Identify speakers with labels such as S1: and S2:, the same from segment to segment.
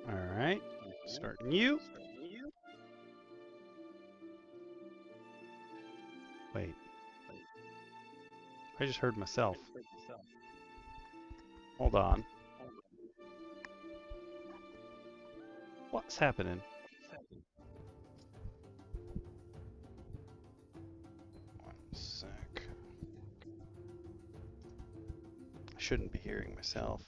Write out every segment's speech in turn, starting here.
S1: All right, starting you. Wait, I just heard myself. Hold on. What's happening? One sec. I shouldn't be hearing myself.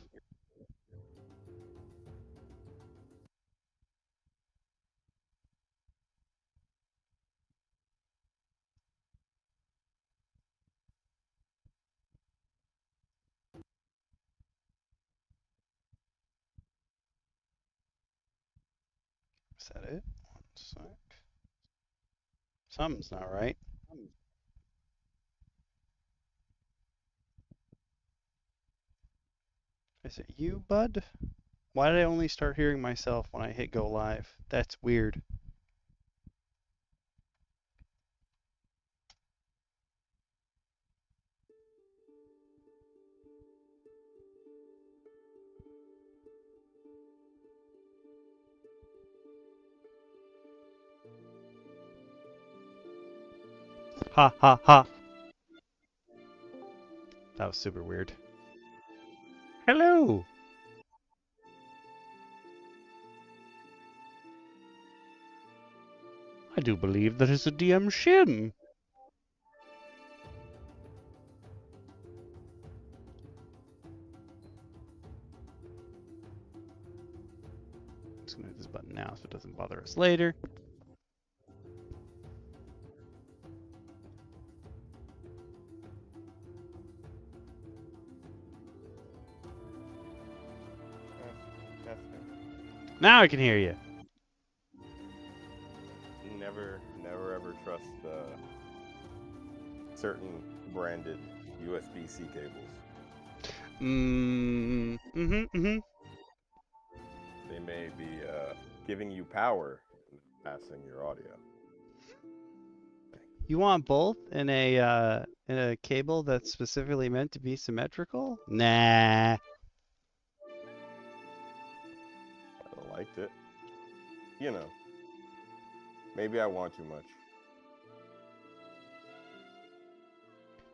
S1: Is that it? One sec. Something's not right. Is it you, bud? Why did I only start hearing myself when I hit go live? That's weird. Ha ha ha. That was super weird. Hello. I do believe that is a DM Shin. I'm just gonna hit this button now so it doesn't bother us later. Now I can hear you.
S2: Never ever trust certain branded USB-C cables. They may be giving you power and passing your audio.
S1: You want both in a cable that's specifically meant to be symmetrical? Nah.
S2: I liked it. You know, maybe I want too much.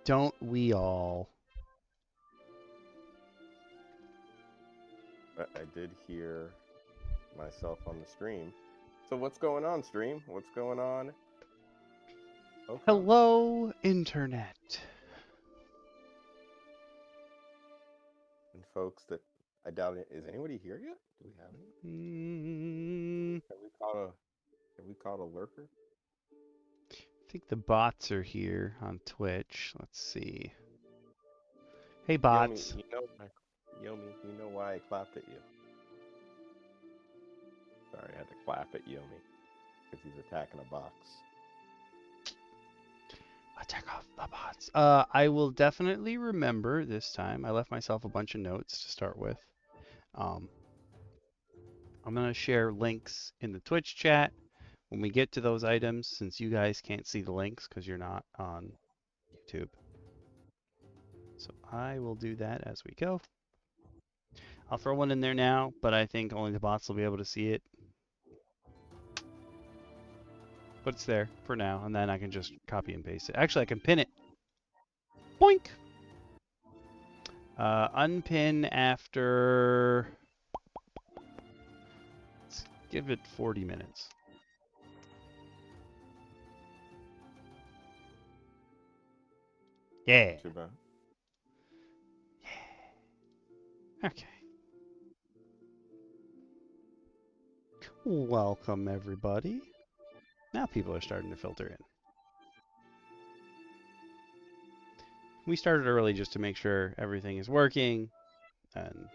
S1: Don't we all?
S2: But I did hear myself on the stream. So what's going on, stream? What's going on? Okay.
S1: Hello, internet.
S2: And folks that I doubt it. Is anybody here yet? Do we have any? Have we caught a lurker?
S1: I think the bots are here on Twitch. Let's see. Hey, bots.
S2: Yomi, you know why I clapped at you? Sorry, I had to clap at Yomi because he's attacking a box.
S1: Attack off the bots. I will definitely remember this time. I left myself a bunch of notes to start with. I'm gonna share links in the Twitch chat when we get to those items, since you guys can't see the links because you're not on YouTube. So I will do that as we go. I'll throw one in there now, but I think only the bots will be able to see it. But it's there for now, and then I can just copy and paste it. Actually, I can pin it. Boink! Unpin after... Let's give it 40 minutes. Yeah.
S2: Too bad.
S1: Yeah. Okay. Welcome, everybody. Now people are starting to filter in. We started early just to make sure everything is working, and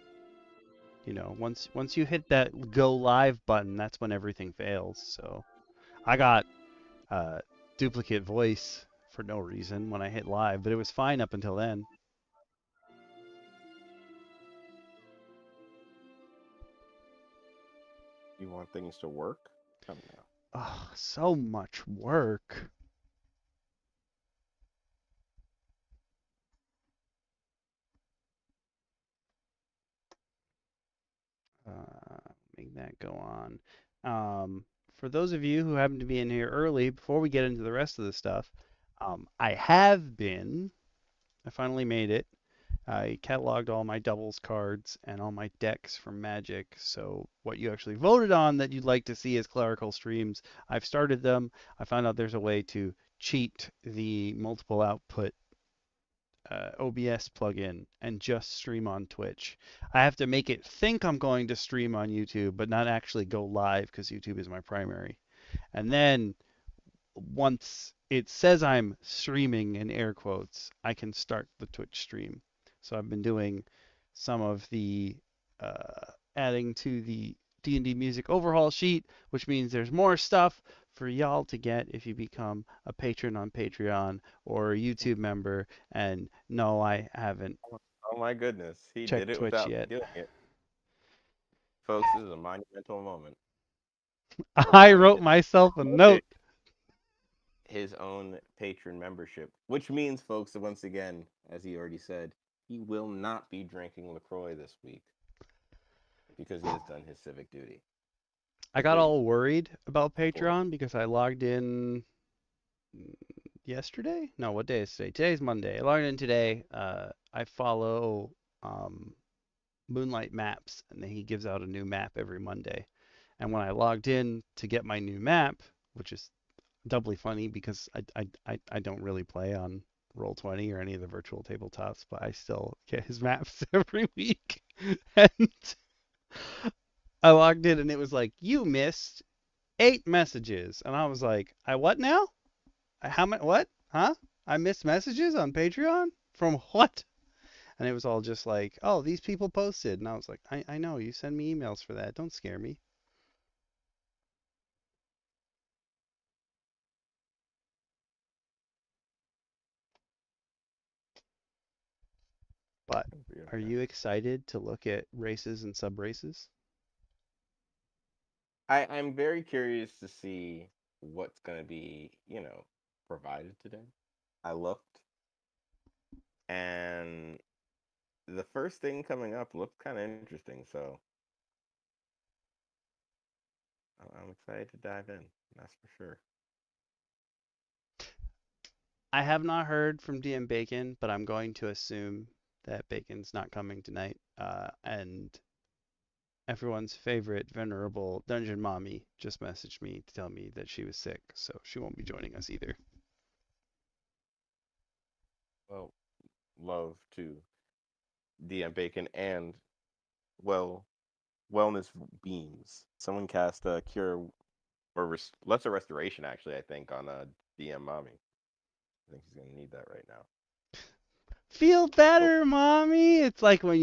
S1: you know, once you hit that go live button, that's when everything fails. So I got duplicate voice for no reason when I hit live, but it was fine up until then.
S2: You want things to work? Come now.
S1: Oh, so much work. Let me that go on. For those of you who happen to be in here early, before we get into the rest of the stuff, I finally made it. I cataloged all my doubles cards and all my decks from Magic. So what you actually voted on that you'd like to see as clerical streams, I've started them. I found out there's a way to cheat the multiple output OBS plugin and just stream on Twitch. I have to make it think I'm going to stream on YouTube, but not actually go live because YouTube is my primary. And then once it says I'm streaming in air quotes, I can start the Twitch stream. So I've been doing some of the adding to the D&D music overhaul sheet, which means there's more stuff for y'all to get if you become a patron on Patreon or a YouTube member. And no, I haven't
S2: Oh my goodness, he did
S1: checked
S2: it
S1: Twitch
S2: without me
S1: yet.
S2: doing it. Folks, this is a monumental moment.
S1: I
S2: Ryan
S1: wrote
S2: has
S1: myself a
S2: promoted
S1: note.
S2: his own patron membership, which means, folks, that once again, as he already said, he will not be drinking LaCroix this week because he has done his civic duty.
S1: I got
S2: Agreed.
S1: all worried about
S2: Support.
S1: Patreon because I logged in yesterday? No, what day is today? Today's Monday. I logged in today. I follow um, Moonlight Maps, and then he gives out a new map every Monday. And when I logged in to get my new map, which is doubly funny because I don't really play on Roll20 or any of the virtual tabletops, but I still get his maps every week. And I logged in, and it was like, you missed 8 messages. And I was like, I what now? How many? What? Huh? I missed messages on Patreon? From what? And it was all just like, oh, these people posted. And I was like, I know, you send me emails for that. Don't scare me. But
S2: Be
S1: are
S2: okay.
S1: you excited to look at races and sub races?
S2: I'm very curious to see what's going to be, provided today. I looked, and the first thing coming up looked kind of interesting, so I'm excited to dive in. That's for sure.
S1: I have not heard from DM Bacon, but I'm going to assume that Bacon's not coming tonight. And everyone's favorite venerable dungeon mommy just messaged me to tell me that she was sick, so she won't be joining us either.
S2: Well, love to DM Bacon and well wellness beams. Someone cast a cure or lesser restoration actually. I think on a DM mommy. I think he's gonna need that right now.
S1: Feel
S2: Oh,
S1: better, mommy. It's like when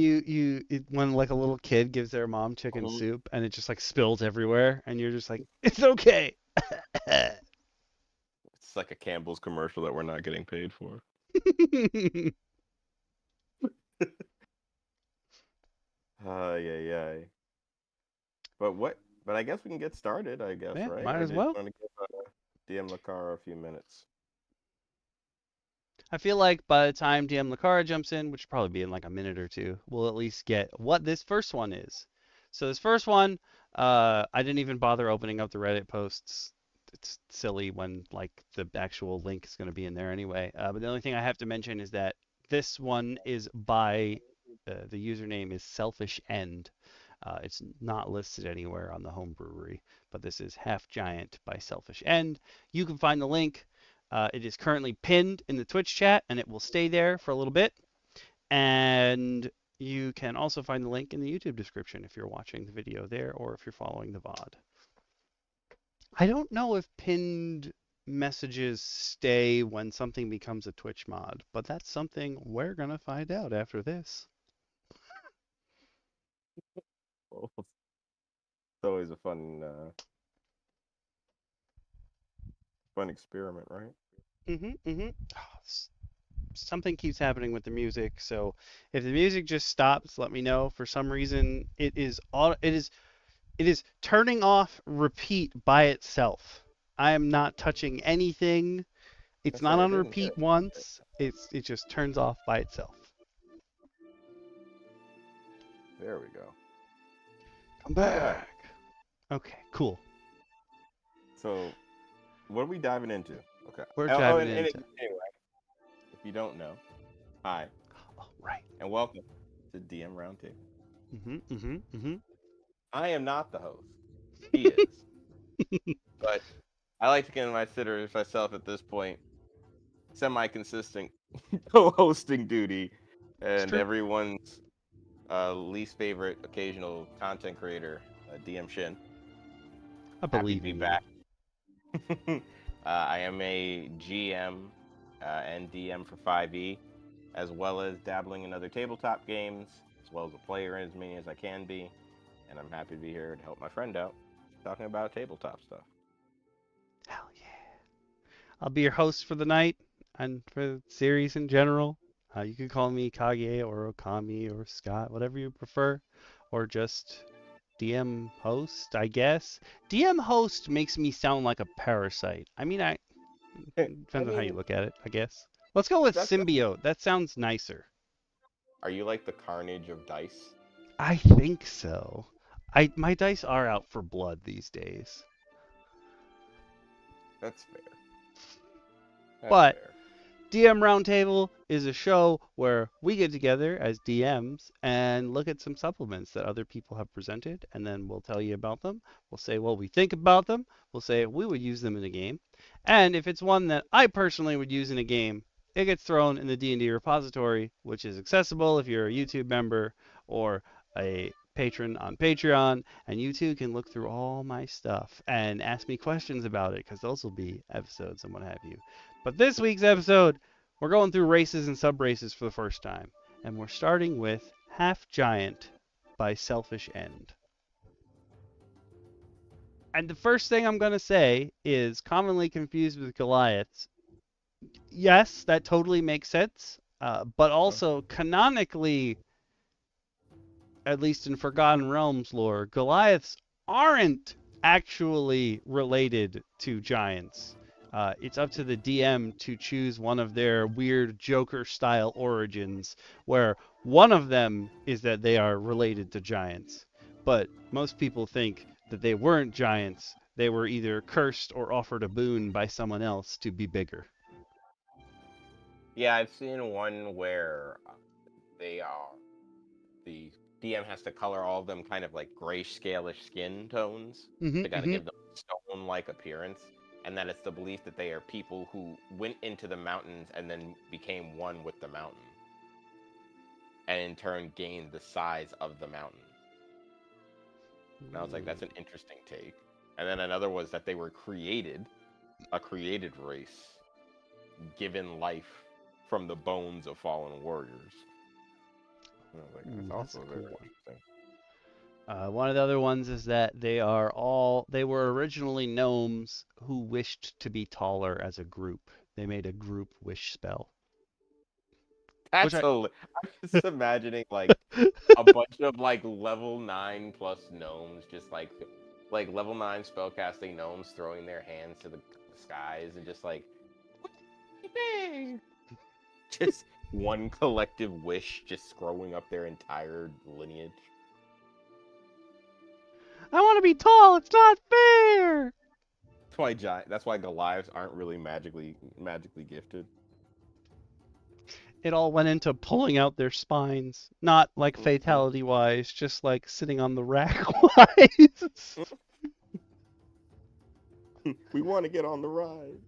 S1: when like a little kid gives their mom chicken
S2: mhm.
S1: soup and it just like spills everywhere, and you're just like, it's okay.
S2: It's like a Campbell's commercial that we're not getting paid for. Yeah, yeah. But what? But I guess we can get started. I guess,
S1: Yeah,
S2: right?
S1: might
S2: Or
S1: as
S2: did you
S1: well.
S2: want to give DM Lacara a few minutes?
S1: I feel like by the time DM Lacara jumps in, which will probably be in like a minute or two, we'll at least get what this first one is. So this first one, I didn't even bother opening up the Reddit posts. It's silly when like the actual link is going to be in there anyway. But the only thing I have to mention is that this one is by the username is SelfishEnd. It's not listed anywhere on the home brewery, but this is Half Giant by SelfishEnd. You can find the link. It is currently pinned in the Twitch chat, and it will stay there for a little bit. And you can also find the link in the YouTube description if you're watching the video there or if you're following the VOD. I don't know if pinned messages stay when something becomes a Twitch mod, but that's something we're going to find out after this.
S2: Well, it's always a fun experiment, right?
S1: Something keeps happening with the music, so if the music just stops, let me know. For some reason, it is turning off repeat by itself. I am not touching anything.
S2: I
S1: It's
S2: say
S1: not
S2: I
S1: on
S2: didn't
S1: repeat
S2: hit.
S1: once. It just turns off by itself.
S2: There we go.
S1: Come
S2: All right.
S1: back. Okay, cool.
S2: So, what are we diving into? Okay.
S1: We're
S2: Oh,
S1: diving
S2: and
S1: into.
S2: anyway, if you don't know, hi,
S1: Oh, right.
S2: and welcome to DM Roundtable.
S1: Mm-hmm.
S2: I am not the host. He is. But I like to consider myself at this point semi-consistent co-hosting duty,
S1: It's
S2: and
S1: true.
S2: everyone's least favorite occasional content creator, DM Shin.
S1: I
S2: Happy to
S1: believe
S2: be
S1: in you.
S2: back. I am a GM and DM for 5e, as well as dabbling in other tabletop games, as well as a player in as many as I can be. And I'm happy to be here to help my friend out, talking about tabletop stuff.
S1: Hell yeah. I'll be your host for the night and for the series in general. You can call me Kage or Okami or Scott, whatever you prefer, or just DM host, I guess. DM host makes me sound like a parasite. I mean, I
S2: I
S1: depends on how you
S2: mean,
S1: look at it, I guess. Let's go with
S2: that's
S1: symbiote. That sounds nicer.
S2: are you like the carnage of dice?
S1: I think so. My dice are out for blood these days.
S2: That's fair. That's
S1: But
S2: fair.
S1: DM Roundtable is a show where we get together as DMs and look at some supplements that other people have presented, and then we'll tell you about them. We'll say what we think about them. We'll say we would use them in a game. And if it's one that I personally would use in a game, it gets thrown in the D&D repository, which is accessible if you're a YouTube member or a patron on Patreon, and you too can look through all my stuff and ask me questions about it, because those will be episodes and what have you. But this week's episode, we're going through races and subraces for the first time, and we're starting with Half Giant by SelfishEnd. And the first thing I'm going to say is commonly confused with Goliaths. Yes, that totally makes sense, but
S2: Huh?
S1: also canonically, at least in Forgotten Realms lore, Goliaths aren't actually related to giants. It's up to the DM to choose one of their weird Joker style origins, where one of them is that they are related to giants. But most people think that they weren't giants, they were either cursed or offered a boon by someone else to be bigger.
S2: Yeah, I've seen one where they are the DM has to color all of them kind of like grayscale-ish skin tones
S1: Mm-hmm,
S2: to kind of
S1: mm-hmm.
S2: give them a stone-like appearance, and that it's the belief that they are people who went into the mountains and then became one with the mountain, and in turn gained the size of the mountain. And I was like, that's an interesting take. And then another was that they were created, a created race, given life from the bones of fallen warriors. And I was like, that's
S1: Ooh, that's a
S2: also very
S1: cool one.
S2: interesting.
S1: One of the other ones is that they were originally gnomes who wished to be taller as a group. They made a group wish spell, which
S2: I'm just imagining like a bunch of like level 9 plus gnomes, just like level 9 spellcasting gnomes throwing their hands to the skies and just like just one collective wish just scrolling up their entire lineage.
S1: I want to be tall. It's not fair.
S2: That's why Goliaths aren't really magically gifted.
S1: It all went into pulling out their spines, not like
S2: Mhm.
S1: fatality wise, just like sitting on the rack wise.
S2: We want to get on the ride.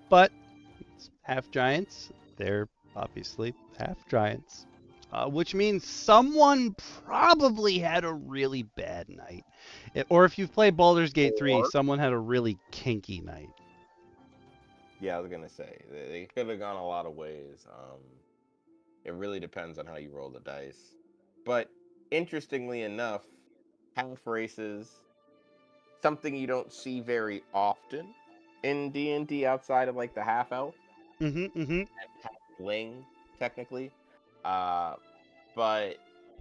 S1: But half giants, they're obviously half giants. Which means someone probably had a really bad night. Or if you've played Baldur's Gate 3,
S2: Or
S1: someone had a really kinky night.
S2: yeah, I was gonna say they could have gone a lot of ways. It really depends on how you roll the dice. But interestingly enough, half races, something you don't see very often in D&D outside of like the half elf
S1: Mm-hmm.
S2: and half ling, technically. Uh, but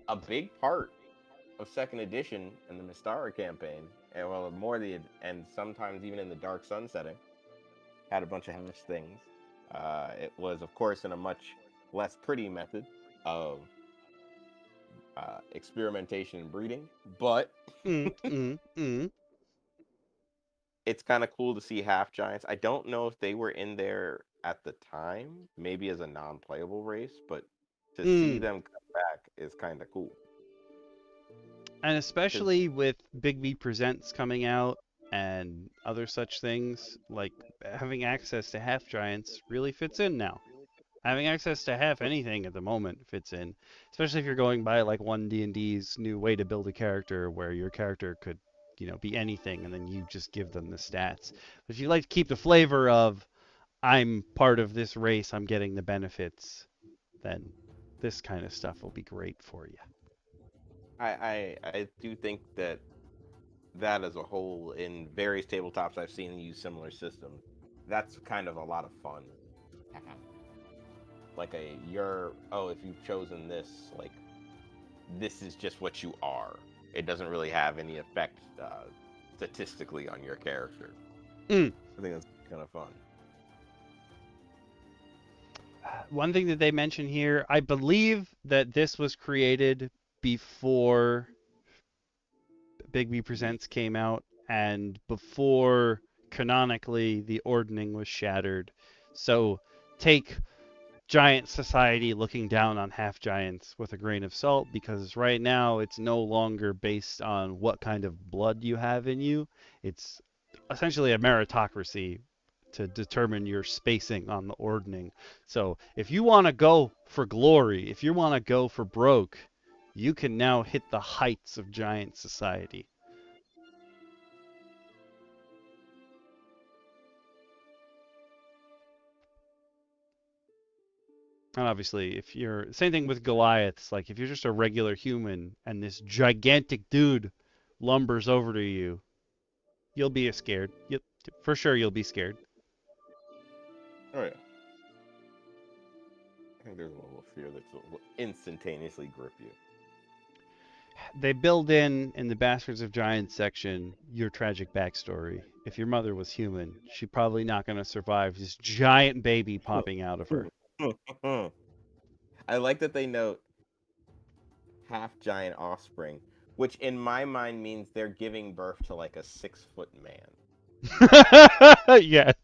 S2: a big part of second edition and the Mystara campaign, and well, more and sometimes even in the Dark Sun setting, had a bunch of half things. It was, of course, in a much less pretty method, of experimentation and breeding, but
S1: Mm, mm, mm.
S2: it's kind of cool to see half giants. I don't know if they were in there at the time, maybe as a non-playable race, but to see
S1: Mm.
S2: them come back is kind of cool.
S1: And
S2: 'Cause
S1: especially with Big B Presents coming out and other such things, like having access to half giants really fits in now. Having access to half anything at the moment fits in, especially if you're going by like one D&D's new way to build a character where your character could, be anything and then you just give them the stats. But if you like to keep the flavor of I'm part of this race, I'm getting the benefits, then this kind of stuff will be great for you.
S2: I do think that as a whole, in various tabletops I've seen use similar systems, that's kind of a lot of fun to have. Like if you've chosen this, like this is just what you are. It doesn't really have any effect statistically on your character.
S1: Mm.
S2: I think that's kind of fun.
S1: One thing that they mention here, I believe that this was created before Big B Presents came out and before canonically the ordning was shattered. So take giant society looking down on half giants with a grain of salt because right now it's no longer based on what kind of blood you have in you. It's essentially a meritocracy to determine your spacing on the ordning. So if you want to go for glory, if you want to go for broke, you can now hit the heights of giant society. And obviously, if you're same thing with Goliaths, like if you're just a regular human and this gigantic dude lumbers over to you, you'll be scared. Yep, for sure you'll be scared.
S2: Oh yeah. I think there's a level of fear that will instantaneously grip you.
S1: They build in the Bastards of Giants section your tragic backstory. If your mother was human, she's probably not going to survive this giant baby popping out of her.
S2: I like that they note half giant offspring, which in my mind means they're giving birth to like a 6-foot man.
S1: Yes.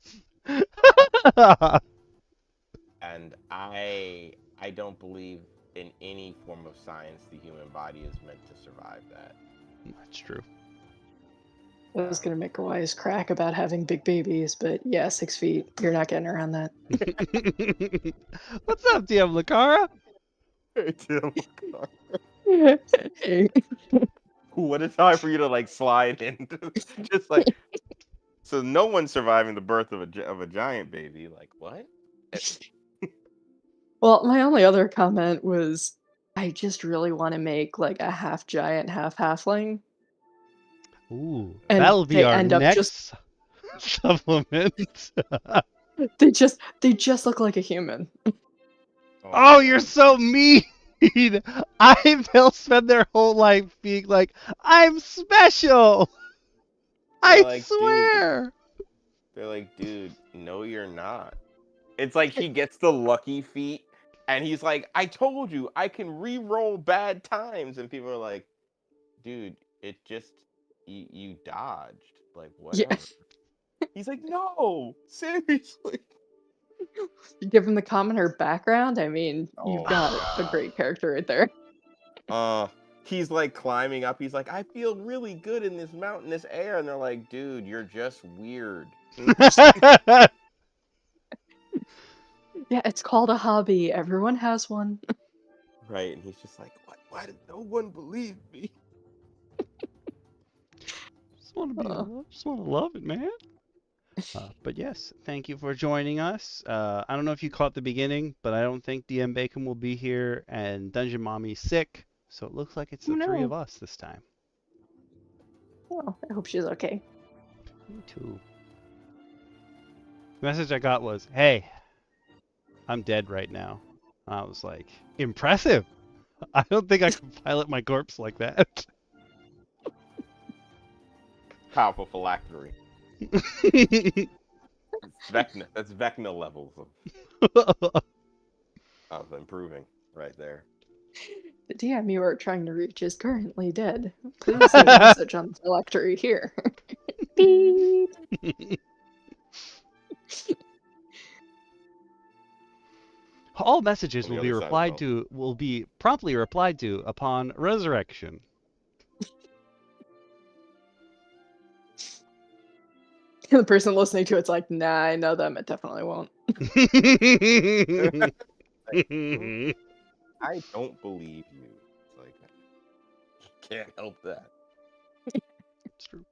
S2: And I don't believe in any form of science the human body is meant to survive that.
S1: That's true.
S3: I was going to make a wise crack about having big babies, but yeah, 6 feet. You're not getting around that.
S1: What's up, DM Lacara?
S3: Hey.
S2: What a time for you to like slide in, just like so. No one's surviving the birth of a giant baby. Like what?
S3: Well, my only other comment was I just really want to make like a half giant, half halfling.
S1: Ooh,
S3: And
S1: that'll be
S3: they
S1: our
S3: end up
S1: next supplement.
S3: they just look like a human.
S1: Oh, you're so mean. They'll spend their whole life being like, I'm special.
S2: They're
S1: I
S2: like,
S1: swear.
S2: dude, no, you're not. It's like he gets the lucky feat, and he's like, I told you, I can re-roll bad times, and people are like, dude, it just you dodged, like whatever.
S3: Yeah.
S2: He's like, no, seriously.
S3: You give him the commoner background. I mean, you've got a great character right there.
S2: He's like climbing up. He's like, I feel really good in this mountainous air, and they're like, dude, you're just weird.
S3: Yeah, it's called a hobby. Everyone has one.
S2: Right, and he's just like, what? Why did no one believe me?
S1: Just want to love it, man. But yes, thank you for joining us. I don't know if you caught the beginning, but I don't think DM Bacon will be here, and Dungeon Mommy's sick, so it looks like it's the three of us this time.
S3: Well, I hope she's okay.
S1: Me too. The message I got was, hey, I'm dead right now. I was like, impressive. I don't think I can pilot my corpse like that.
S2: Powerful phylactery. That's Vecna levels of improving. right there.
S3: The DM you are trying to reach is currently dead. Please leave a message on the phylactery here. Beep.
S1: All messages
S2: On the
S1: will be
S2: other side of
S1: promptly replied to upon resurrection.
S3: The person listening to it's like, nah, I know them. It definitely won't.
S2: I don't believe you. It's like, can't help that.
S1: It's true.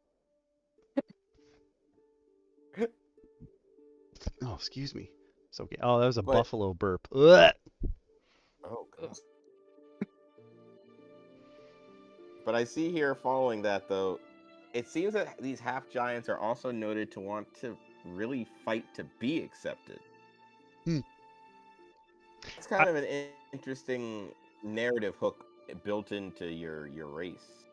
S1: Oh, excuse me. It's okay. Oh, that was a buffalo burp. Ugh.
S2: Oh, God. But I see here following that, though, it seems that these half giants are also noted to want to really fight to be accepted. It's kind of an interesting narrative hook built into your race.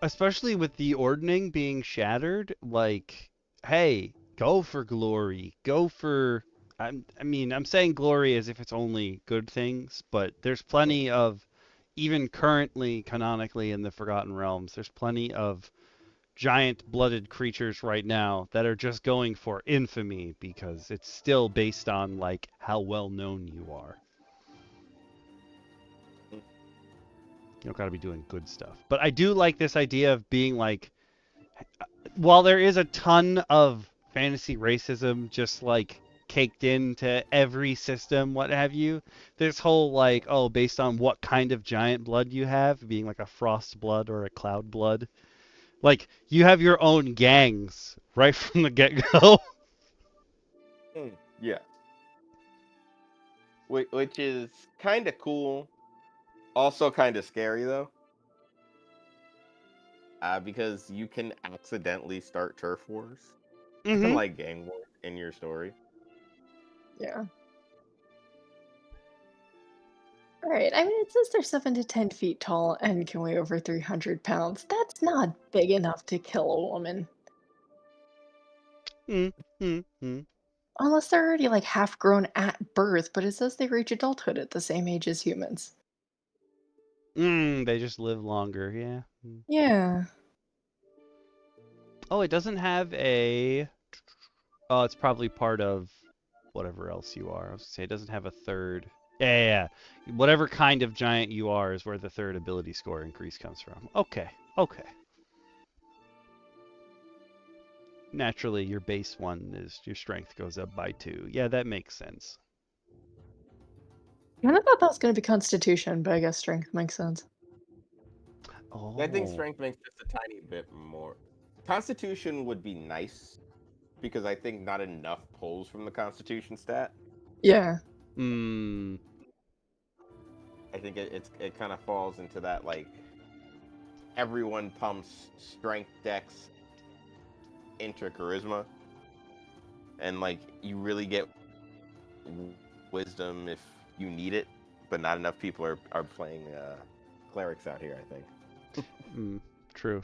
S1: Especially with the ordning being shattered, like, hey, go for glory. Go for. I mean, I'm saying glory as if it's only good things, but there's plenty of, even currently, canonically in the Forgotten Realms, there's plenty of giant-blooded creatures right now that are just going for infamy because it's still based on, like, how well known you are. You don't gotta be doing good stuff. But I do like this idea of being like, while there is a ton of fantasy racism just like caked into every system, what have you, this whole like, oh, based on what kind of giant blood you have, being like a frost blood or a cloud blood, like you have your own gangs right from the get-go.
S2: Yeah. Which is kind of cool. Also kind of scary, though. Because you can accidentally start turf wars.
S1: Mm-hmm.
S2: Like gang wars in your story.
S3: Yeah. Alright, I mean, it says they're 7 to 10 feet tall and can weigh over 300 pounds. That's not big enough to kill a woman.
S1: Mm-hmm.
S3: Unless they're already like half grown at birth, but it says they reach adulthood at the same age as humans.
S1: They just live longer, yeah.
S3: Yeah.
S1: Oh, it doesn't have a... Oh, it's probably part of whatever else you are. I was gonna say it doesn't have a third. Yeah. Whatever kind of giant you are is where the third ability score increase comes from. Okay. Naturally, your base one is your strength goes up by 2. Yeah, that makes sense.
S3: I thought that was going to be Constitution, but I guess strength makes sense.
S1: Oh.
S2: I think strength makes just a tiny bit more. Constitution would be nice because I think not enough pulls from the Constitution stat.
S3: Yeah.
S1: I
S2: think it kind of falls into that like everyone pumps strength, dex into charisma, and like you really get wisdom if you need it, but not enough people are playing clerics out here, I think.
S1: True.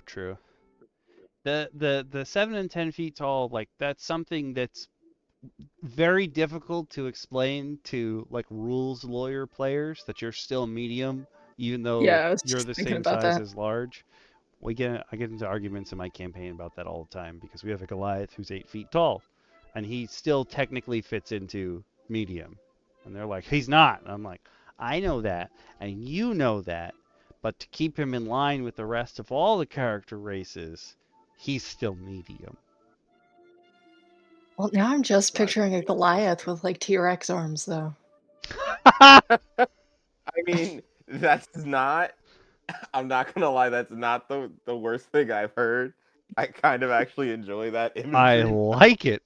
S1: The 7 and 10 feet tall, like that's something that's very difficult to explain to like rules lawyer players, that you're still medium even though you're the same size as large. I get into arguments in my campaign about that all the time because we have a Goliath who's 8 feet tall and he still technically fits into medium, and they're like, he's not, and I'm like, I know that and you know that, but to keep him in line with the rest of all the character races, he's still medium.
S3: Well, now I'm just picturing a Goliath with like T-Rex arms, though.
S2: I mean, I'm not gonna lie, that's not the worst thing I've heard. I kind of actually enjoy that imagery.
S1: I like it.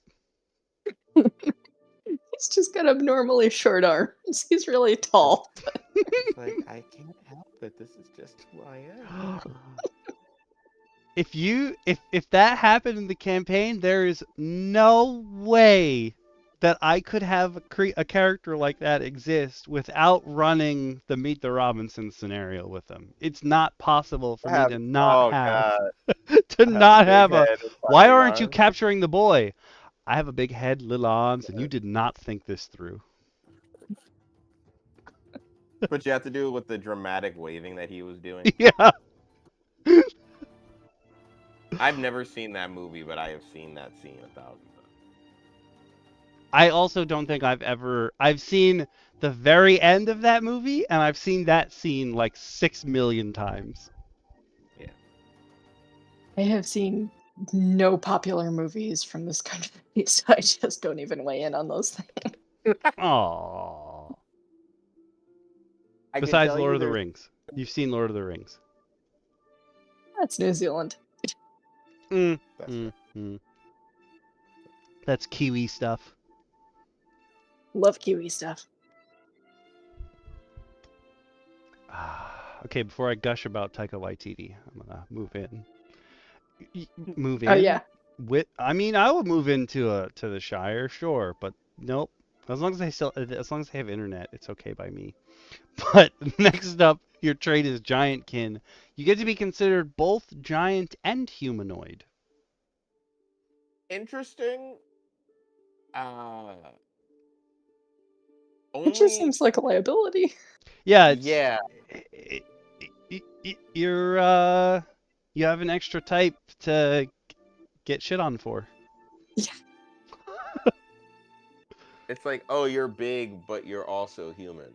S3: He's just got abnormally short arms. He's really tall.
S2: It's like, I can't help it. This is just who I am.
S1: If that happened in the campaign, there is no way that I could have a character like that exist without running the Meet the Robinson scenario with them. It's not possible for me to not have Why aren't you capturing the boy? I have a big head, little arms, and you did not think this through.
S2: But you have to do it with the dramatic waving that he was doing.
S1: Yeah.
S2: I've never seen that movie, but I have seen that scene 1,000 times.
S1: I also don't think I've seen the very end of that movie, and I've seen that scene like 6 million times.
S2: Yeah.
S3: I have seen no popular movies from this country, so I just don't even weigh in on those things.
S1: Aww.
S2: I can
S1: Besides
S2: tell
S1: Lord
S2: you
S1: of the
S2: there's
S1: Rings. You've seen Lord of the Rings.
S3: That's New Zealand.
S1: Mm,
S2: That's
S1: mm,
S2: fair.
S1: mm. That's Kiwi stuff.
S3: Love Kiwi stuff.
S1: Okay, before I gush about Taika Waititi, I'm gonna move in. Move
S3: Oh
S1: in
S3: yeah.
S1: with. I mean, I would move into to the Shire, sure, but nope. As long as they have internet, it's okay by me. But next up, your trait is Giantkin. You get to be considered both giant and humanoid.
S2: Interesting.
S3: It just
S2: Only
S3: seems like a liability.
S1: Yeah,
S2: yeah.
S1: you're you have an extra type to get shit on for.
S3: Yeah.
S2: It's like, oh, you're big, but you're also human,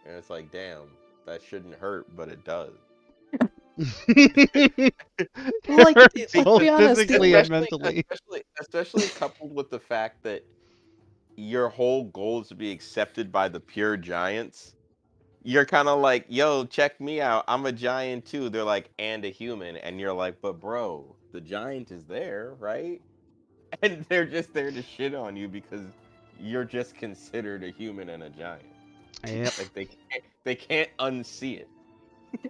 S2: and it's like, damn, that shouldn't hurt, but it does.
S3: Well, like,
S1: Hurts
S3: let's
S1: both
S3: be honest,
S1: physically and
S2: especially,
S1: mentally.
S2: especially coupled with the fact that your whole goal is to be accepted by the pure giants. You're kind of like, yo, check me out. I'm a giant too. They're like, and a human. And you're like, but bro, the giant is there, right? And they're just there to shit on you because you're just considered a human and a giant.
S1: Yep.
S2: Like they can't unsee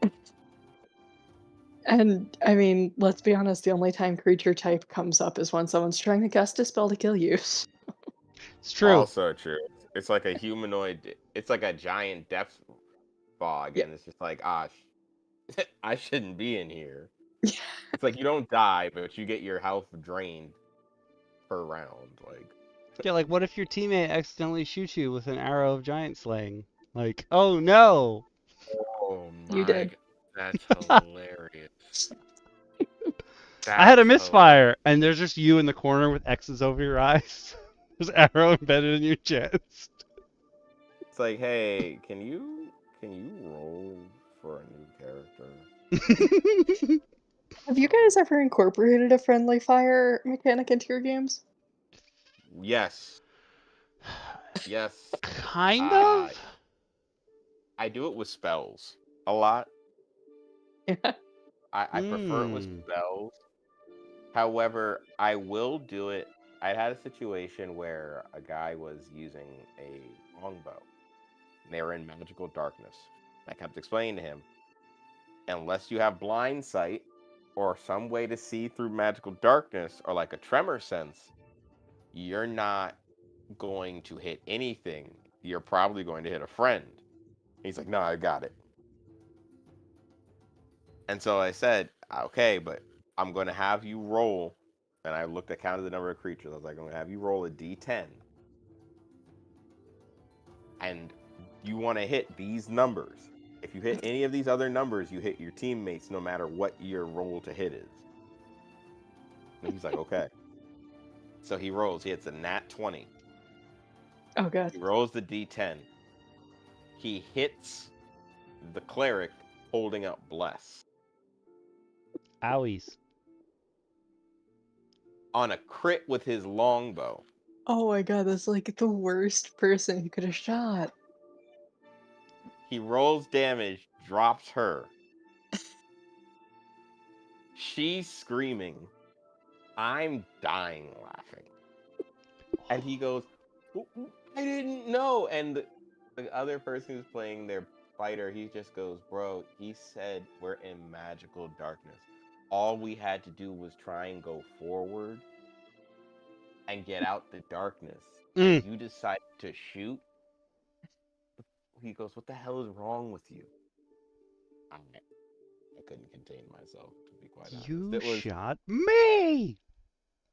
S2: it.
S3: and I mean, let's be honest, the only time creature type comes up is when someone's trying to cast a spell to kill you.
S1: It's true.
S2: Also true. It's like a humanoid. It's like a giant depth fog,
S3: Yeah.
S2: and it's just like, I shouldn't be in here.
S3: Yeah.
S2: It's like you don't die, but you get your health drained per round. Like,
S1: Yeah, like what if your teammate accidentally shoots you with an arrow of giant slaying? Like, oh no.
S2: oh
S3: You
S2: my
S3: did.
S2: god, that's hilarious.
S1: I had a
S2: That's
S1: misfire, and there's just you in the corner with X's over your eyes. There's arrow embedded in your chest.
S2: It's like, hey, can you roll for a new character?
S3: Have you guys ever incorporated a friendly fire mechanic into your games?
S2: Yes, yes.
S1: Kind of.
S2: I do it with spells a lot.
S3: Yeah.
S2: I prefer it with spells. However, I will do it. I had a situation where a guy was using a longbow. They were in magical darkness. I kept explaining to him, unless you have blind sight or some way to see through magical darkness or like a tremor sense, you're not going to hit anything. You're probably going to hit a friend. He's like, no, I got it. And so I said, okay, but I'm going to have you roll. And I looked at counted the number of creatures. I was like, I'm going to have you roll a d10. And you want to hit these numbers. If you hit any of these other numbers, you hit your teammates no matter what your roll to hit is. And he's like, okay. So he rolls. He hits a nat 20.
S3: Oh god.
S2: He rolls the d10. He hits the cleric holding up Bless.
S1: Owies.
S2: On a crit with his longbow.
S3: Oh my god, that's like the worst person he could have shot.
S2: He rolls damage, drops her. She's screaming. I'm dying laughing. And he goes, I didn't know. And the other person who's playing their fighter, he just goes, bro, he said we're in magical darkness. All we had to do was try and go forward and get out the darkness. And you decided to shoot? He goes, what the hell is wrong with you? I couldn't contain myself, to be quite honest.
S1: You
S2: It was,
S1: shot me.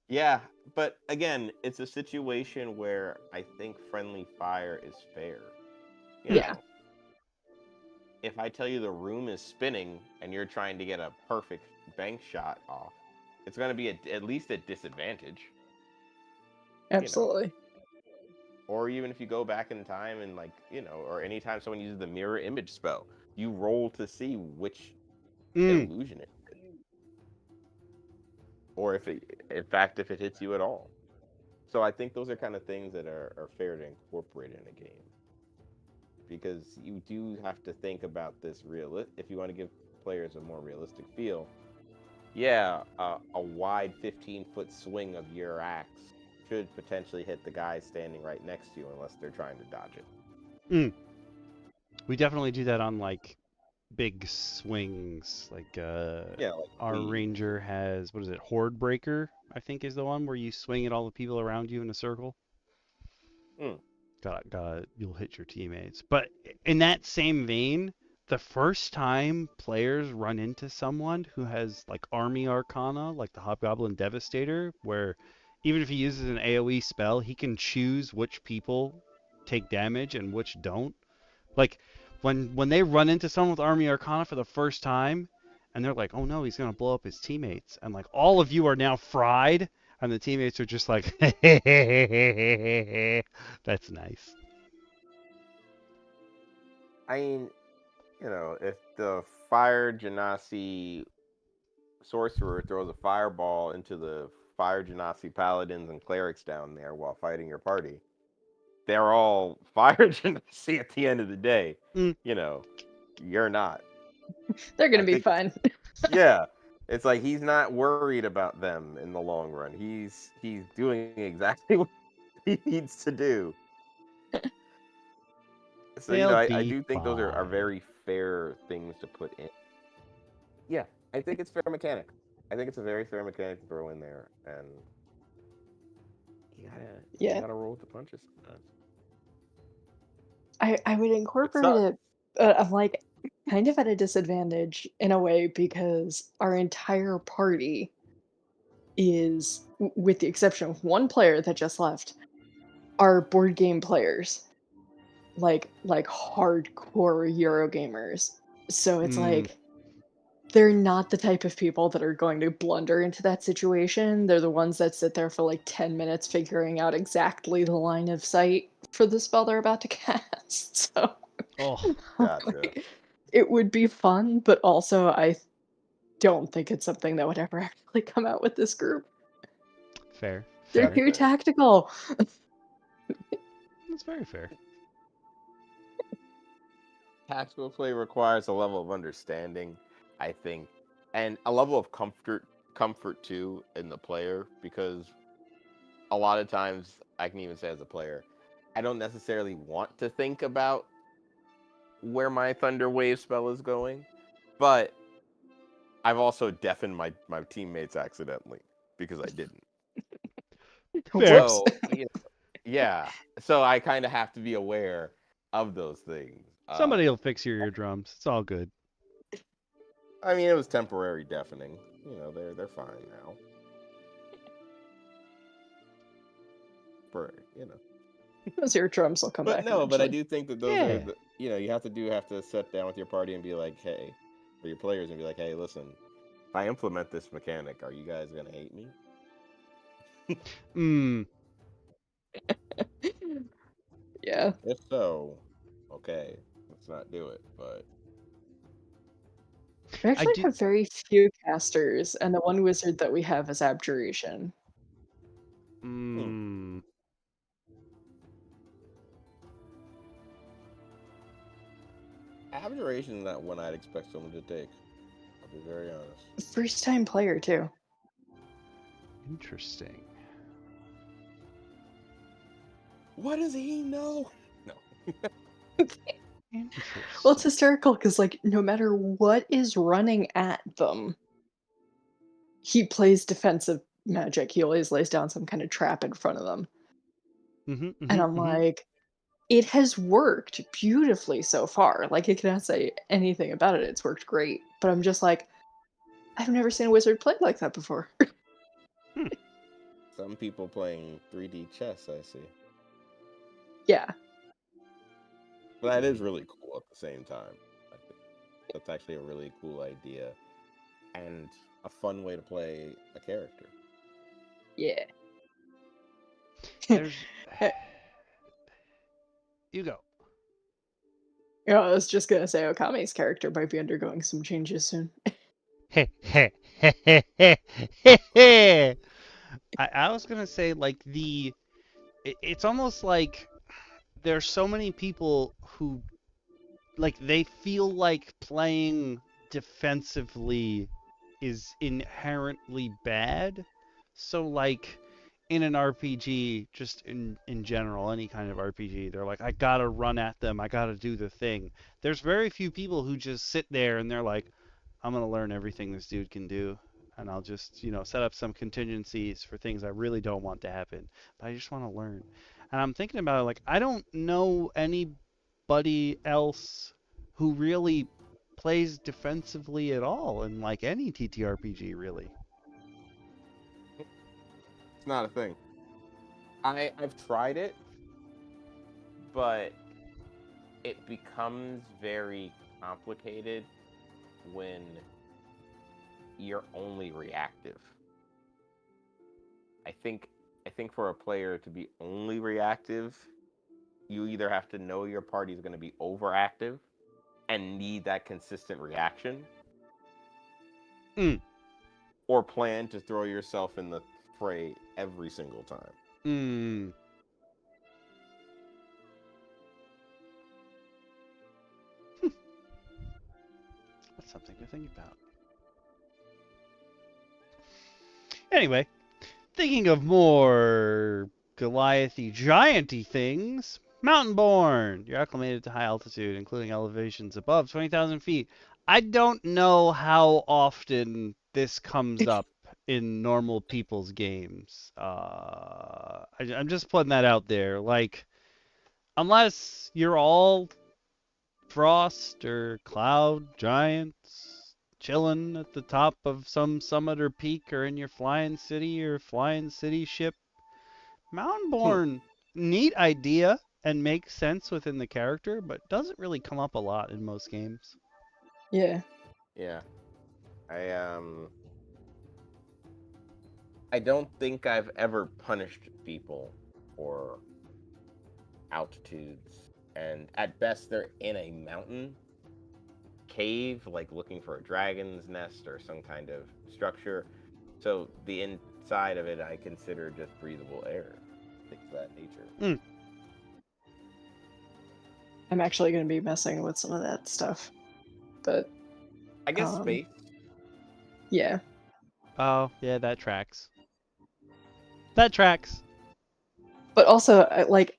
S2: yeah, but again, it's a situation where I think friendly fire is fair. You
S3: Yeah.
S2: know? if I tell you the room is spinning and you're trying to get a perfect bank shot off, it's going to be at least a disadvantage.
S3: Absolutely.
S2: Or even if you go back in time and or anytime someone uses the mirror image spell, you roll to see which illusion it is. Or if it hits you at all. So I think those are kind of things that are fair to incorporate in a game. Because you do have to think about this if you want to give players a more realistic feel. Yeah, a wide 15-foot swing of your axe should potentially hit the guy standing right next to you unless they're trying to dodge it.
S1: We definitely do that on like big swings. Like our ranger has, what is it, Horde Breaker, I think is the one where you swing at all the people around you in a circle. You'll hit your teammates. But in that same vein, the first time players run into someone who has like army arcana, like the Hobgoblin Devastator, where even if he uses an AoE spell, he can choose which people take damage and which don't. Like when they run into someone with army arcana for the first time, and they're like, oh no, he's gonna blow up his teammates, and like all of you are now fried, and the teammates are just like, that's nice.
S2: I mean, if the Fire Genasi sorcerer throws a fireball into the Fire Genasi paladins and clerics down there while fighting your party, they're all Fire Genasi at the end of the day. You're not.
S3: They're going to be fine.
S2: Yeah. It's like he's not worried about them in the long run. He's doing exactly what he needs to do. So, I do think those are very fair things to put in. Yeah, I think it's fair mechanic. I think it's a very fair mechanic to throw in there, and you gotta roll with the punches sometimes.
S3: I would incorporate it, I'm like kind of at a disadvantage in a way because our entire party is, with the exception of one player that just left, are board game players, like hardcore Euro gamers. So it's like they're not the type of people that are going to blunder into that situation. They're the ones that sit there for like 10 minutes figuring out exactly the line of sight for the spell they're about to cast. So
S2: gotcha.
S3: It would be fun, but also I don't think it's something that would ever actually come out with this group.
S1: Fair.
S3: They're too tactical.
S1: That's very fair.
S2: Tactical play requires a level of understanding, I think, and a level of comfort too in the player, because a lot of times, I can even say as a player, I don't necessarily want to think about where my Thunder Wave spell is going, but I've also deafened my teammates accidentally because I didn't.
S1: Fair.
S2: So, yeah. So I kind of have to be aware of those things.
S1: Somebody will fix your eardrums. It's all good.
S2: I mean, it was temporary deafening. They're fine now.
S3: Those eardrums will come back.
S2: But no,
S3: eventually.
S2: but I do think that those are the, you have to sit down with your party and be like, hey, or your players and be like, hey, listen, if I implement this mechanic, are you guys gonna hate me?
S3: Yeah.
S2: If so, okay, let's not do it. But
S3: we actually have very few casters, and the one wizard that we have is Abjuration.
S2: Abjuration is not one I'd expect someone to take. I'll be very honest.
S3: First time player too.
S1: Interesting.
S2: What does he know? No.
S3: Well, it's hysterical because like no matter what is running at them, he plays defensive magic. He always lays down some kind of trap in front of them. And I'm like, it has worked beautifully so far. Like, I cannot say anything about it. It's worked great. But I'm just like, I've never seen a wizard play like that before.
S2: Some people playing 3D chess, I see.
S3: Yeah.
S2: But that is really cool at the same time, I think. That's actually a really cool idea and a fun way to play a character.
S3: Yeah.
S1: There's you go.
S3: Yeah, I was just gonna say Okame's character might be undergoing some changes soon.
S1: I was gonna say like it's almost like there's so many people who like they feel like playing defensively is inherently bad. So like in an RPG, just in general, any kind of RPG, they're like, I gotta run at them, I gotta do the thing. There's very few people who just sit there and they're like, I'm gonna learn everything this dude can do, and I'll just, set up some contingencies for things I really don't want to happen, but I just want to learn. And I'm thinking about it, like, I don't know anybody else who really plays defensively at all in like any TTRPG, really.
S2: It's not a thing. I've tried it, but it becomes very complicated when you're only reactive. I think for a player to be only reactive, you either have to know your party is going to be overactive and need that consistent reaction, or plan to throw yourself in the fray every single time.
S1: That's something to think about. Anyway, thinking of more Goliathy, gianty things, Mountain-born. You're acclimated to high altitude, including elevations above 20,000 feet. I don't know how often this comes up in normal people's games. I'm just putting that out there. Like, unless you're all frost or cloud giants chilling at the top of some summit or peak, or in your flying city ship, Mountain-born, neat idea and makes sense within the character, but doesn't really come up a lot in most games.
S3: Yeah.
S2: Yeah. I don't think I've ever punished people for altitudes, and at best they're in a mountain cave, like looking for a dragon's nest or some kind of structure. So the inside of it I consider just breathable air, things of that nature.
S3: I'm actually going to be messing with some of that stuff, but
S2: I guess space.
S3: Yeah.
S1: Oh, yeah, that tracks. That tracks.
S3: But also, like,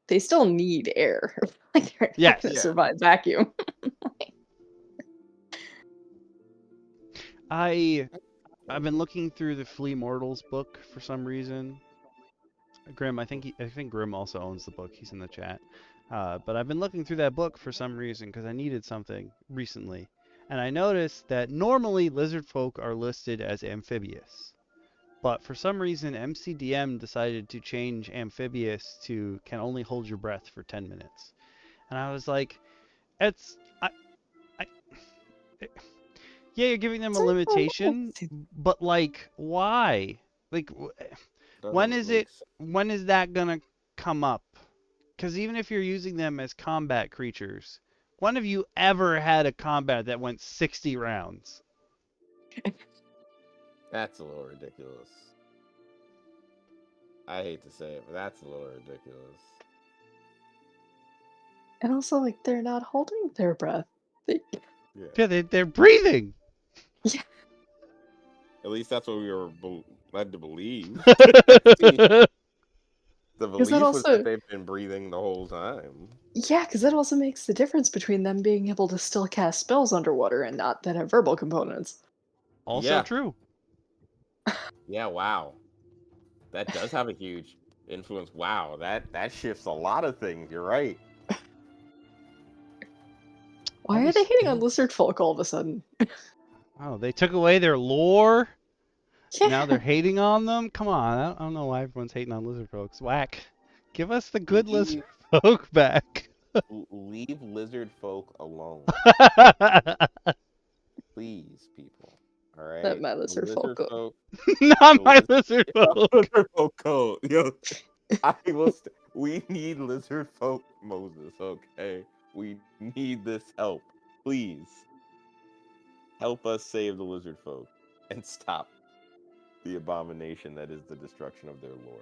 S3: they still need air. Like, they're not going to survive vacuum.
S1: I've been looking through the Flea Mortals book for some reason. Grim, I think Grim also owns the book. He's in the chat. But I've been looking through that book for some reason because I needed something recently. And I noticed that normally lizard folk are listed as amphibious. But for some reason, MCDM decided to change amphibious to can only hold your breath for 10 minutes. And I was like, yeah, you're giving them a limitation, but like, why? Like, when is that gonna come up? Because even if you're using them as combat creatures, when have you ever had a combat that went 60 rounds?
S2: That's a little ridiculous. I hate to say it, but that's a little ridiculous.
S3: And also, like, they're not holding their breath.
S1: They're breathing.
S3: Yeah.
S2: At least that's what we were led to believe. The belief was that they've been breathing the whole time.
S3: Yeah, because that also makes the difference between them being able to still cast spells underwater and not that have verbal components.
S1: Also true.
S2: Yeah, wow. That does have a huge influence. Wow, that shifts a lot of things. You're right.
S3: Why are they hating on lizard folk all of a sudden?
S1: Oh, they took away their lore?
S3: Yeah.
S1: Now they're hating on them? Come on, I don't know why everyone's hating on lizard folks. Whack. Give us the good lizard folk back.
S2: Leave lizard folk alone, please, people. All
S3: That
S2: right, the
S3: matters are
S2: lizard
S3: Falco.
S2: folk,
S1: Not
S2: the
S1: my
S2: lizard,
S1: lizard folk.
S2: lizard folk code. Yo, I will. We need lizard folk, Moses. Okay, we need this help. Please help us save the lizard folk and stop the abomination that is the destruction of their lore.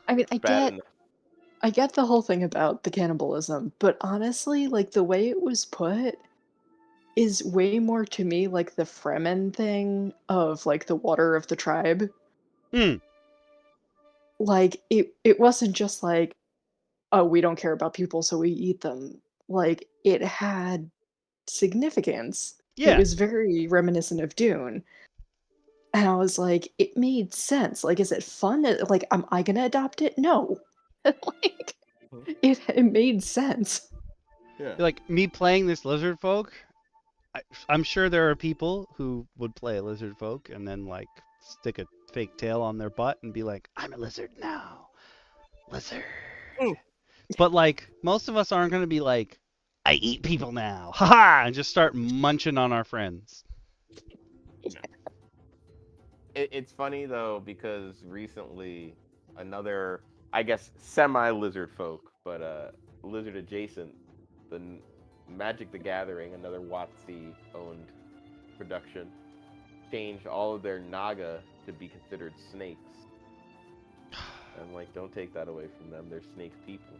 S3: I mean,
S2: Bad enough.
S3: I get the whole thing about the cannibalism, but honestly, like the way it was put is way more to me like the Fremen thing of like the water of the tribe.
S1: Hmm.
S3: Like it wasn't just like, oh, we don't care about people, so we eat them. Like it had significance. It
S1: Yeah.
S3: was very reminiscent of Dune. And I was like, it made sense. Like, is it fun? Like, am I gonna adopt it? No. Like, it made sense.
S2: Yeah.
S1: Like me playing this lizard folk, I'm sure there are people who would play a lizard folk and then like stick a fake tail on their butt and be like, I'm a lizard now. Lizard.
S2: Mm.
S1: But like most of us aren't going to be like, I eat people now. Haha, and just start munching on our friends.
S2: It's funny though because recently another, I guess, semi-lizard folk, but lizard adjacent, Magic the Gathering, another WotC owned production, changed all of their Naga to be considered snakes. I'm like, don't take that away from them. They're snake people.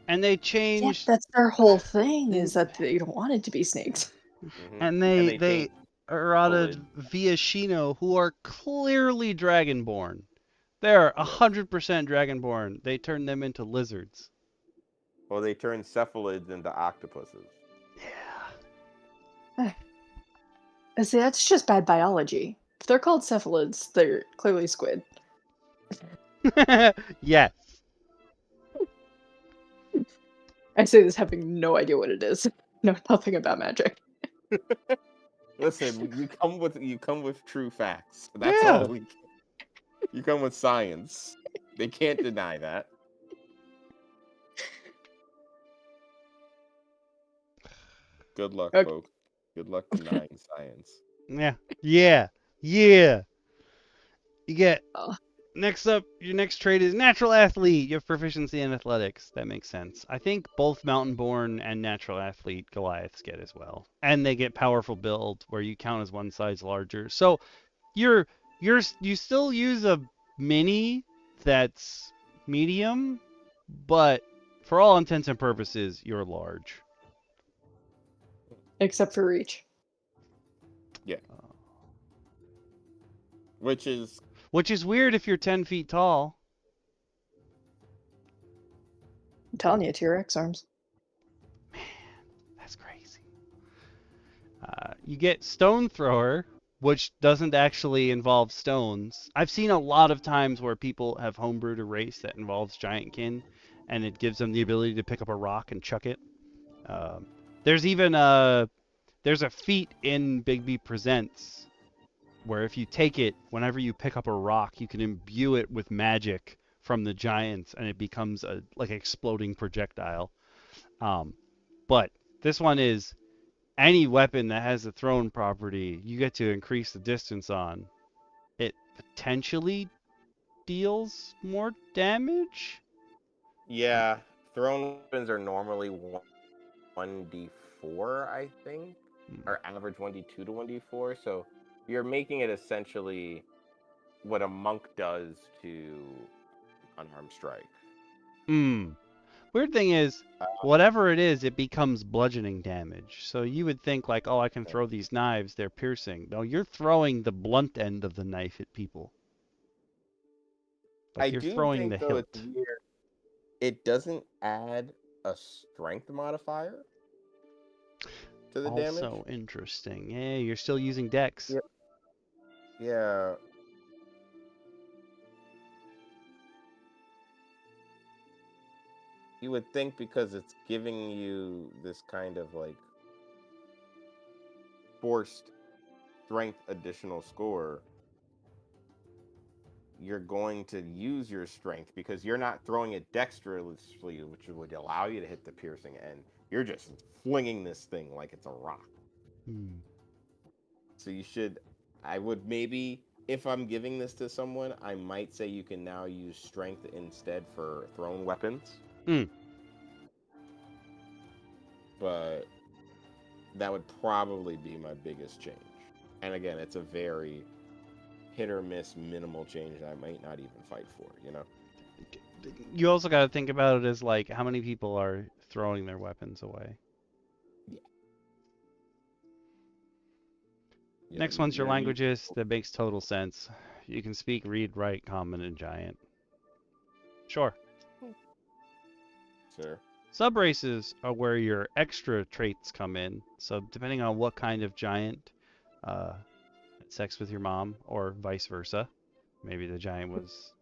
S1: And they
S3: Yeah,
S1: changed
S3: that's their whole thing is that they don't want it to be snakes.
S2: Mm-hmm.
S1: and
S2: And
S1: they
S2: changed
S1: eroded
S2: foliage.
S1: via Shino, who are clearly dragonborn. They're
S2: Yep.
S1: 100% dragonborn. They turned them into lizards.
S2: Well, they turned cephalids into octopuses.
S3: See, that's just bad biology. If they're called cephalids, they're clearly squid.
S1: Yes.
S3: I say this having no idea what it is. Know nothing about magic.
S2: Listen, you come with true facts. That's
S1: Yeah.
S2: all. You come with science. They can't deny that. Good luck,
S3: Okay.
S2: folks. Good luck denying science.
S1: Yeah. Yeah. Yeah. You get
S3: Oh.
S1: next up, your next trait is natural athlete. You have proficiency in athletics. That makes sense. I think both mountain-born and natural athlete Goliaths get as well. And they get powerful build where you count as one size larger. So you still use a mini that's medium, but for all intents and purposes, you're large.
S3: Except for reach.
S2: Yeah. Which is
S1: weird if you're 10 feet tall.
S3: I'm telling you, T-Rex arms.
S1: Man, that's crazy. You get stone thrower, which doesn't actually involve stones. I've seen a lot of times where people have homebrewed a race that involves giantkin, and it gives them the ability to pick up a rock and chuck it. There's even there's a feat in Big B Presents where if you take it, whenever you pick up a rock, you can imbue it with magic from the giants, and it becomes a like exploding projectile. But this one is any weapon that has a thrown property, you get to increase the distance on. It potentially deals more damage.
S2: yeah. Thrown weapons are normally 1d4, I think, or average 1d2 to 1d4. So you're making it essentially what a monk does to unarmed strike.
S1: Weird thing is, whatever it is, it becomes bludgeoning damage. So you would think like, oh, I can throw these knives, they're piercing. No, you're throwing the blunt end of the knife at people. Like
S2: I
S1: you're
S2: do
S1: throwing the
S2: think though
S1: hilt.
S2: it's weird. It doesn't add a strength modifier to the damage.
S1: Also interesting. Yeah, you're still using dex.
S2: Yep. Yeah. You would think because it's giving you this kind of like forced strength additional score, you're going to use your strength because you're not throwing it dexterously, which would allow you to hit the piercing end. You're just flinging this thing like it's a rock.
S1: Hmm.
S2: So you should, I would maybe, if I'm giving this to someone, I might say you can now use strength instead for thrown weapons.
S1: Hmm.
S2: But that would probably be my biggest change. And again, it's a very hit or miss minimal change that I might not even fight for, you know?
S1: You also got to think about it as like how many people are throwing their weapons away.
S2: Yeah.
S1: Next one's your languages. That makes total sense. You can speak, read, write, common, and giant. Sure.
S2: Sure.
S1: Subraces are where your extra traits come in. So depending on what kind of giant, had sex with your mom, or vice versa. Maybe the giant was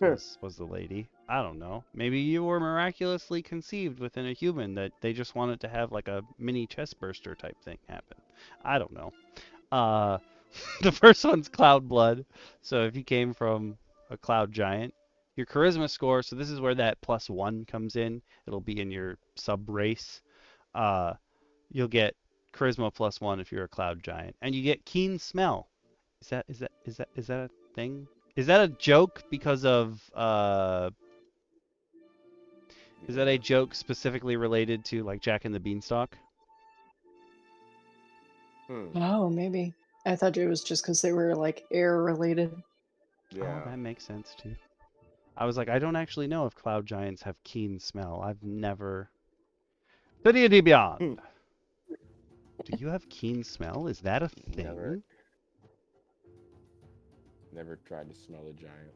S1: the lady. I don't know. Maybe you were miraculously conceived within a human that they just wanted to have like a mini chest burster type thing happen. I don't know. The first one's Cloud Blood. So if you came from a cloud giant, your charisma score, so this is where that +1 comes in. It'll be in your sub race. You'll get charisma +1 if you're a cloud giant. And you get keen smell. Is that a thing? Is that a joke because of is that a joke specifically related to like Jack and the Beanstalk?
S3: Oh, maybe. I thought it was just because they were like air related.
S2: Yeah.
S1: Oh, that makes sense too. I was like, I don't actually know if cloud giants have keen smell. I've never. City of Beyond. Do you have keen smell? Is that a thing?
S2: Never tried to smell a giant.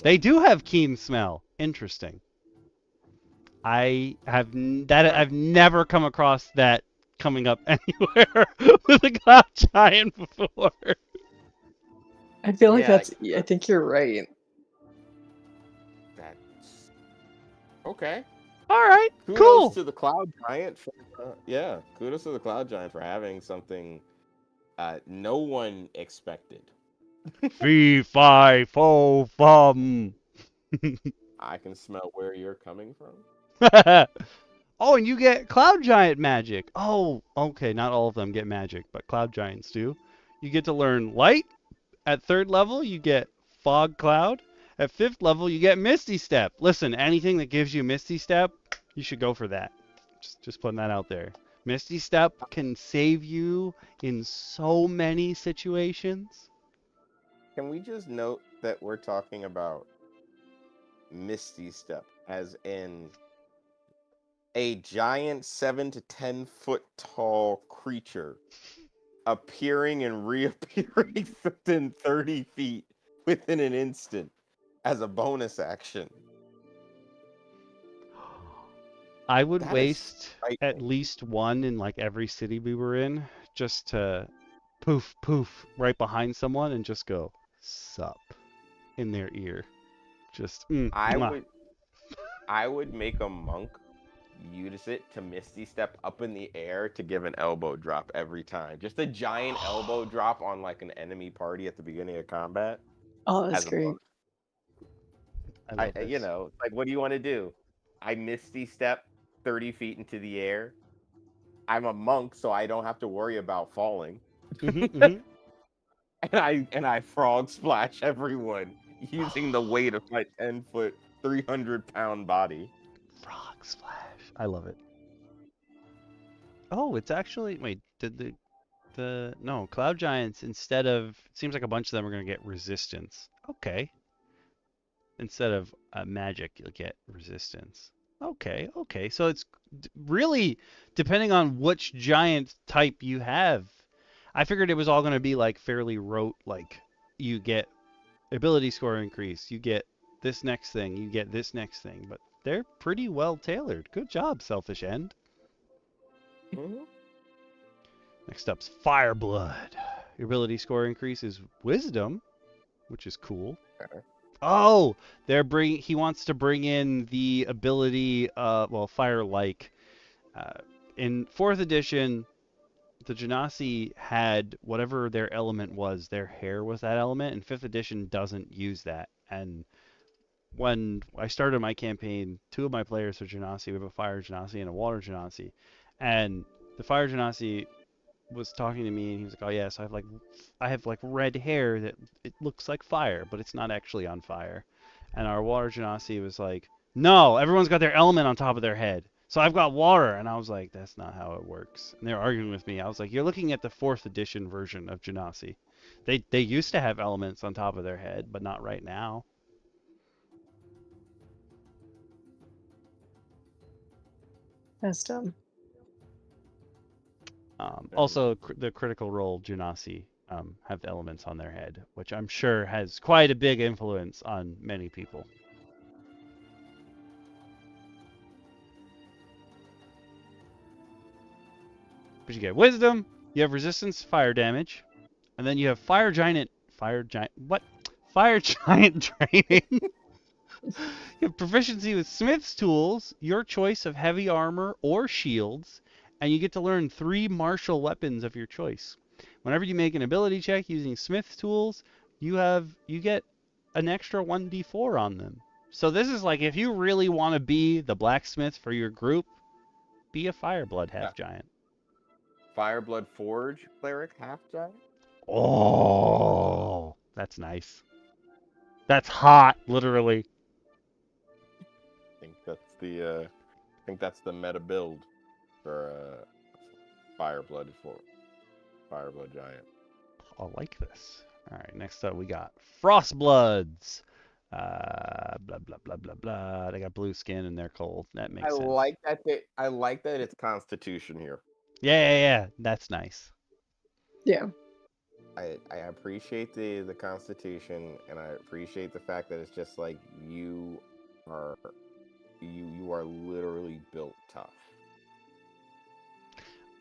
S1: They do have keen smell. Interesting. I've never come across that coming up anywhere with a cloud giant before.
S3: I feel like
S2: Yeah,
S3: I think you're right.
S2: That's okay.
S1: All right,
S2: Kudos
S1: cool.
S2: to the cloud giant for yeah. Kudos to the cloud giant for having something no one expected.
S1: Fee, fi, fo, fum.
S2: I can smell where you're coming from.
S1: Oh, and you get cloud giant magic. Oh, okay, not all of them get magic, but cloud giants do. You get to learn light. At 3rd level, you get fog cloud. At 5th level, you get misty step. Listen, anything that gives you misty step, you should go for that. Just putting that out there. Misty step can save you in so many situations.
S2: Can we just note that we're talking about Misty Step as in a giant 7 to 10 foot tall creature appearing and reappearing within 30 feet within an instant as a bonus action?
S1: I would
S2: That is
S1: waste at
S2: frightening.
S1: least one in like every city we were in just to poof poof right behind someone and just go sup in their ear. Just mwah.
S2: I would make a monk use it to Misty Step up in the air to give an elbow drop every time. Just a giant elbow drop on like an enemy party at the beginning of combat.
S3: Oh, that's
S2: As a
S3: great.
S2: bonus.
S1: I love this.
S2: You know, like what do you want to do? I Misty Step 30 feet into the air. I'm a monk, so I don't have to worry about falling.
S1: Mm-hmm.
S2: And I frog splash everyone using the weight of my 10-foot, 300-pound body.
S1: Frog splash. I love it. Oh, it's actually wait, did the no, cloud giants instead of it seems like a bunch of them are gonna get resistance. Okay. Instead of magic, you'll get resistance. Okay. So it's really depending on which giant type you have. I figured it was all going to be like fairly rote, like you get ability score increase, you get this next thing, you get this next thing, but they're pretty well tailored. Good job, SelfishEnd.
S2: Mm-hmm.
S1: Next up's Fireblood. Your ability score increase is Wisdom, which is cool. Oh, he wants to bring in the ability, fire-like. In 4th edition, the Genasi had whatever their element was. Their hair was that element, and 5th edition doesn't use that. And when I started my campaign, 2 of my players are Genasi. We have a fire Genasi and a water Genasi. And the fire Genasi was talking to me, and he was like, "Oh yeah, so I have like red hair that it looks like fire, but it's not actually on fire." And our water Genasi was like, "No, everyone's got their element on top of their head. So I've got water." And I was like, "That's not how it works." And they were arguing with me. I was like, "You're looking at the 4th edition version of Genasi. They used to have elements on top of their head, but not right now."
S3: That's dumb.
S1: Also, the Critical Role Genasi have elements on their head, which I'm sure has quite a big influence on many people. But you get Wisdom, you have Resistance to Fire Damage, and then you have Fire Giant Training. You have proficiency with Smith's Tools, your choice of heavy armor or shields, and you get to learn 3 martial weapons of your choice. Whenever you make an ability check using Smith's Tools, you get an extra 1d4 on them. So this is like, if you really want to be the blacksmith for your group, be a Fireblood half giant.
S2: Fireblood Forge cleric half giant.
S1: Oh, that's nice. That's hot, literally.
S2: I think that's the meta build for Fireblood giant.
S1: I like this. All right, next up we got Frostbloods. Blah blah blah blah blah. They got blue skin and they're cold. That makes sense.
S2: I like that it's Constitution here.
S1: Yeah. That's nice.
S3: Yeah.
S2: I appreciate the Constitution, and I appreciate the fact that it's just like you are literally built tough.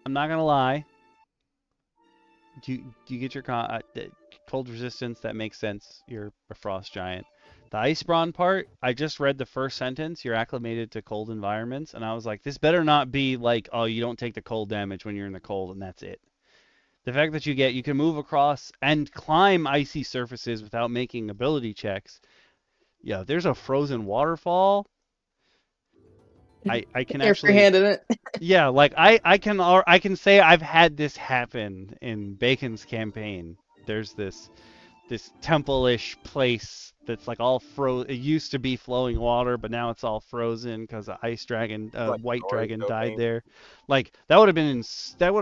S1: I'm not gonna lie. Do you get your cold resistance? That makes sense. You're a frost giant. The Icebrawn part, I just read the first sentence. You're acclimated to cold environments, and I was like, this better not be like, oh, you don't take the cold damage when you're in the cold, and that's it. The fact that you can move across and climb icy surfaces without making ability checks. Yeah, there's a frozen waterfall. I can
S3: You're
S1: actually
S3: freehanding it.
S1: Yeah, like I can say I've had this happen in Bacon's campaign. There's this temple-ish place that's like all it used to be flowing water, but now it's all frozen because a ice dragon,
S2: Like
S1: white
S2: Zora's
S1: dragon died
S2: domain.
S1: there. Like that would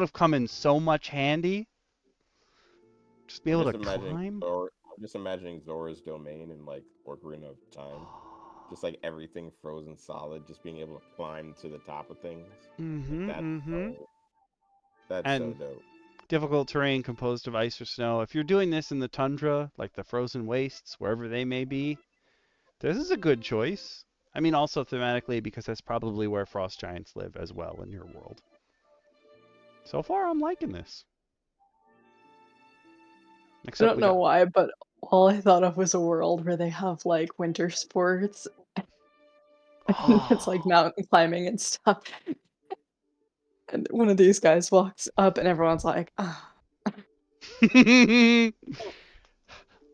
S1: have come in so much handy. Just be able to climb.
S2: I'm just imagining Zora's domain in like Ocarina of Time. Just like everything frozen solid, just being able to climb to the top of things. That's so dope.
S1: Difficult terrain composed of ice or snow. If you're doing this in the tundra, like the frozen wastes, wherever they may be, this is a good choice. I mean, also thematically, because that's probably where frost giants live as well in your world. So far, I'm liking this.
S3: I don't know why, but all I thought of was a world where they have like winter sports. And it's like mountain climbing and stuff. And one of these guys walks up and everyone's like, ah.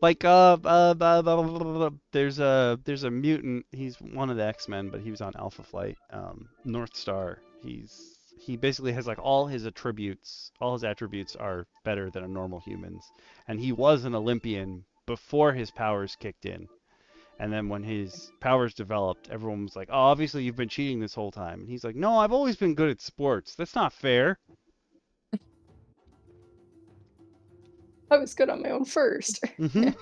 S1: Like there's a mutant. He's one of the X-Men, but he was on Alpha Flight. North Star. He basically has like all his attributes are better than a normal human's, and he was an Olympian before his powers kicked in. And then when his powers developed, everyone was like, "Oh, obviously you've been cheating this whole time." And he's like, "No, I've always been good at sports. That's not fair."
S3: I was good on my own first.
S1: This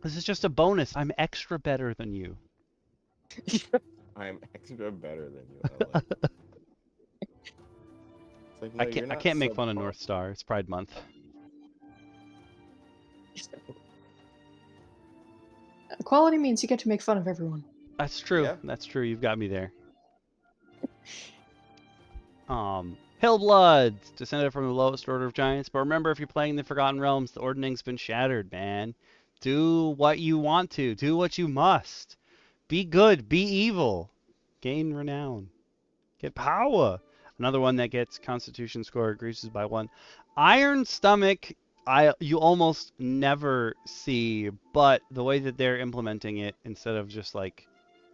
S1: is just a bonus. I'm extra better than you.
S2: I'm extra better than you. Like, no,
S1: I can't make fun of North Star. It's Pride Month.
S3: Equality means you get to make fun of everyone.
S1: That's true. Yeah. That's true. You've got me there. Hillbloods, descended from the lowest order of giants. But remember, if you're playing the Forgotten Realms, the ordning's been shattered, man. Do what you want to. Do what you must. Be good. Be evil. Gain renown. Get power. Another one that gets Constitution score increases by 1. Iron Stomach, you almost never see, but the way that they're implementing it, instead of just like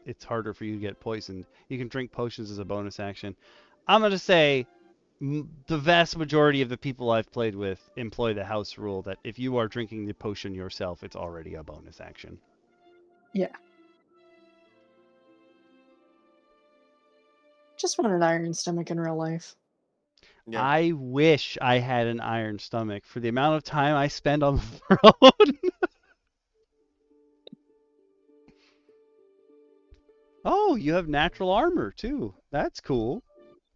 S1: it's harder for you to get poisoned, you can drink potions as a bonus action. I'm gonna say the vast majority of the people I've played with employ the house rule that if you are drinking the potion yourself, it's already a bonus action.
S3: Yeah. Just want an iron stomach in real life.
S2: Yeah.
S1: I wish I had an iron stomach for the amount of time I spend on the throne. Oh, you have natural armor too. That's cool.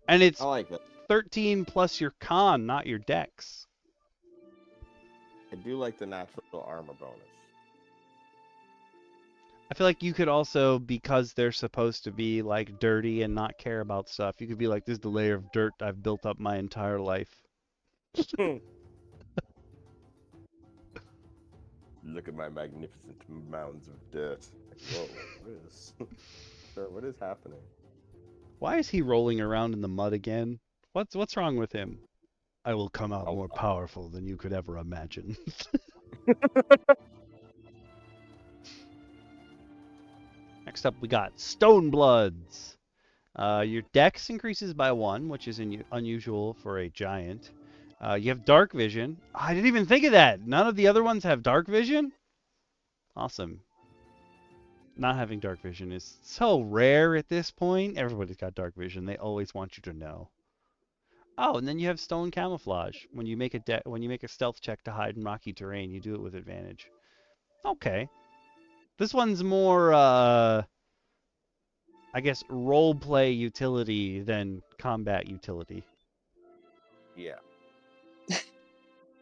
S1: And it's
S2: I like that.
S1: 13 plus your con, not your dex.
S2: I do like the natural armor bonus.
S1: I feel like you could also, because they're supposed to be like dirty and not care about stuff, you could be like, this is the layer of dirt I've built up my entire life.
S2: Look at my magnificent mounds of dirt. Like, whoa, what is happening?
S1: Why is he rolling around in the mud again? What's wrong with him? I will come out
S2: Oh,
S1: more powerful than you could ever imagine. Next up, we got Stone Bloods. Your dex increases by 1, which is unusual for a giant. You have dark vision. I didn't even think of that. None of the other ones have dark vision? Awesome. Not having dark vision is so rare at this point. Everybody's got dark vision. They always want you to know. Oh, and then you have stone camouflage. When you make a stealth check to hide in rocky terrain, you do it with advantage. Okay. This one's more I guess roleplay utility than combat utility.
S2: Yeah.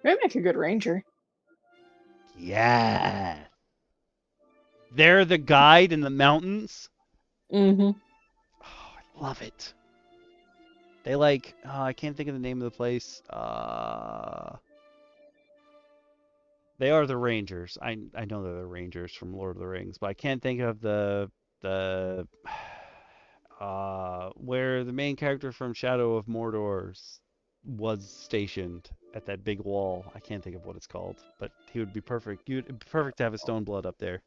S3: Maybe make a good ranger.
S1: Yeah. They're the guide in the mountains.
S3: Mm-hmm.
S1: Oh, I love it. They like, I can't think of the name of the place. They are the Rangers. I know they're the Rangers from Lord of the Rings, but I can't think of the where the main character from Shadow of Mordor was stationed at that big wall. I can't think of what it's called, but he would be perfect. It'd be perfect to have a stone blood up there.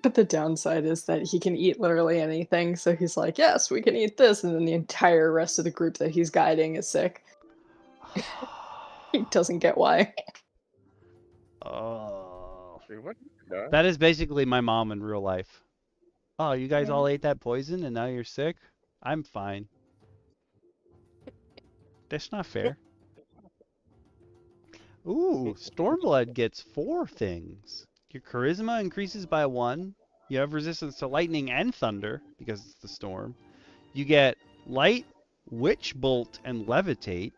S3: But the downside is that he can eat literally anything, so he's like, yes, we can eat this, and then the entire rest of the group that he's guiding is sick. He doesn't get why.
S1: Oh.
S2: What?
S1: That is basically my mom in real life. Oh, you guys
S3: Yeah.
S1: all ate that poison and now you're sick? I'm fine. That's not fair. Ooh, Stormblood gets 4 things. Your charisma increases by 1. You have resistance to lightning and thunder because it's the storm. You get light, witch bolt, and levitate.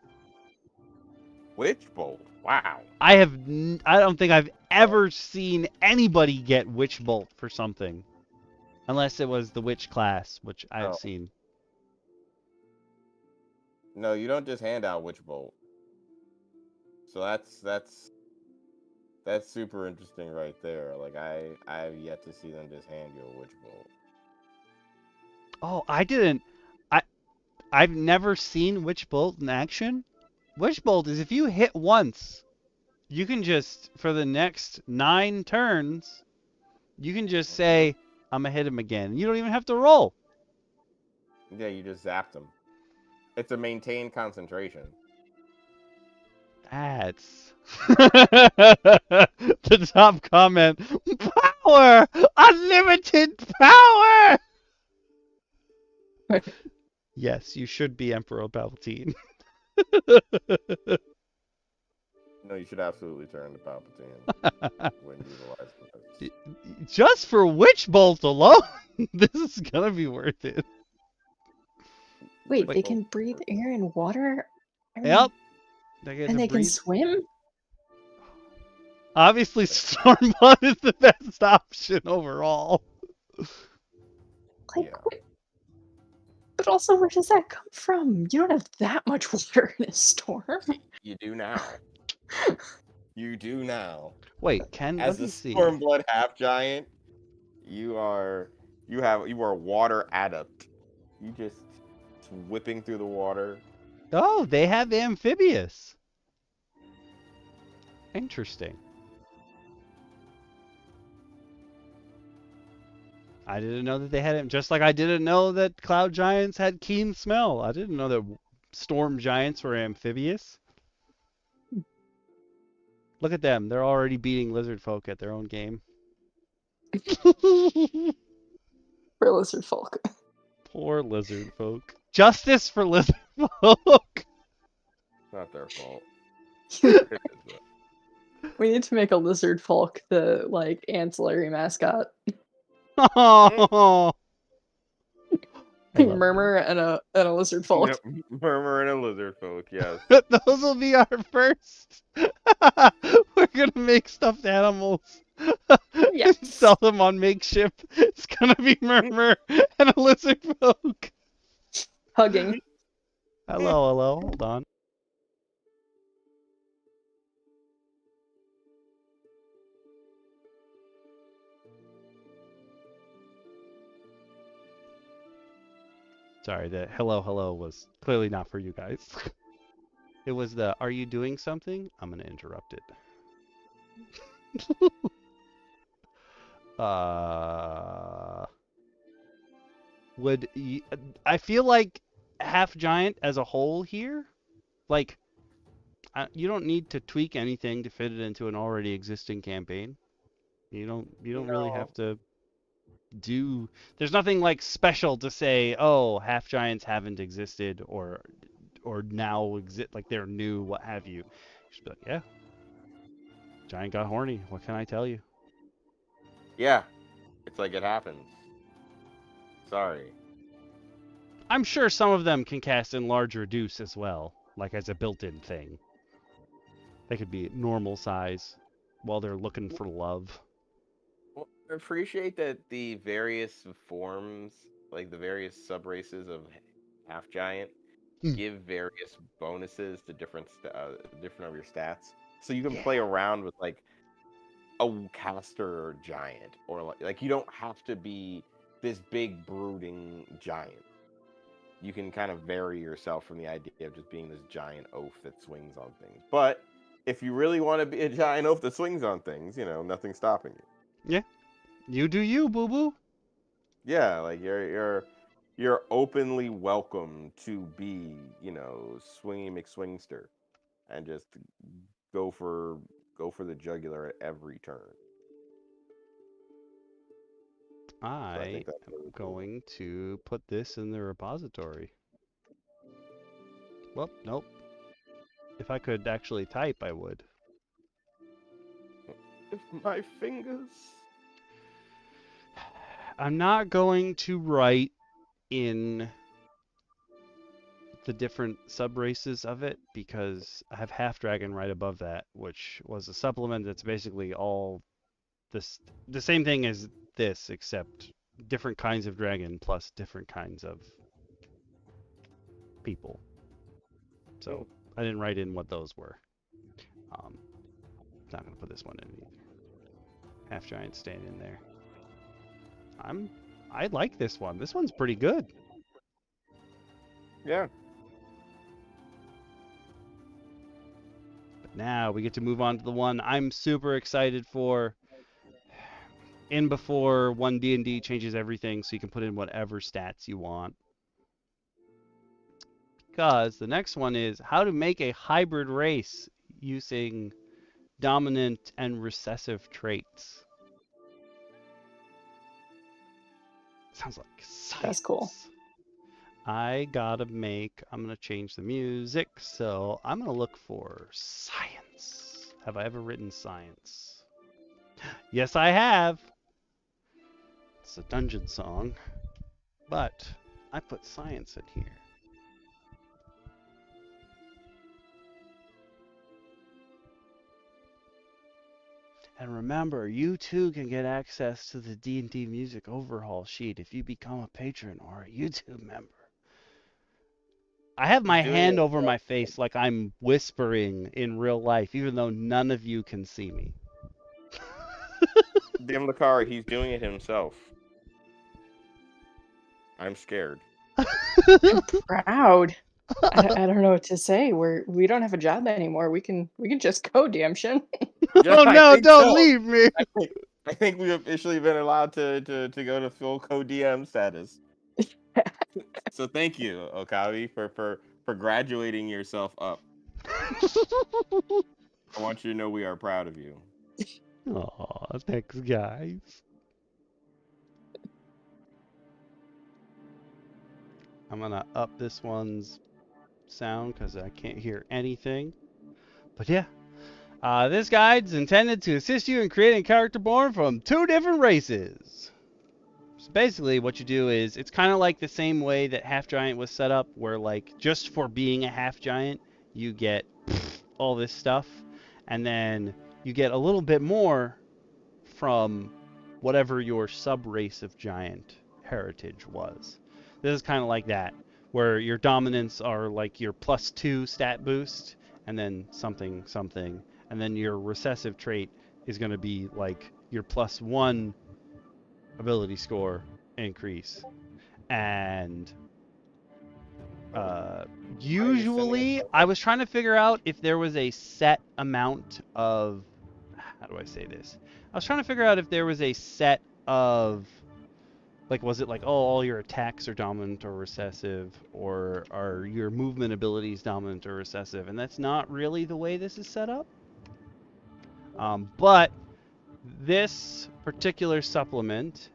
S2: Witch bolt. Wow.
S1: I don't think I've ever seen anybody get witch bolt for something, unless it was the witch class, which I've seen.
S2: No, you don't just hand out witch bolt. So that's super interesting right there. Like I've yet to see them just hand you a witch bolt.
S1: Oh, I didn't. I've never seen witch bolt in action. Witch bolt is if you hit once, you can just, for the next 9 turns, you can just say, I'm gonna hit him again. You don't even have to roll.
S2: Yeah, you just zapped them. It's a maintained concentration.
S1: That's the top comment. Power! Unlimited power! Yes, you should be Emperor Palpatine.
S2: No, you should absolutely turn to Palpatine when you utilize this.
S1: Just for Witch Bolt alone, this is gonna be worth it.
S3: Wait, they can breathe air and water?
S1: Yep.
S3: And they can swim?
S1: Obviously, Stormblood is the best option overall.
S3: Like,
S2: Yeah.
S3: but also, where does that come from? You don't have that much water in a storm.
S2: You do now. You do now.
S1: Wait, Ken,
S2: as a Stormblood half giant, you are water adept. You just whipping through the water.
S1: Oh, they have amphibious. Interesting. I didn't know that they had it. Just like I didn't know that cloud giants had keen smell. I didn't know that storm giants were amphibious. Look at them. They're already beating lizard folk at their own game.
S3: For lizard folk.
S1: Poor lizard folk. Justice for lizard folk.
S2: Not their fault.
S3: We need to make a lizard folk the like ancillary mascot.
S1: Oh.
S3: Murmur and a lizard folk.
S2: Yep. Murmur and a lizard folk, yes.
S1: Those will be our first. We're gonna make stuffed animals.
S3: Yes.
S1: Sell them on makeshift. It's gonna be Murmur and a lizard folk.
S3: Hugging.
S1: Hello. Hold on. Sorry, the hello was clearly not for you guys. It was the, are you doing something? I'm gonna interrupt it. I feel like half giant as a whole here, like you don't need to tweak anything to fit it into an already existing campaign. You don't really have to do. There's nothing like special to say. Oh, half giants haven't existed or now exist, like they're new, what have you. Just be like, yeah, giant got horny. What can I tell you?
S2: Yeah, it's like it happens. Sorry.
S1: I'm sure some of them can cast Enlarge Reduce as well, like as a built-in thing. They could be normal size while they're looking for love.
S2: Well, I appreciate that the various forms, like the various subraces of half giant, give various bonuses to different of your stats. So you can play around with like a caster giant, or like you don't have to be this big brooding giant. You can kind of vary yourself from the idea of just being this giant oaf that swings on things. But if you really want to be a giant oaf that swings on things, nothing's stopping you.
S1: Yeah, you do you, boo boo.
S2: Yeah, like you're openly welcome to be, swingy McSwingster, and just go for the jugular at every turn.
S1: I am going to put this in the repository. Well, nope. If I could actually type, I would.
S2: If my fingers.
S1: I'm not going to write in the different subraces of it because I have Half Dragon right above that, which was a supplement that's basically all this, the same thing as this, except different kinds of dragon plus different kinds of people. So I didn't write in what those were. Not gonna put this one in either. Half giant staying in there. I like this one. This one's pretty good.
S2: Yeah.
S1: But now we get to move on to the one I'm super excited for. In before 1D&D changes everything, so you can put in whatever stats you want. Because the next one is how to make a hybrid race using dominant and recessive traits. Sounds like science.
S3: That's cool.
S1: I'm gonna change the music, so I'm gonna look for science. Have I ever written science? Yes, I have. It's a dungeon song, but I put science in here. And remember, you too can get access to the D&D music overhaul sheet if you become a patron or a YouTube member. I have my hand over my face like I'm whispering in real life, even though none of you can see me.
S2: DM Lacara, he's doing it himself. I'm scared.
S3: I'm proud. I don't know what to say. We don't have a job anymore. We can just go, DM Shin.
S1: Oh
S2: I
S1: no,
S2: think
S1: don't
S2: so.
S1: leave me.
S2: I think we've officially been allowed to go to full co-DM status. So thank you, Okawi, for graduating yourself up. I want you to know we are proud of you.
S1: Aw, thanks, guys. I'm gonna up this one's sound because I can't hear anything. But yeah, this guide's intended to assist you in creating a character born from 2 different races. So basically what you do is, it's kind of like the same way that Half Giant was set up, where like just for being a Half Giant, you get all this stuff, and then you get a little bit more from whatever your sub-race of giant heritage was. This is kind of like that, where your dominants are like your +2 stat boost, and then something, something, and then your recessive trait is going to be like your +1 ability score increase. And usually, I was trying to figure out if there was a set amount of, how do I say this? I was trying to figure out if there was a set of, like, was it like, oh, all your attacks are dominant or recessive, or are your movement abilities dominant or recessive? And that's not really the way this is set up. But this particular supplement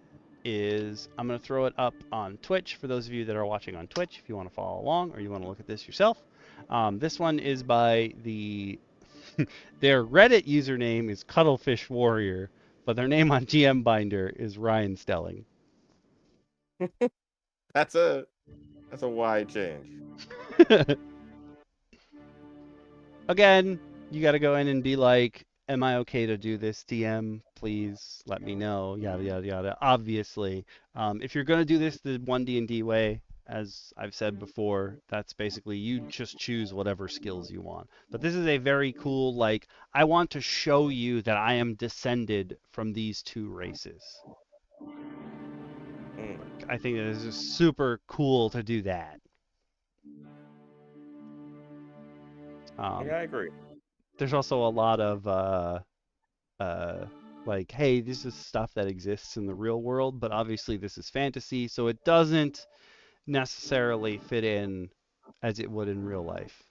S1: is, I'm going to throw it up on Twitch for those of you that are watching on Twitch, if you want to follow along or you want to look at this yourself. This one is by their Reddit username is CuttlefishWarrior, but their name on GM Binder is RyanStelling.
S2: That's a wide change.
S1: Again, you got to go in and be like, am I okay to do this, DM? Please let me know, yada, yada, yada. Obviously, if you're going to do this the 1D&D way, as I've said before, that's basically you just choose whatever skills you want. But this is a very cool, like, I want to show you that I am descended from these 2 races. I think it is just super cool to do that.
S2: Yeah, I agree.
S1: There's also a lot of like, hey, this is stuff that exists in the real world, but obviously this is fantasy, so it doesn't necessarily fit in as it would in real life,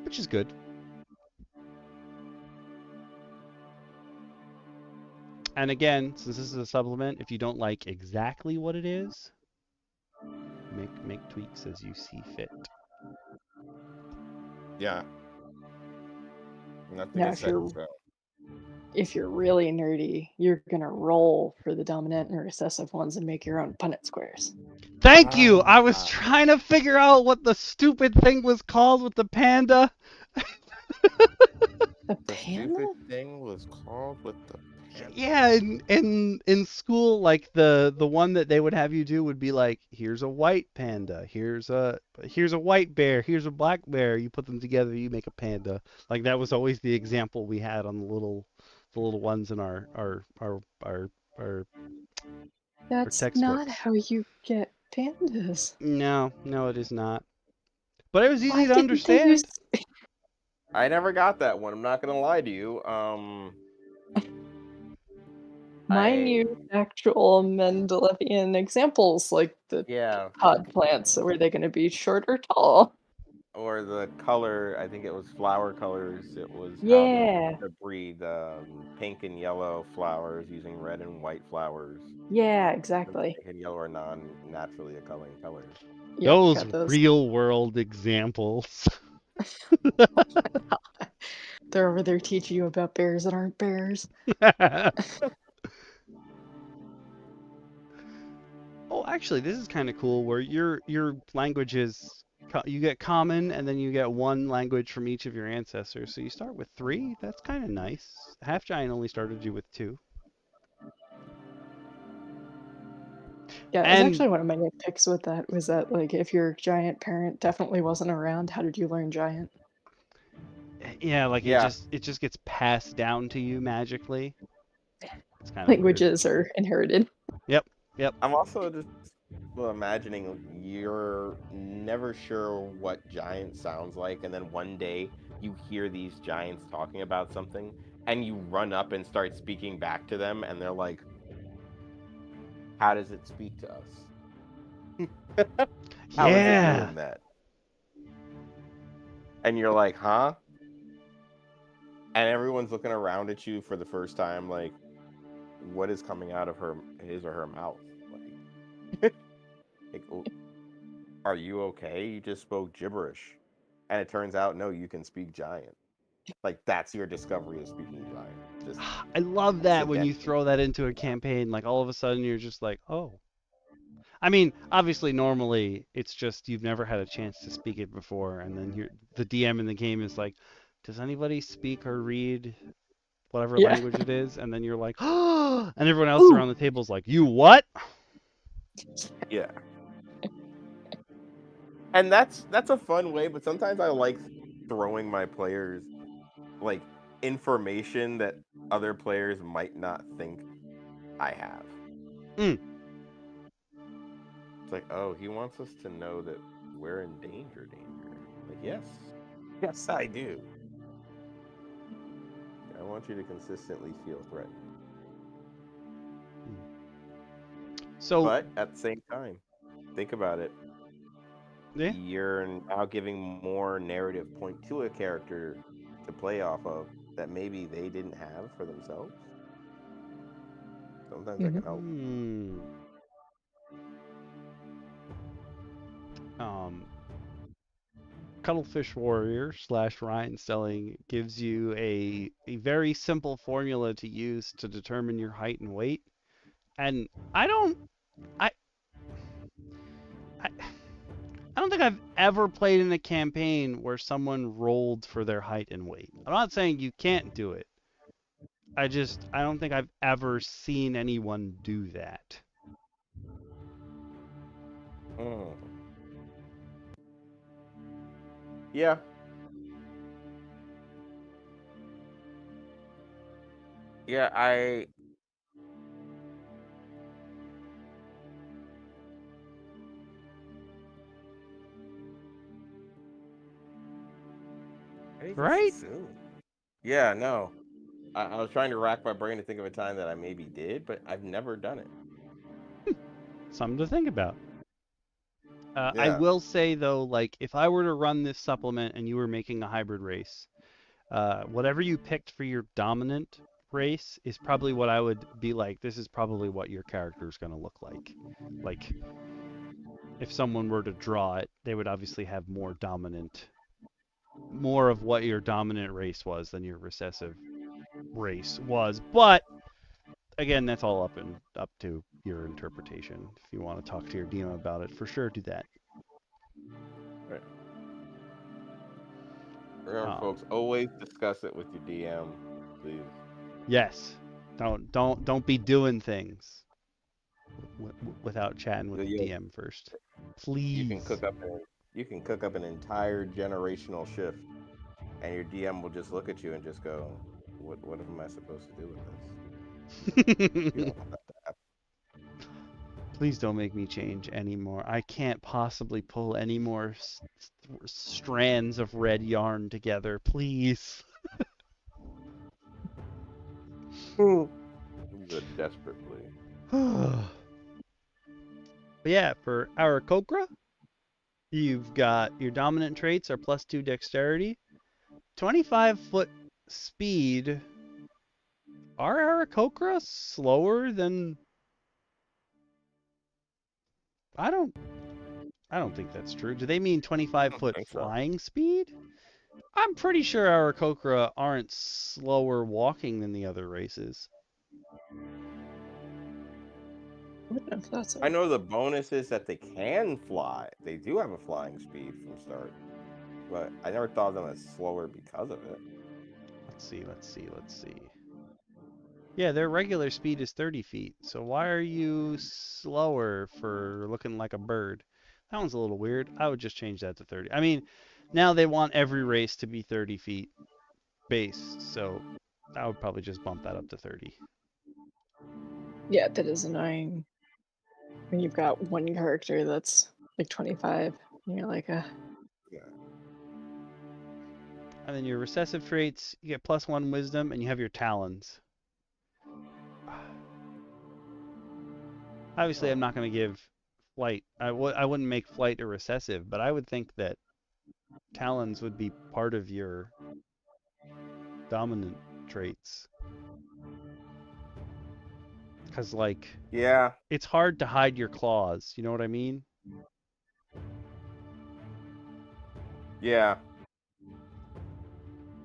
S1: which is good. And again, since this is a supplement, if you don't like exactly what it is, make tweaks as you see fit.
S2: Yeah. Nothing
S3: Now,
S2: is set in stone.
S3: if you're really nerdy, you're gonna roll for the dominant and recessive ones and make your own Punnett squares.
S1: Thank you! I was trying to figure out what the stupid thing was called with the panda.
S3: The
S2: The
S3: panda?
S2: stupid thing was called with the panda.
S1: Yeah, in school, like the one that they would have you do would be like, here's a white panda, here's a white bear, here's a black bear. You put them together, you make a panda. Like that was always the example we had on the little ones in our
S3: That's
S1: textbooks.
S3: not how you get pandas.
S1: No, it is not. But it was easy
S3: Why
S1: to
S3: didn't
S1: understand.
S3: they use...
S2: I never got that one. I'm not gonna lie to you.
S3: Mine used actual Mendelevian examples, like the pod plants. So were they going to be short or tall?
S2: Or the color, I think it was flower colors. It was
S3: Yeah.
S2: how to breed pink and yellow flowers using red and white flowers.
S3: Yeah, exactly.
S2: Pink and yellow are non-naturally occurring colors.
S3: Yep,
S1: those real world examples.
S3: They're over there teaching you about bears that aren't bears.
S1: Oh, actually, this is kind of cool where your language is, you get common and then you get 1 language from each of your ancestors. So you start with 3. That's kind of nice. Half Giant only started you with 2.
S3: Yeah, it was actually one of my nitpicks with that, was that, like, if your giant parent definitely wasn't around, how did you learn giant?
S1: Yeah, like it just gets passed down to you magically. It's kind of
S3: Languages are inherited.
S1: Yep.
S2: I'm also just Well, imagining you're never sure what giant sounds like, and then one day you hear these giants talking about something, and you run up and start speaking back to them, and they're like, "How does it speak to us? How is it
S1: Yeah.
S2: doing that?" And you're like, "Huh?" And everyone's looking around at you for the first time, like, "What is coming out of his or her mouth?" Like, "Oh, are you okay? You just spoke gibberish." And it turns out, no, you can speak giant. Like, that's your discovery of speaking giant. Just
S1: I love that when you
S2: accidentally.
S1: throw that into a campaign, like all of a sudden you're just like, oh. I mean, obviously, normally it's just you've never had a chance to speak it before, and then the DM in the game is like, does anybody speak or read whatever
S3: Yeah.
S1: language it is? And then you're like, oh, and everyone else
S3: Ooh.
S1: around the table's like, you what?
S2: Yeah. And that's a fun way, but sometimes I like throwing my players like information that other players might not think I have.
S1: Mm.
S2: It's like, oh, he wants us to know that we're in danger. Like, yes. Yes, I do. I want you to consistently feel threatened.
S1: So,
S2: But at the same time, think about it.
S1: yeah,
S2: You're now giving more narrative point to a character to play off of that maybe they didn't have for themselves. Sometimes that can help.
S1: um, CuttlefishWarrior / RyanStelling gives you a very simple formula to use to determine your height and weight. And I don't I I, I don't think I've ever played in a campaign where someone rolled for their height and weight. I'm not saying you can't do it. I don't think I've ever seen anyone do that.
S2: Mm. Yeah. Yeah, I just
S1: Right?
S2: assume. Yeah, no. I was trying to rack my brain to think of a time that I maybe did, but I've never done it.
S1: Something to think about. I
S2: Yeah.
S1: will say though, like if I were to run this supplement and you were making a hybrid race, whatever you picked for your dominant race is probably what I would be like. This is probably what your character is going to look like. Like if someone were to draw it, they would obviously have more of what your dominant race was than your recessive race was. But again, that's all up to your interpretation. If you want to talk to your DM about it, for sure do that.
S2: Right. Remember,
S1: Um,
S2: folks, always discuss it with your DM, please.
S1: yes, don't be doing things without chatting with the
S2: You,
S1: DM first,
S2: you can
S1: please.
S2: cook up you can cook up an entire generational shift, and your DM will just look at you and just go, "What am I supposed to do with this?" You don't want that to happen.
S1: Please don't make me change anymore. I can't possibly pull any more strands of red yarn together. Please.
S2: This is a desperate plea.
S1: But yeah, for Aarakocra, you've got your dominant traits are +2 dexterity, 25-foot speed. Are Aarakocra slower than I don't I don't think that's true. Do they mean
S2: I don't
S1: 25-foot
S2: think so.
S1: flying speed? I'm pretty sure Aarakocra aren't slower walking than the other races.
S3: I thought so.
S2: I know the bonus is that they can fly. They do have a flying speed from start, but I never thought of them as slower because of it.
S1: Let's see. Yeah, their regular speed is 30 feet. So why are you slower for looking like a bird? That one's a little weird. I would just change that to 30. I mean, now they want every race to be 30 feet base, so I would probably just bump that up to 30.
S3: Yeah, that is annoying. When you've got one character that's like 25, and you're like,
S2: Yeah.
S1: And then your recessive traits, you get +1 wisdom, and you have your talons. Obviously, I'm not going to give flight. I wouldn't make flight a recessive, but I would think that talons would be part of your dominant traits. Because, like,
S2: Yeah.
S1: it's hard to hide your claws. You know what I mean?
S2: Yeah.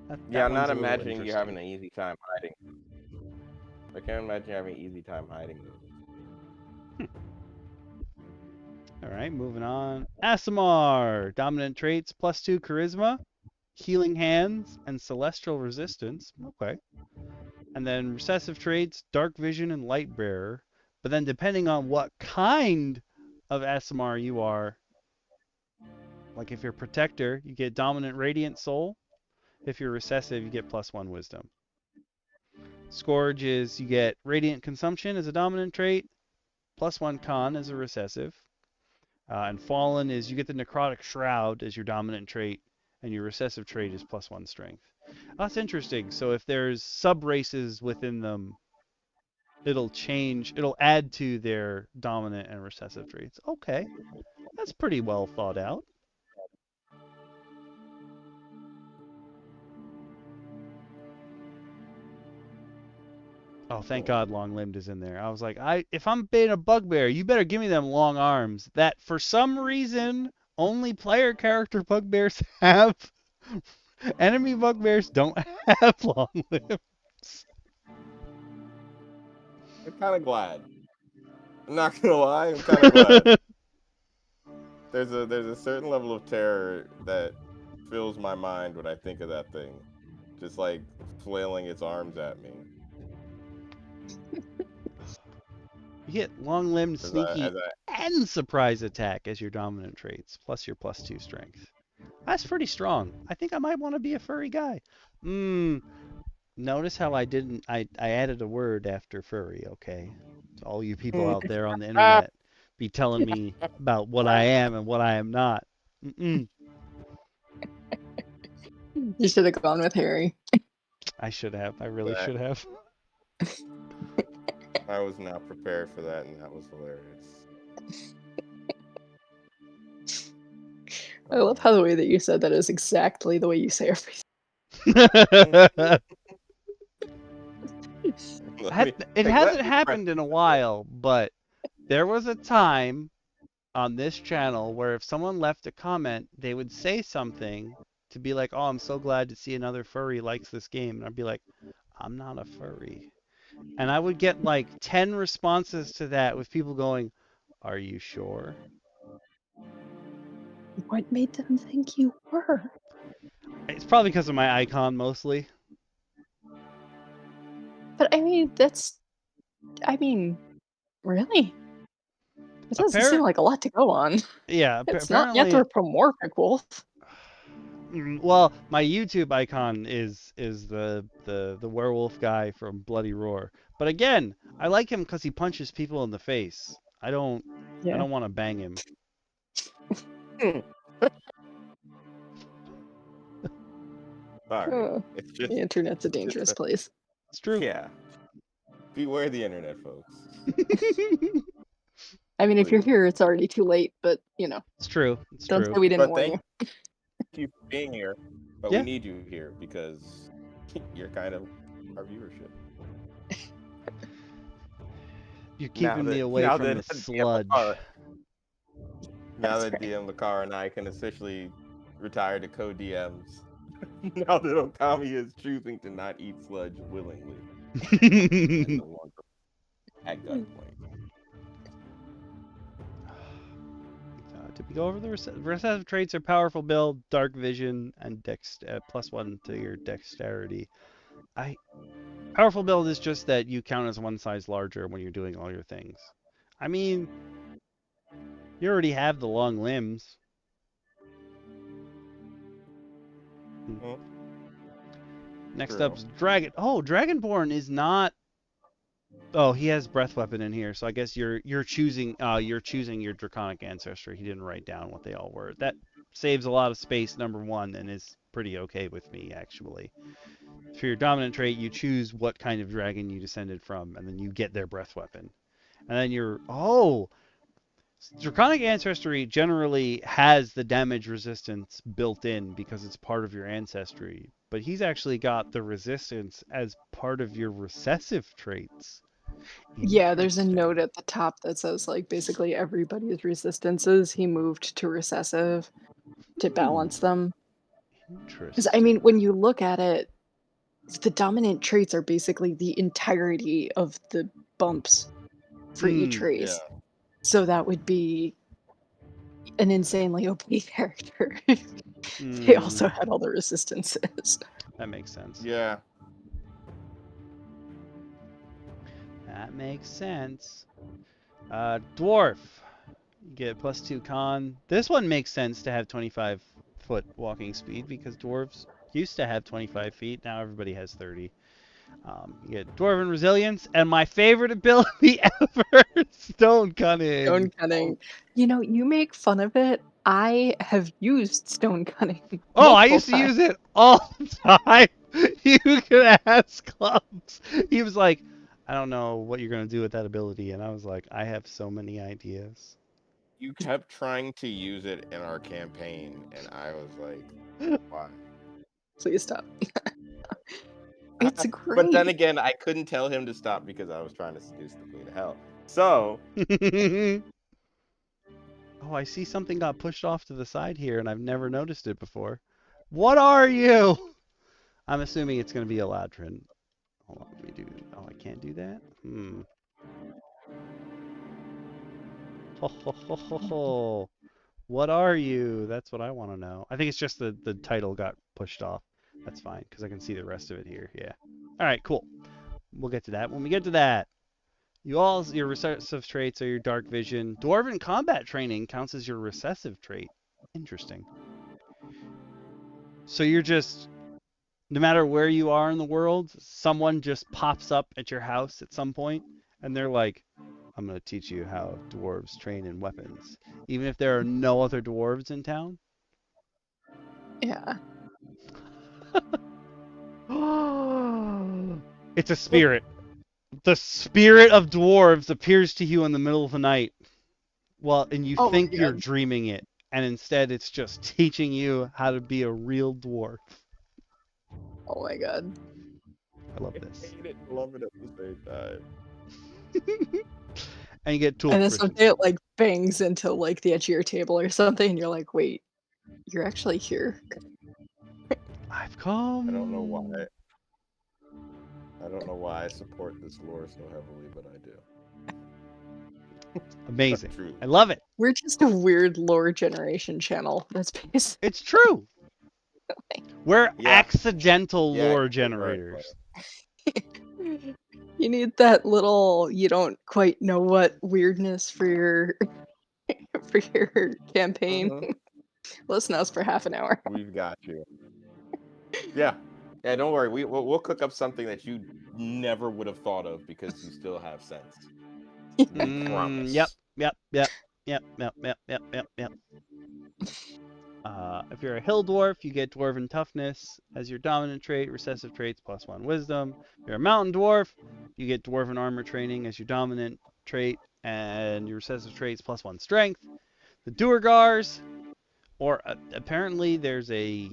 S1: That
S2: I'm
S1: one's
S2: not
S1: a little
S2: imagining you having
S1: interesting.
S2: an easy time hiding. I can't imagine you having an easy time hiding those.
S1: All right, moving on. Asimar, dominant traits, +2 charisma, healing hands, and celestial resistance. Okay. And then recessive traits, dark vision and light bearer. But then depending on what kind of Asimar you are, like if you're protector, you get dominant radiant soul. If you're recessive, you get +1 wisdom. Scourge is you get radiant consumption as a dominant trait, +1 con as a recessive. And fallen is you get the necrotic shroud as your dominant trait, and your recessive trait is +1 strength. That's interesting. So if there's sub-races within them, it'll add to their dominant and recessive traits. Okay, that's pretty well thought out. Oh, thank God long-limbed is in there. I was like, if I'm being a bugbear, you better give me them long arms that for some reason only player character bugbears have. Enemy bugbears don't have long limbs.
S2: I'm kind of glad. I'm not gonna lie, I'm kind of glad. There's a certain level of terror that fills my mind when I think of that thing, just like flailing its arms at me.
S1: You get long limbed,
S2: As
S1: sneaky,
S2: I
S1: and surprise attack as your dominant traits, plus your +2 strength. That's pretty strong. I think I might want to be a furry guy. Notice how I added a word after furry, okay? So all you people out there on the internet be telling me about what I am and what I am not.
S3: You should have gone with Harry.
S1: I should have. I really should have.
S2: I was not prepared for that, and that was hilarious.
S3: I love how the way that you said that is exactly the way you say everything.
S1: It hasn't happened in a while, but there was a time on this channel where if someone left a comment, they would say something to be like, "Oh, I'm so glad to see another furry likes this game." And I'd be like, "I'm not a furry." And I would get like 10 responses to that with people going, "Are you sure?"
S3: What made them think you were?
S1: It's probably because of my icon mostly.
S3: But I mean, really? It doesn't seem like a lot to go on.
S1: Yeah,
S3: It's not
S1: apparently.
S3: anthropomorphic wolf.
S1: Well, my YouTube icon is the werewolf guy from Bloody Roar. But again, I like him because he punches people in the face. I don't want to bang him.
S2: Sorry. It's just,
S3: the internet's a dangerous place.
S1: It's true.
S2: Yeah. Beware the internet, folks.
S3: I mean, if you're here, it's already too late, but, you know.
S1: It's true.
S3: Don't say we didn't warn you.
S2: Thank you for being here, but
S1: Yeah.
S2: we need you here because you're kind of our viewership.
S1: You're keeping me away from the sludge.
S2: Now that DM Lacara and I can officially retire to co-DMs, now that Okami is choosing to not eat sludge willingly. And no longer at gunpoint.
S1: Did we go over the recessive traits? Are powerful build, dark vision, and +1 to your dexterity. Powerful build is just that you count as one size larger when you're doing all your things. I mean, you already have the long limbs. Next up is Dragon. Oh, Dragonborn is not Oh, he has breath weapon in here, so I guess you're choosing your draconic ancestry. He didn't write down what they all were. That saves a lot of space, number one, and is pretty okay with me actually. For your dominant trait, you choose what kind of dragon you descended from, and then you get their breath weapon. And then draconic ancestry generally has the damage resistance built in because it's part of your ancestry, but he's actually got the resistance as part of your recessive traits.
S3: Yeah, there's a
S1: Interesting.
S3: note at the top that says like basically everybody's resistances he moved to recessive to balance them. Because I
S1: Interesting.
S3: mean, when you look at it, the dominant traits are basically the entirety of the bumps for each
S2: Yeah.
S3: race. So that would be an insanely OP character if they also had all the resistances.
S1: That makes sense.
S2: Yeah.
S1: That makes sense. Dwarf. You get +2 con. This one makes sense to have 25-foot walking speed because dwarves used to have 25 feet. Now everybody has 30. You get Dwarven Resilience, and my favorite ability ever, Stone Cunning.
S3: Stone Cunning. You know, you make fun of it. I have used Stone Cunning.
S1: Oh, I used to use it all the time. You could ask Clubs. He was like, I don't know what you're going to do with that ability. And I was like, I have so many ideas.
S2: You kept trying to use it in our campaign, and I was like, why?
S3: Please stop. It's great.
S2: But then again, I couldn't tell him to stop because I was trying to seduce the Queen of Hell. So.
S1: Oh, I see something got pushed off to the side here, and I've never noticed it before. What are you? I'm assuming it's going to be Eladrin. Hold on, let me do. Oh, I can't do that? Ho, ho, ho, ho, ho. What are you? That's what I want to know. I think it's just the title got pushed off. That's fine, because I can see the rest of it here. Yeah. All right, cool. We'll get to that when we get to that. Your recessive traits are your dark vision. Dwarven combat training counts as your recessive trait. Interesting. So you're just, no matter where you are in the world, someone just pops up at your house at some point, and they're like, I'm going to teach you how dwarves train in weapons. Even if there are no other dwarves in town?
S3: Yeah.
S1: It's a spirit. The spirit of dwarves appears to you in the middle of the night. Well, and you
S3: Oh my
S1: think you're
S3: God.
S1: dreaming it, and instead it's just teaching you how to be a real dwarf.
S3: Oh my God.
S1: I love this.
S2: I hate it and love it at the same time.
S1: And you get tool
S3: And then
S1: proficiency.
S3: someday it like bangs into like the edge of your table or something, and you're like, wait, you're actually here?
S1: I've come.
S2: I don't know why. I don't know why I support this lore so heavily, but I do.
S1: Amazing.
S2: True.
S1: I love it.
S3: We're just a weird lore generation channel. That's basically.
S1: It's true. We're
S2: Yeah.
S1: accidental
S2: Yeah,
S1: lore
S2: you're
S1: generators.
S3: You need that little, you don't quite know what weirdness for your for your campaign.
S2: Mhm.
S3: Listen to us for half an hour.
S2: We've got you. Yeah. Yeah, don't worry. We'll cook up something that you never would have thought of because you still have sense. We promise.
S1: Yep. If you're a hill dwarf, you get dwarven toughness as your dominant trait, recessive traits +1 wisdom. If you're a mountain dwarf, you get dwarven armor training as your dominant trait, and your recessive traits +1 strength. The Duergars, or apparently there's a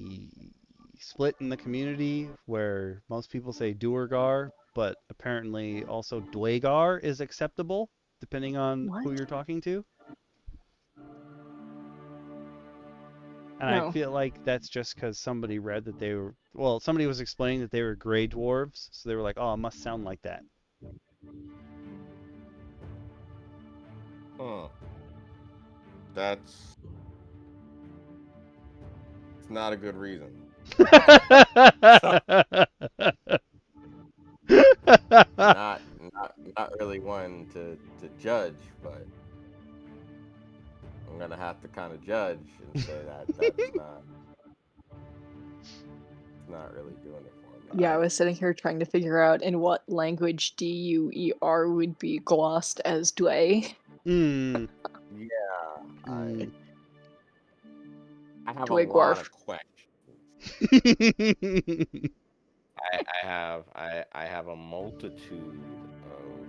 S1: split in the community where most people say Duergar, but apparently also Dwaegar is acceptable depending on who
S3: What?
S1: you're talking to. And I
S3: No.
S1: feel like that's just because somebody read that they were, well, somebody was explaining that they were gray dwarves, so they were like, oh, it must sound like that.
S2: That's not a good reason. not really one to judge, but I'm gonna have to kind of judge and say that that's not really doing it for me.
S3: Yeah, I was sitting here trying to figure out in what language DUER would be glossed as Dway.
S1: Mm.
S2: Yeah,
S1: Mm.
S2: I have a
S3: Dway
S2: lot
S3: Gwarf.
S2: of questions. I have a multitude of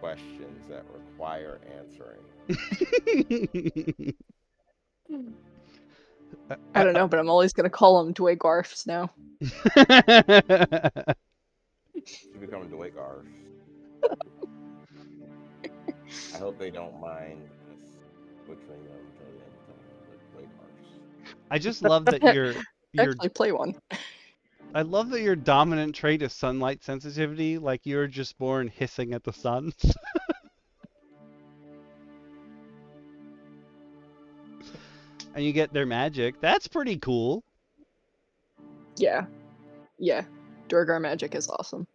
S2: questions that require answering.
S3: I don't know, but I'm always gonna call them Dway Gwarfs now.
S2: To become Dwaygar. I hope they don't mind us butchering them until the end of time. Like Dwaygars.
S1: I just love that your
S3: Actually, play one.
S1: I love that your dominant trait is sunlight sensitivity, like you're just born hissing at the sun. And you get their magic. That's pretty cool.
S3: Yeah. Yeah. Durgar magic is awesome.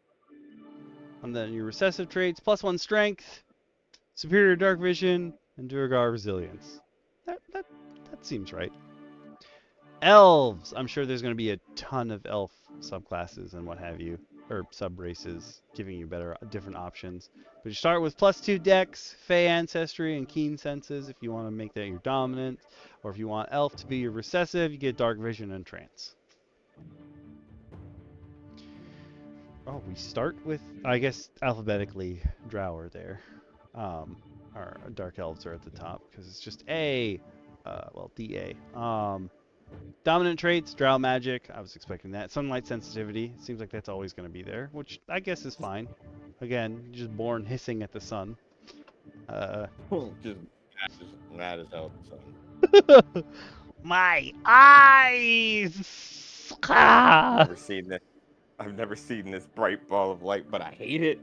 S1: And then your recessive traits, +1 strength, superior dark vision, and Durgar resilience. That seems right. Elves. I'm sure there's going to be a ton of elf subclasses and what have you, or sub-races, giving you different options. But you start with +2 dex, fey ancestry, and keen senses if you want to make that your dominant. Or if you want elf to be your recessive, you get dark vision and trance. Oh, we start with, I guess, alphabetically, drow are there. Our dark elves are at the top because it's just A, well, DA. Dominant traits, drow magic. I was expecting that. Sunlight sensitivity. Seems like that's always going to be there, which I guess is fine. Again, just born hissing at the sun.
S2: just mad as hell at the sun.
S1: My eyes!
S2: I've never seen this bright ball of light, but I hate it.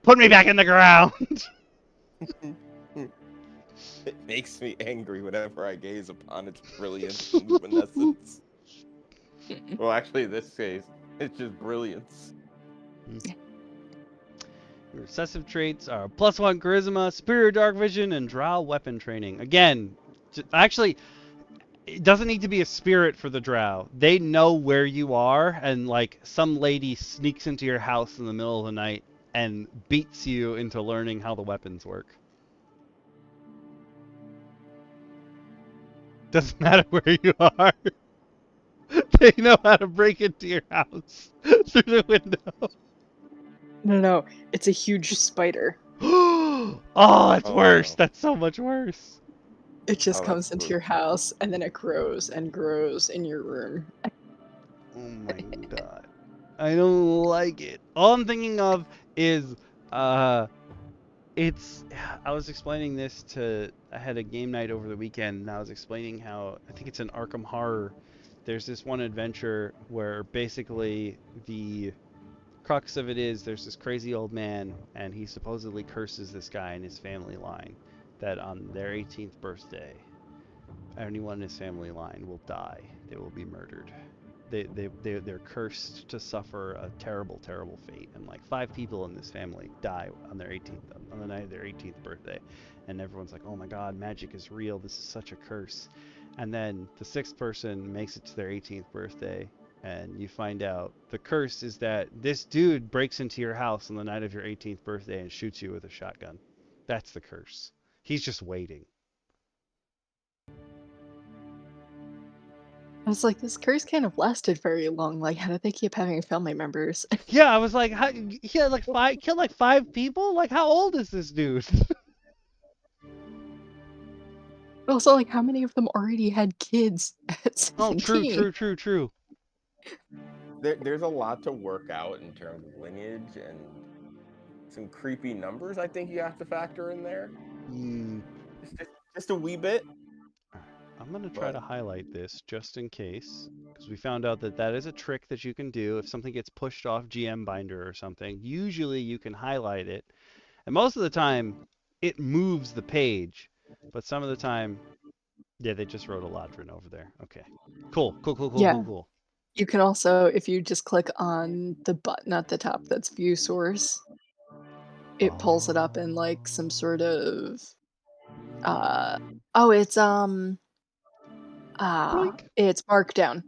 S1: Put me back in the ground!
S2: It makes me angry whenever I gaze upon its brilliance and luminescence. Well, actually, in this case, it's just brilliance.
S1: Your recessive traits are +1 charisma, superior dark vision, and drow weapon training. Again, actually, it doesn't need to be a spirit for the drow. They know where you are, and like some lady sneaks into your house in the middle of the night and beats you into learning how the weapons work. Doesn't matter where you are. They know how to break into your house through the window.
S3: No, it's a huge spider.
S1: Oh, it's worse.
S2: No.
S1: That's so much worse.
S3: It just
S2: Oh,
S3: comes
S2: that's
S3: into
S2: brutal.
S3: your house and then it grows and grows in your room.
S1: Oh my god. I don't like it. All I'm thinking of is I was explaining this I had a game night over the weekend and I was explaining how I think it's in Arkham Horror. There's this one adventure where basically the crux of it is there's this crazy old man and he supposedly curses this guy in his family line that on their 18th birthday anyone in his family line will die. They will be murdered. They're cursed to suffer a terrible, terrible fate. And like 5 people in this family die on their 18th, on the night of their 18th birthday. And everyone's like, oh my god, magic is real. This is such a curse. And then the 6th person makes it to their 18th birthday. And you find out the curse is that this dude breaks into your house on the night of your 18th birthday and shoots you with a shotgun. That's the curse. He's just waiting.
S3: I was like, this curse kind of lasted very long. Like, how did they keep having family members?
S1: Yeah, I was like, how, he had like killed like 5 people? Like, how old is this dude?
S3: Also, like, how many of them already had kids at 17?
S1: Oh, true.
S2: There's a lot to work out in terms of lineage and some creepy numbers I think you have to factor in there. Just a wee bit.
S1: I'm going to try to highlight this just in case, because we found out that is a trick that you can do if something gets pushed off GM Binder or something. Usually you can highlight it, and most of the time it moves the page, but some of the time, yeah, they just wrote Eladrin over there. Okay, cool.
S3: Yeah. You can also, if you just click on the button at the top that's view source, it pulls it up in like some sort of it's
S1: Blink.
S3: it's Markdown.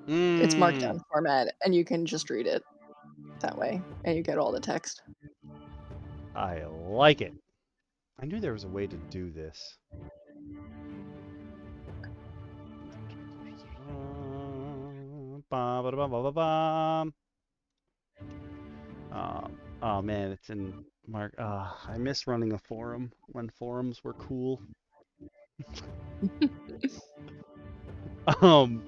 S3: It's Markdown
S1: Mm,
S3: format, and you can just read it that way, and you get all the text.
S1: I like it. I knew there was a way to do this. Ba-ba-da-ba-ba-ba-bum. Oh man, it's in Mark. I miss running a forum when forums were cool. Um,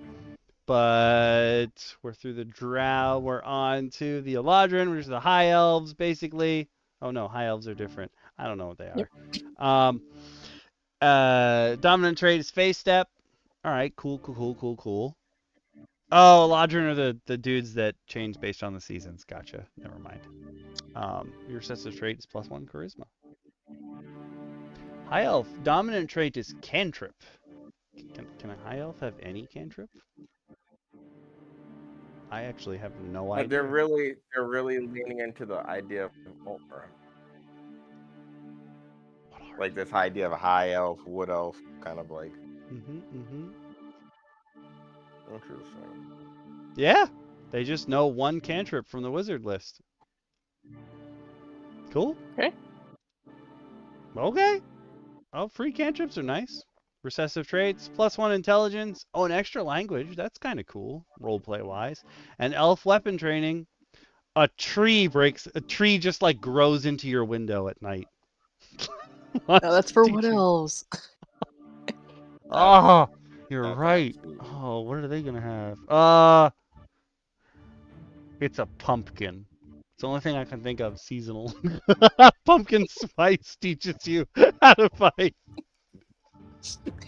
S1: but we're through the drow. We're on to the Eladrin, which is the high elves, basically. Oh no, high elves are different. I don't know what they
S3: Yep.
S1: are. Dominant trait is phase step. All right, cool. Oh, Eladrin are the dudes that change based on the seasons. Gotcha. Never mind. Your recessive trait is +1 charisma. High elf dominant trait is cantrip. Can a high elf have any cantrip? I actually have no idea.
S2: They're really leaning into the idea of Ultra. Like this idea of a high elf, wood elf, kind of like. Interesting.
S1: Yeah, they just know one cantrip from the wizard list. Cool. Okay. Oh, free cantrips are nice. Recessive traits, +1 intelligence. Oh, an extra language. That's kind of cool, roleplay wise. And elf weapon training. A tree just like grows into your window at night.
S3: No, that's for
S1: Teach
S3: what
S1: you.
S3: else?
S1: Oh, you're
S2: That's
S1: right.
S2: absolutely.
S1: Oh, what are they gonna have? It's a pumpkin. It's the only thing I can think of seasonal. Pumpkin spice teaches you how to fight.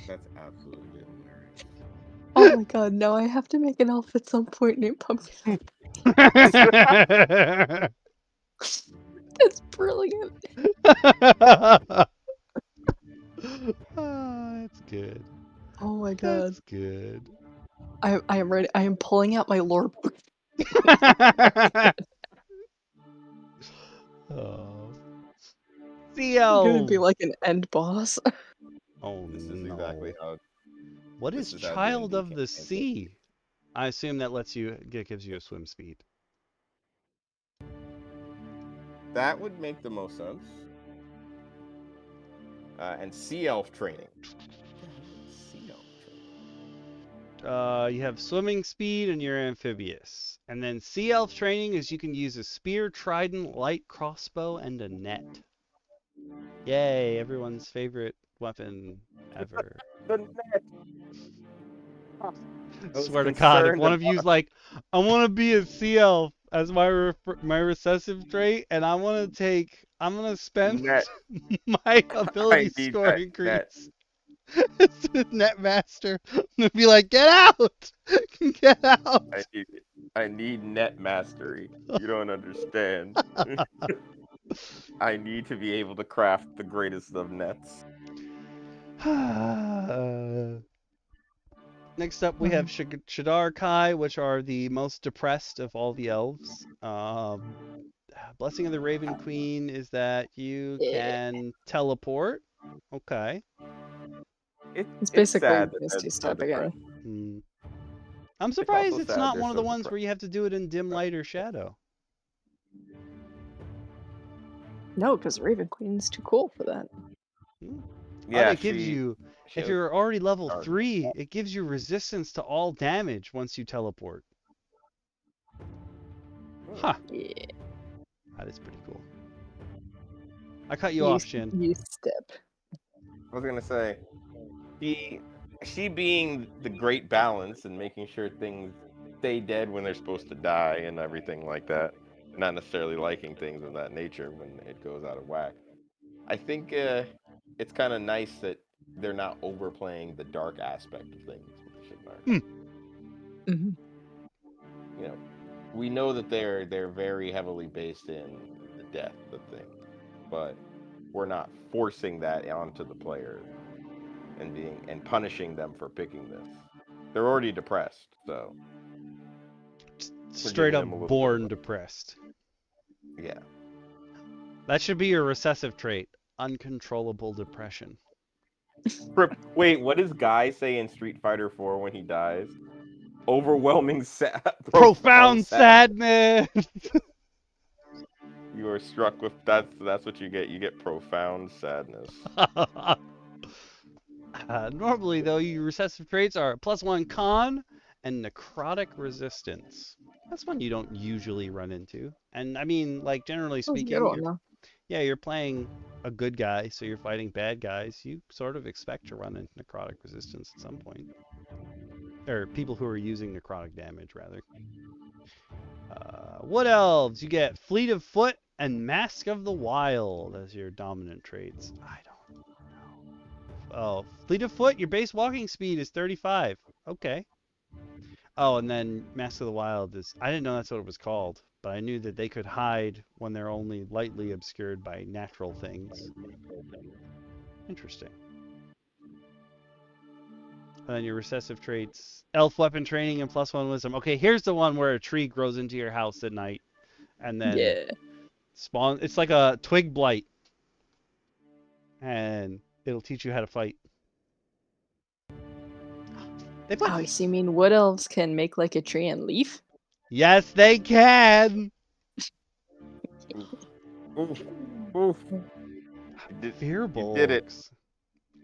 S2: That's absolutely hilarious.
S3: Oh my god, no, I have to make an elf at some point named Pumpkin. That's brilliant.
S1: That's good.
S3: Oh my god.
S1: That's good.
S3: I am ready. I am pulling out my lore book.
S1: Oh.
S3: I'm gonna be
S1: Theo.
S3: like an end boss.
S1: Oh
S2: This is
S1: no.
S2: exactly how.
S1: What
S2: This
S1: is
S2: is how
S1: Child
S2: D&D
S1: of the
S2: campaigns work.
S1: Sea? I assume that gives you a swim speed.
S2: That would make the most sense. And sea elf training. Sea elf training.
S1: You have swimming speed and you're amphibious. And then sea elf training is you can use a spear, trident, light crossbow, and a net. Yay, everyone's favorite weapon ever.
S2: The net. I was
S1: Swear to God, if
S2: concerned
S1: one of you's like, I want to be a sea elf as my recessive trait, and I'm gonna spend
S2: net.
S1: my
S2: I
S1: ability
S2: need
S1: score
S2: that net.
S1: increase. It's a net master. I'm gonna be like, get out, get out.
S2: I need net mastery. You don't understand. I need to be able to craft the greatest of nets.
S1: Next up, we have Shadar Kai, which are the most depressed of all the elves. Blessing of the Raven Queen is that you can teleport. Okay.
S3: It's
S2: It's
S3: basically
S2: sad that
S3: Misty
S2: they're so
S3: Step again.
S2: depressed.
S1: I'm
S2: It's
S1: surprised
S2: also
S1: it's
S2: sad
S1: not
S2: they're
S1: one of
S2: so
S1: the ones
S2: depressed.
S1: where you have to do it in dim light or shadow.
S3: No, because Raven Queen's too cool for that.
S2: Yeah,
S1: it gives you, if you're already level 3, it gives you resistance to all damage once you teleport. Huh.
S3: Yeah.
S1: That is pretty cool. I cut you off, Shin.
S3: You step.
S2: I was gonna say, she being the great balance and making sure things stay dead when they're supposed to die and everything like that. Not necessarily liking things of that nature when it goes out of whack. I think it's kind of nice that they're not overplaying the dark aspect of things with Shadar.
S3: Mm-hmm.
S2: You know, we know that they're very heavily based in the death of things, but we're not forcing that onto the players and punishing them for picking this. They're already depressed, so
S1: Straight up
S2: them a little
S1: born depressed.
S2: Yeah.
S1: That should be your recessive trait. Uncontrollable depression.
S2: Wait, what does Guy say in Street Fighter 4 when he dies? Overwhelming
S1: Profound sadness.
S2: You are struck with that's what you get. You get profound sadness.
S1: Normally, though, your recessive traits are +1 con and necrotic resistance. That's one you don't usually run into. And I mean, like, generally
S3: That's a good
S1: speaking,
S3: one, though.
S1: yeah, you're playing a good guy, so you're fighting bad guys. You sort of expect to run into necrotic resistance at some point. Or people who are using necrotic damage, rather. Wood Elves, you get Fleet of Foot and Mask of the Wild as your dominant traits. I don't know. Oh, Fleet of Foot, your base walking speed is 35. Okay. Oh, and then Mask of the Wild is, I didn't know that's what it was called, but I knew that they could hide when they're only lightly obscured by natural things. Interesting. And then your recessive traits, Elf Weapon Training and +1 Wisdom. Okay, here's the one where a tree grows into your house at night and then spawn. It's like a twig blight, and it'll teach you how to fight. They put.
S3: Oh, so you mean wood elves can make like a tree and leaf?
S1: Yes, they can.
S2: Oof. Oof.
S1: Fearbolgs.
S2: You did it.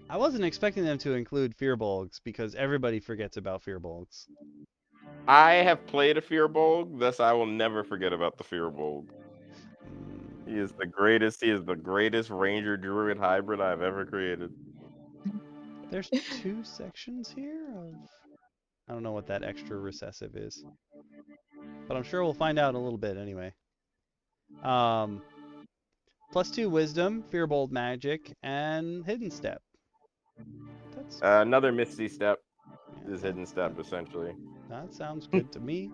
S1: I wasn't expecting them to include Fearbolgs because everybody forgets about Fearbolgs.
S2: I have played a Fearbolg, thus I will never forget about the Fearbolg. He is the greatest. He is the greatest Ranger Druid hybrid I've ever created.
S1: There's 2 sections here of. I don't know what that extra recessive is, but I'm sure we'll find out in a little bit anyway. +2 Wisdom, Fearbold Magic, and Hidden Step. That's
S2: another Misty Step.
S1: yeah,
S2: Is Hidden Step essentially.
S1: That sounds good to me.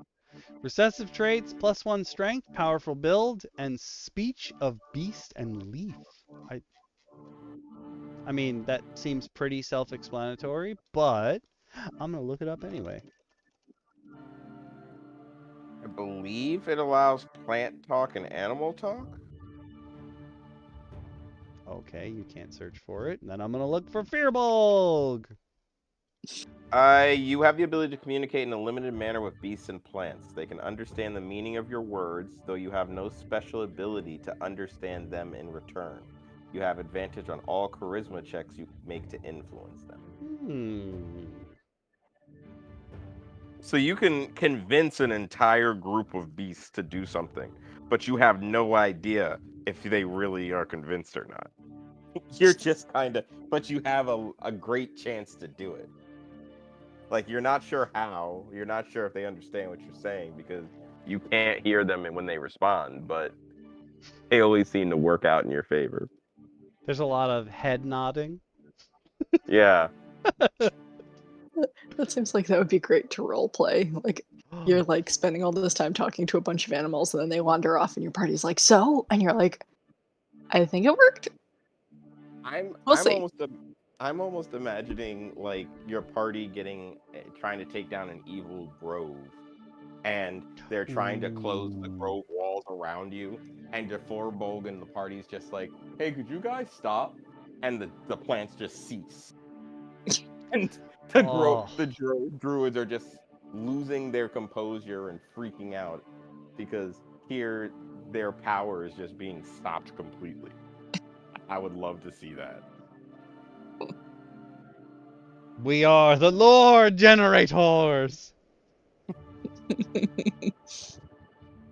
S1: Recessive traits, +1 Strength, Powerful Build, and Speech of Beast and Leaf. I mean, that seems pretty self-explanatory, but I'm going to look it up anyway.
S2: I believe it allows plant talk and animal talk.
S1: Okay, you can't search for it. And then I'm going to look for Fearbolg.
S2: You have the ability to communicate in a limited manner with beasts and plants. They can understand the meaning of your words, though you have no special ability to understand them in return. You have advantage on all charisma checks you make to influence them. So you can convince an entire group of beasts to do something, but you have no idea if they really are convinced or not. You're just kind of, but you have a great chance to do it. Like, you're not sure how, you're not sure if they understand what you're saying because you can't hear them when they respond, but they always seem to work out in your favor.
S1: There's a lot of head nodding.
S2: Yeah.
S3: That seems like that would be great to role play. Like, you're like spending all this time talking to a bunch of animals and then they wander off and your party's like, so? And you're like, I think it worked. We'll see.
S2: I'm almost imagining like your party trying to take down an evil grove, and they're trying to close the grove walls around you, and the Fearbolg and the party's just like, hey, could you guys stop? And the plants just cease, and the druids are just losing their composure and freaking out because here their power is just being stopped completely. I would love to see that.
S1: We are the lore generators.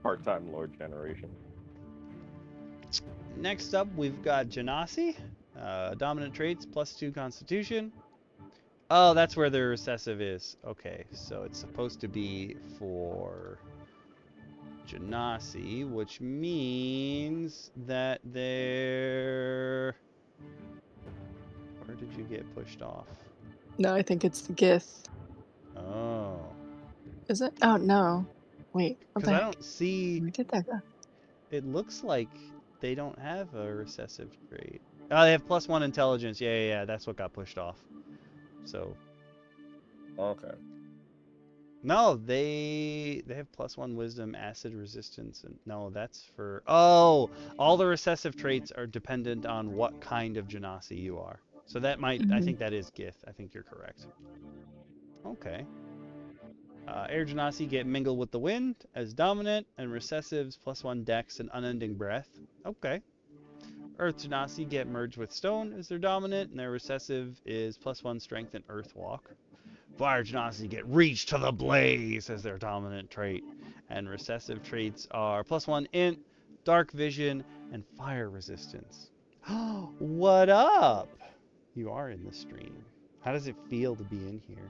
S2: Part-time lord generation.
S1: Next up, we've got Genasi. Dominant traits, +2 Constitution. Oh, that's where their recessive is. Okay, so it's supposed to be for Genasi, which means that they're... Where did you get pushed off?
S3: No, I think it's the Gith.
S1: Oh.
S3: Is it? Oh, no. Wait, what
S1: Because
S3: the
S1: I
S3: heck?
S1: don't see...
S3: Where did that go?
S1: It looks like they don't have a recessive trait. Oh, they have +1 intelligence. Yeah, that's what got pushed off. So...
S2: Okay.
S1: No, they have +1 wisdom, acid resistance, and no, that's for... Oh, all the recessive traits are dependent on what kind of Genasi you are. So that might... I think that is Gith. I think you're correct. Okay. Air Genasi get Mingle with the Wind as dominant, and Recessives +1 Dex and Unending Breath. Okay. Earth Genasi get Merge with Stone as their dominant, and their recessive is +1 Strength and Earthwalk. Fire Genasi get Reach to the Blaze as their dominant trait, and recessive traits are +1 Int, Dark Vision, and Fire Resistance. What up? You are in the stream. How does it feel to be in here?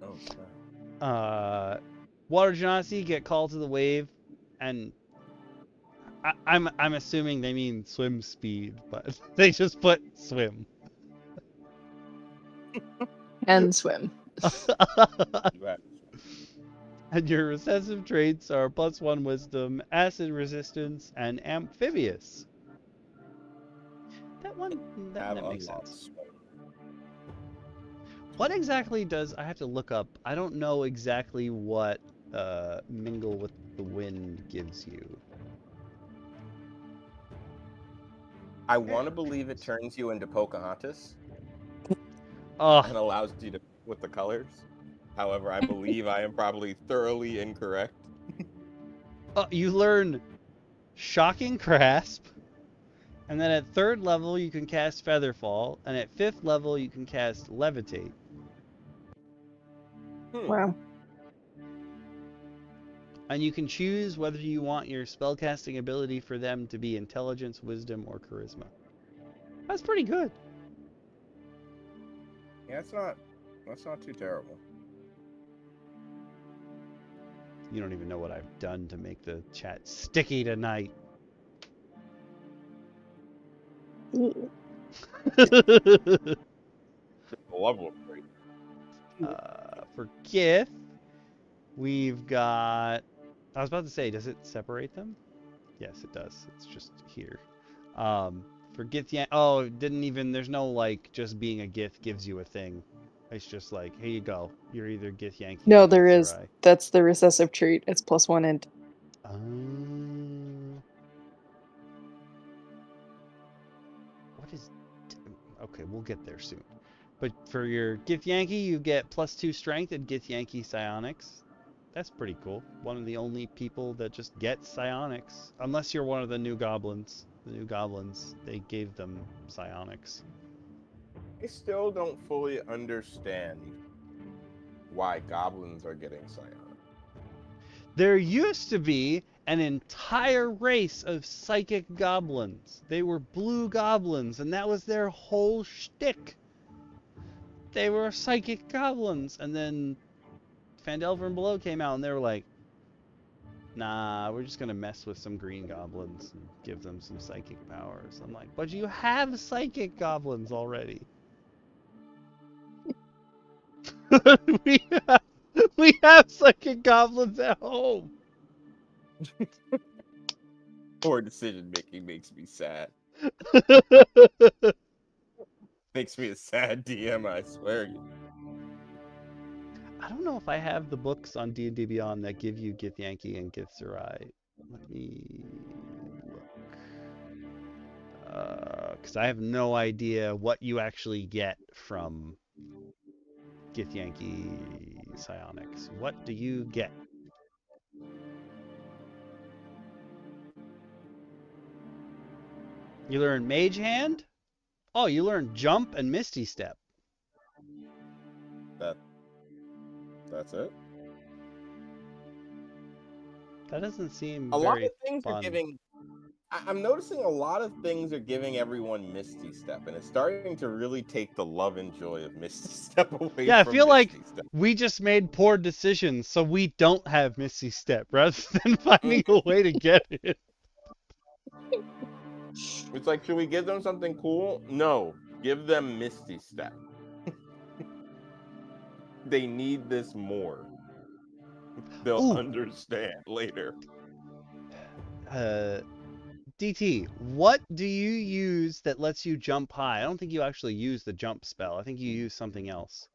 S2: Oh, crap.
S1: Water Genasi get Call to the Wave, and I'm assuming they mean swim speed, but they just put swim.
S3: And swim.
S1: And your recessive traits are +1 Wisdom, Acid Resistance, and Amphibious. That makes sense. What exactly does, I have to look up, I don't know exactly what Mingle with the Wind gives you.
S2: I want to believe it turns you into Pocahontas
S1: Oh,
S2: and allows you to with the colors. However, I believe I am probably thoroughly incorrect.
S1: You learn Shocking Grasp, and then at 3rd level you can cast Featherfall, and at 5th level you can cast Levitate.
S3: Wow.
S1: And you can choose whether you want your spellcasting ability for them to be Intelligence, Wisdom, or Charisma. That's pretty good.
S2: Yeah, that's not too terrible.
S1: You don't even know what I've done to make the chat sticky tonight.
S2: Level upgrade.
S1: For Gith, we've got... I was about to say, does it separate them? Yes, it does. It's just here. For Gith, oh, it didn't even... There's no, like, just being a Gith gives you a thing. It's just like, here you go. You're either Gith Yankee
S3: No,
S1: or
S3: there
S1: Gith
S3: is.
S1: Sarai.
S3: That's the recessive trait. It's +1 Int.
S1: What is... Okay, we'll get there soon. But for your Gith Yankee, you get +2 Strength and Gith Yankee Psionics. That's pretty cool. One of the only people that just get Psionics. Unless you're one of the new goblins. The new goblins, they gave them Psionics.
S2: I still don't fully understand why goblins are getting psionic.
S1: There used to be an entire race of psychic goblins. They were blue goblins, and that was their whole shtick. They were psychic goblins, and then Phandelver and Below came out, and they were like, nah, we're just gonna mess with some green goblins and give them some psychic powers. I'm like, but you have psychic goblins already. we have psychic goblins at home.
S2: Poor decision making makes me sad. Makes me a sad DM, I swear.
S1: I don't know if I have the books on D&D Beyond that give you Gith Yankee and Gith Sarai. Let me look. Because I have no idea what you actually get from Gith Yankee Psionics. What do you get? You learn Mage Hand? Oh, you learn Jump and Misty Step.
S2: That's it?
S1: That doesn't seem
S2: A lot
S1: very
S2: of things
S1: fun.
S2: are giving... I'm noticing a lot of things are giving everyone Misty Step, and it's starting to really take the love and joy of Misty Step away
S1: Yeah, I
S2: from
S1: feel like
S2: Misty Step.
S1: we just made poor decisions, so we don't have Misty Step, rather than finding a way to get it.
S2: It's like, should we give them something cool? No. Give them Misty Step. They need this more. They'll understand later.
S1: DT, what do you use that lets you jump high? I don't think you actually use the jump spell. I think you use something else.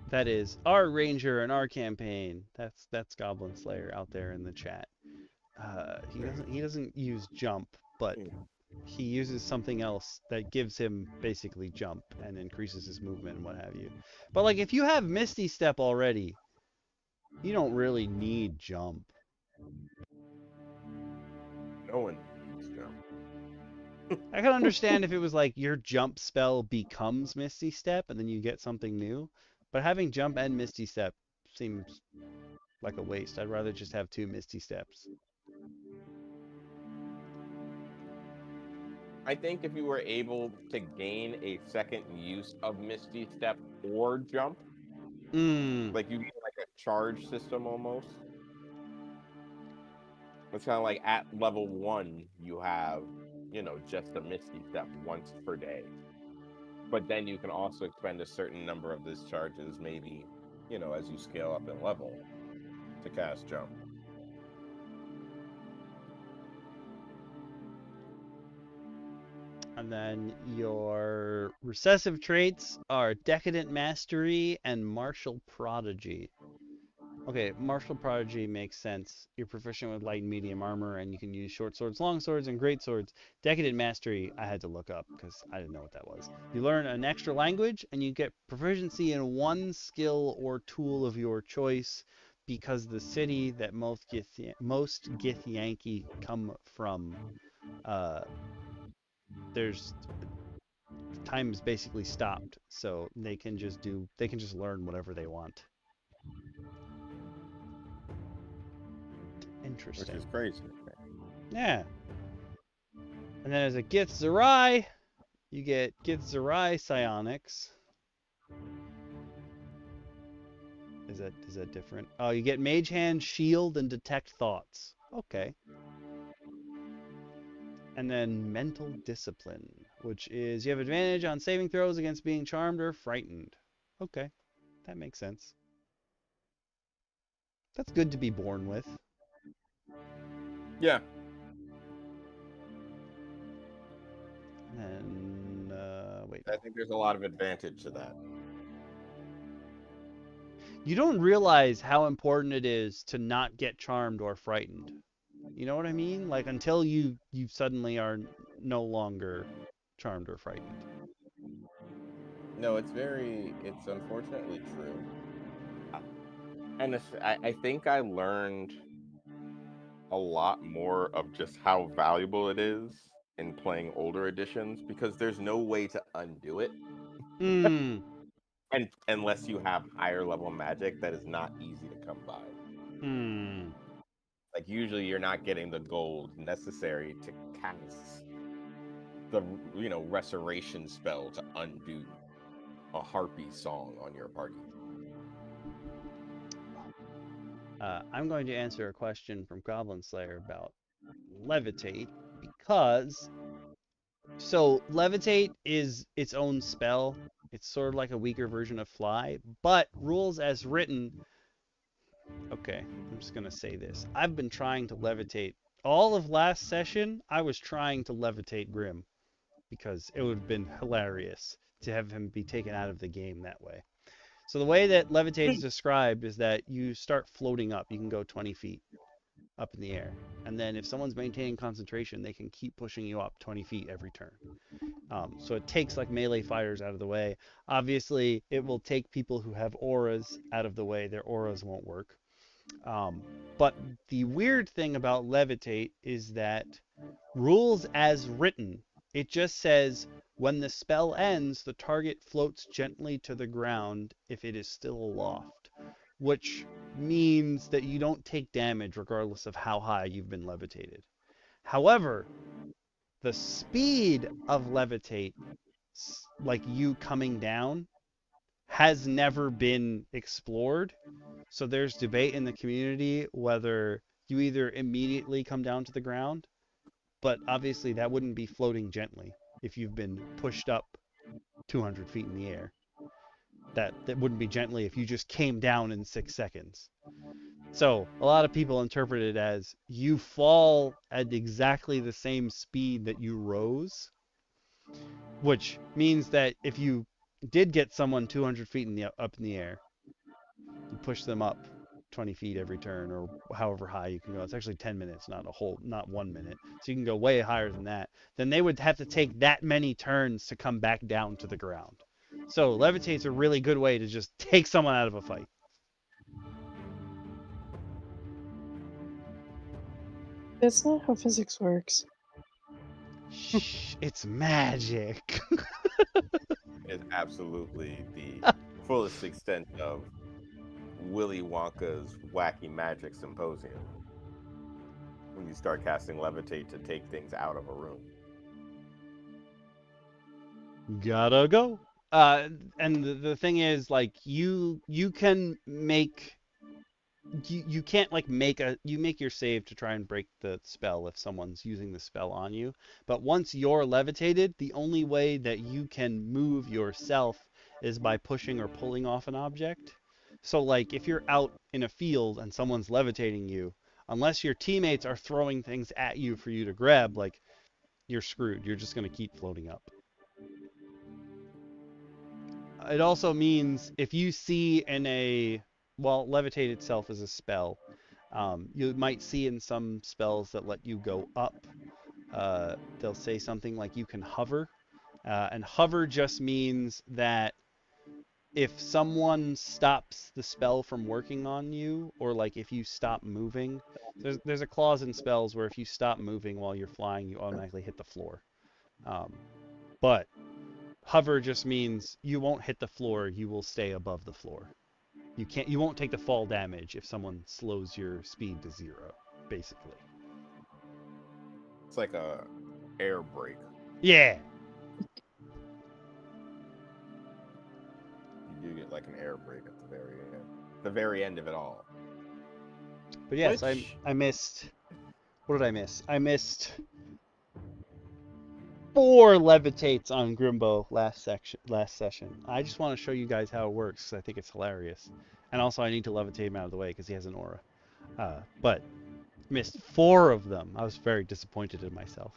S1: That is our ranger and our campaign. That's Goblin Slayer out there in the chat. He doesn't use jump, but he uses something else that gives him basically jump and increases his movement and what have you. But like if you have Misty Step already, you don't really need jump.
S2: No one needs jump.
S1: I can understand if it was like your jump spell becomes Misty Step and then you get something new, but having jump and Misty Step seems like a waste. I'd rather just have 2 Misty Steps.
S2: I think if you were able to gain a second use of Misty Step or jump, like you get like a charge system almost. It's kind of like at level 1, you have, just a Misty Step once per day. But then you can also expend a certain number of these charges, maybe, as you scale up in level to cast jump.
S1: And then your recessive traits are Decadent Mastery and Martial Prodigy. Okay, Martial Prodigy makes sense. You're proficient with light and medium armor, and you can use short swords, long swords, and great swords. Decadent Mastery, I had to look up because I didn't know what that was. You learn an extra language, and you get proficiency in one skill or tool of your choice because the city that most Githyanki come from, there's time is basically stopped, so they can just learn whatever they want. Interesting.
S2: Which is crazy.
S1: Yeah. And then as a Gith Zerai, you get Gith Zerai Psionics. Is that different? Oh, you get Mage Hand, Shield, and Detect Thoughts. Okay. And then Mental Discipline, which is you have advantage on saving throws against being charmed or frightened. Okay, that makes sense. That's good to be born with.
S2: Yeah.
S1: And wait.
S2: I think there's a lot of advantage to that.
S1: You don't realize how important it is to not get charmed or frightened. You know what I mean? Like until you suddenly are no longer charmed or frightened.
S2: No, it's unfortunately true. And I think I learned a lot more of just how valuable it is in playing older editions because there's no way to undo it.
S1: Hmm.
S2: And unless you have higher level magic that is not easy to come by.
S1: Hmm.
S2: Like usually you're not getting the gold necessary to cast the restoration spell to undo a harpy song on your party.
S1: I'm going to answer a question from Goblin Slayer about levitate because levitate is its own spell. It's sort of like a weaker version of fly, but rules as written. Okay, I'm just gonna say this. I've been trying to levitate all of last session. I was trying to levitate Grim because it would have been hilarious to have him be taken out of the game that way. So the way that levitate is described is that you start floating up. You can go 20 feet up in the air. And then if someone's maintaining concentration, they can keep pushing you up 20 feet every turn. So it takes like melee fighters out of the way. Obviously, it will take people who have auras out of the way. Their auras won't work. But the weird thing about levitate is that rules as written, it just says when the spell ends, the target floats gently to the ground if it is still aloft, which means that you don't take damage regardless of how high you've been levitated. However, the speed of levitate, like you coming down, has never been explored. So there's debate in the community whether you either immediately come down to the ground, but obviously that wouldn't be floating gently if you've been pushed up 200 feet in the air. That wouldn't be gently if you just came down in 6 seconds. So a lot of people interpret it as you fall at exactly the same speed that you rose, which means that if you did get someone 200 feet up in the air, you push them up, 20 feet every turn, or however high you can go. It's actually 10 minutes, not 1 minute. So you can go way higher than that. Then they would have to take that many turns to come back down to the ground. So levitate's a really good way to just take someone out of a fight.
S3: That's not how physics works.
S1: Shh, it's magic.
S2: It's absolutely the fullest extent of Willy Wonka's wacky magic symposium. When you start casting levitate to take things out of a room.
S1: Gotta go. And the thing is, like, you can make you can't like make your save to try and break the spell if someone's using the spell on you. But once you're levitated, the only way that you can move yourself is by pushing or pulling off an object. So like if you're out in a field and someone's levitating you, unless your teammates are throwing things at you for you to grab, like, you're screwed. You're just going to keep floating up. It also means if you see levitate itself is a spell. You might see in some spells that let you go up, they'll say something like you can hover. And hover just means that if someone stops the spell from working on you, or like if you stop moving, there's a clause in spells where if you stop moving while you're flying, you automatically hit the floor. But hover just means you won't hit the floor, you will stay above the floor. You won't take the fall damage if someone slows your speed to 0, basically.
S2: It's like a air brake.
S1: Yeah.
S2: You do get like an air brake at the very end. The very end of it all.
S1: But yes, I missed. What did I miss? I missed 4 levitates on Grimbo last session. I just want to show you guys how it works because I think it's hilarious. And also I need to levitate him out of the way because he has an aura. But missed 4 of them. I was very disappointed in myself.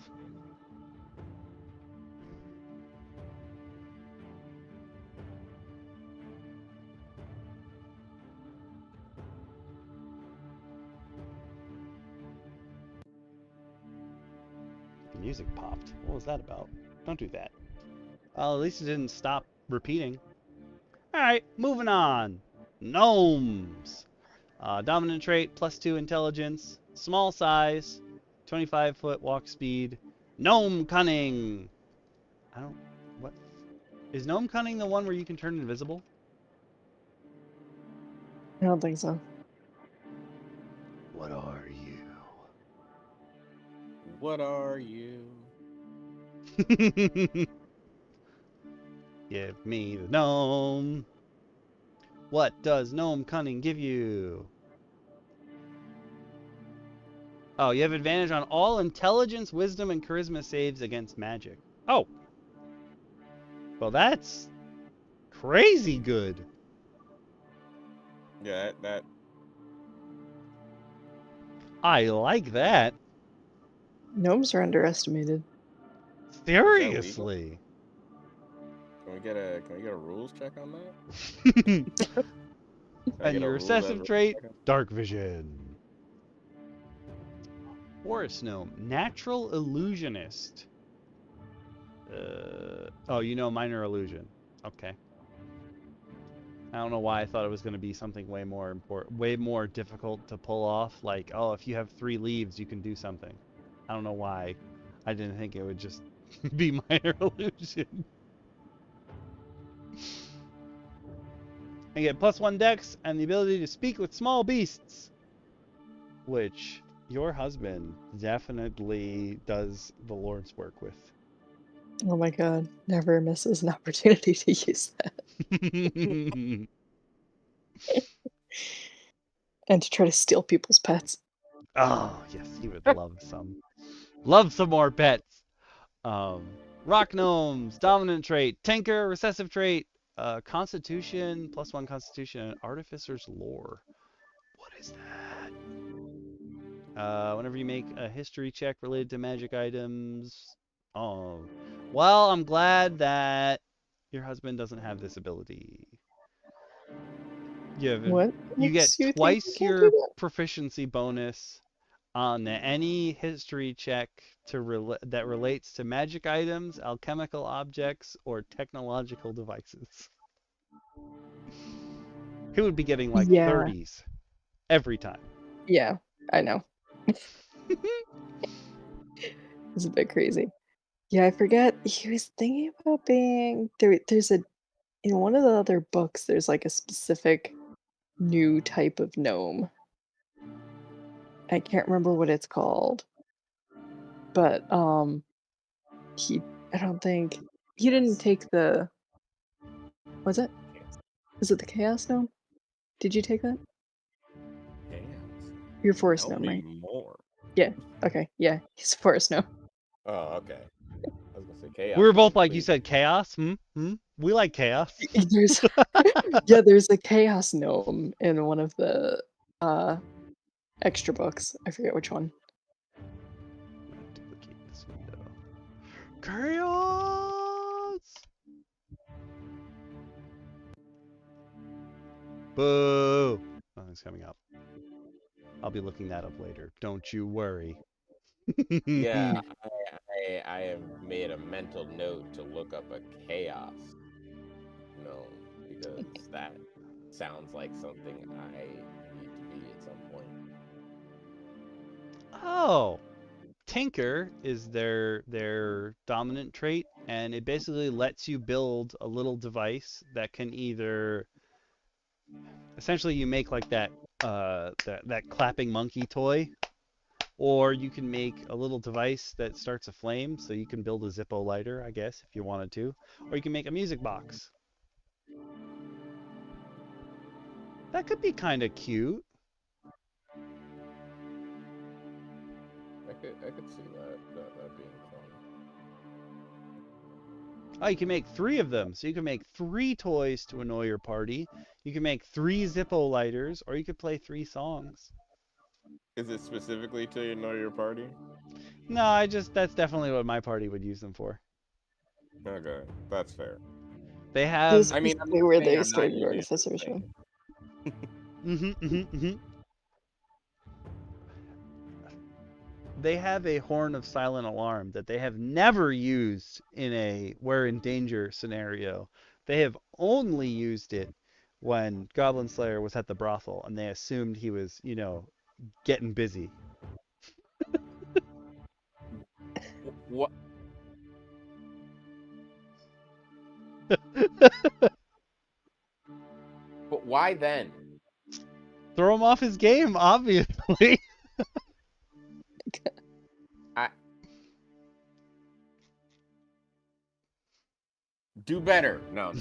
S1: The music popped. What was that about? Don't do that. Well, at least it didn't stop repeating. Alright, moving on. Gnomes. Dominant trait, +2 intelligence, small size, 25-foot walk speed, gnome cunning. What? Is gnome cunning the one where you can turn invisible?
S3: I don't think so.
S1: What are you?
S2: What are you?
S1: Give me the gnome. What does gnome cunning give you? Oh, you have advantage on all intelligence, wisdom, and charisma saves against magic. Oh. Well, that's crazy good.
S2: Yeah, that.
S1: I like that.
S3: Gnomes are underestimated.
S1: Seriously.
S2: Can we get a rules check on that?
S1: And your recessive trait, dark vision. Forest gnome, natural illusionist. Oh, you know minor illusion. Okay. I don't know why I thought it was going to be something way more important, way more difficult to pull off. Like, oh, if you have 3 leaves, you can do something. I don't know why. I didn't think it would just be minor illusion. I get +1 dex and the ability to speak with small beasts, which your husband definitely does the Lord's work with.
S3: Oh my god, never misses an opportunity to use that. And to try to steal people's pets.
S1: Oh, yes, he would love some. Love some more pets. Rock gnomes, dominant trait, tinker, recessive trait, constitution, +1 constitution, and artificer's lore. What is that? Whenever you make a history check related to magic items. Oh, well, I'm glad that your husband doesn't have this ability.
S3: What
S1: You get
S3: makes you think
S1: twice
S3: you can't
S1: your
S3: do that?
S1: proficiency bonus on any history check that relates to magic items, alchemical objects, or technological devices. He would be getting like
S3: Yeah,
S1: 30s every time.
S3: yeah, I know. It's a bit crazy. Yeah, I forget. He was thinking about being there. There's a in one of the other books. There's like a specific new type of gnome. I can't remember what it's called, but he. I don't think he didn't take the. Was it? Is it the chaos gnome? Did you take that?
S2: Chaos.
S3: Your forest
S2: Tell
S3: gnome,
S2: me
S3: right?
S2: more.
S3: Yeah. Okay. Yeah, he's a forest gnome.
S2: Oh, okay. I was gonna say chaos.
S1: We were both
S2: sounds
S1: like, you
S2: sweet.
S1: said chaos? We like chaos.
S3: There's there's a chaos gnome in one of the extra books. I forget which one.
S1: I'm gonna duplicate this window. Chaos! Boo! Nothing's coming up. I'll be looking that up later. Don't you worry.
S2: Yeah, I have made a mental note to look up a chaos gnome because that sounds like something I need to be at some point.
S1: Oh, Tinker is their dominant trait, and it basically lets you build a little device that can either essentially you make like that clapping monkey toy, or you can make a little device that starts a flame, so you can build a Zippo lighter, I guess, if you wanted to, or you can make a music box. That could be kind of cute.
S2: I could see that being fun.
S1: Oh, you can make 3 of them. So you can make 3 toys to annoy your party. You can make 3 Zippo lighters, or you could play 3 songs.
S2: Is it specifically to know your party?
S1: No, that's definitely what my party would use them for.
S2: Okay, that's fair.
S1: They
S3: This
S1: have
S2: I mean,
S3: is
S2: I'm
S3: the
S2: not
S3: where
S2: saying
S3: they
S2: I'm not
S3: started
S2: using it. I'm
S3: artificers
S2: saying.
S3: from.
S1: They have a horn of silent alarm that they have never used in a we're in danger scenario. They have only used it when Goblin Slayer was at the brothel and they assumed he was, getting busy.
S2: What? But why then?
S1: Throw him off his game, obviously.
S2: Do better. No.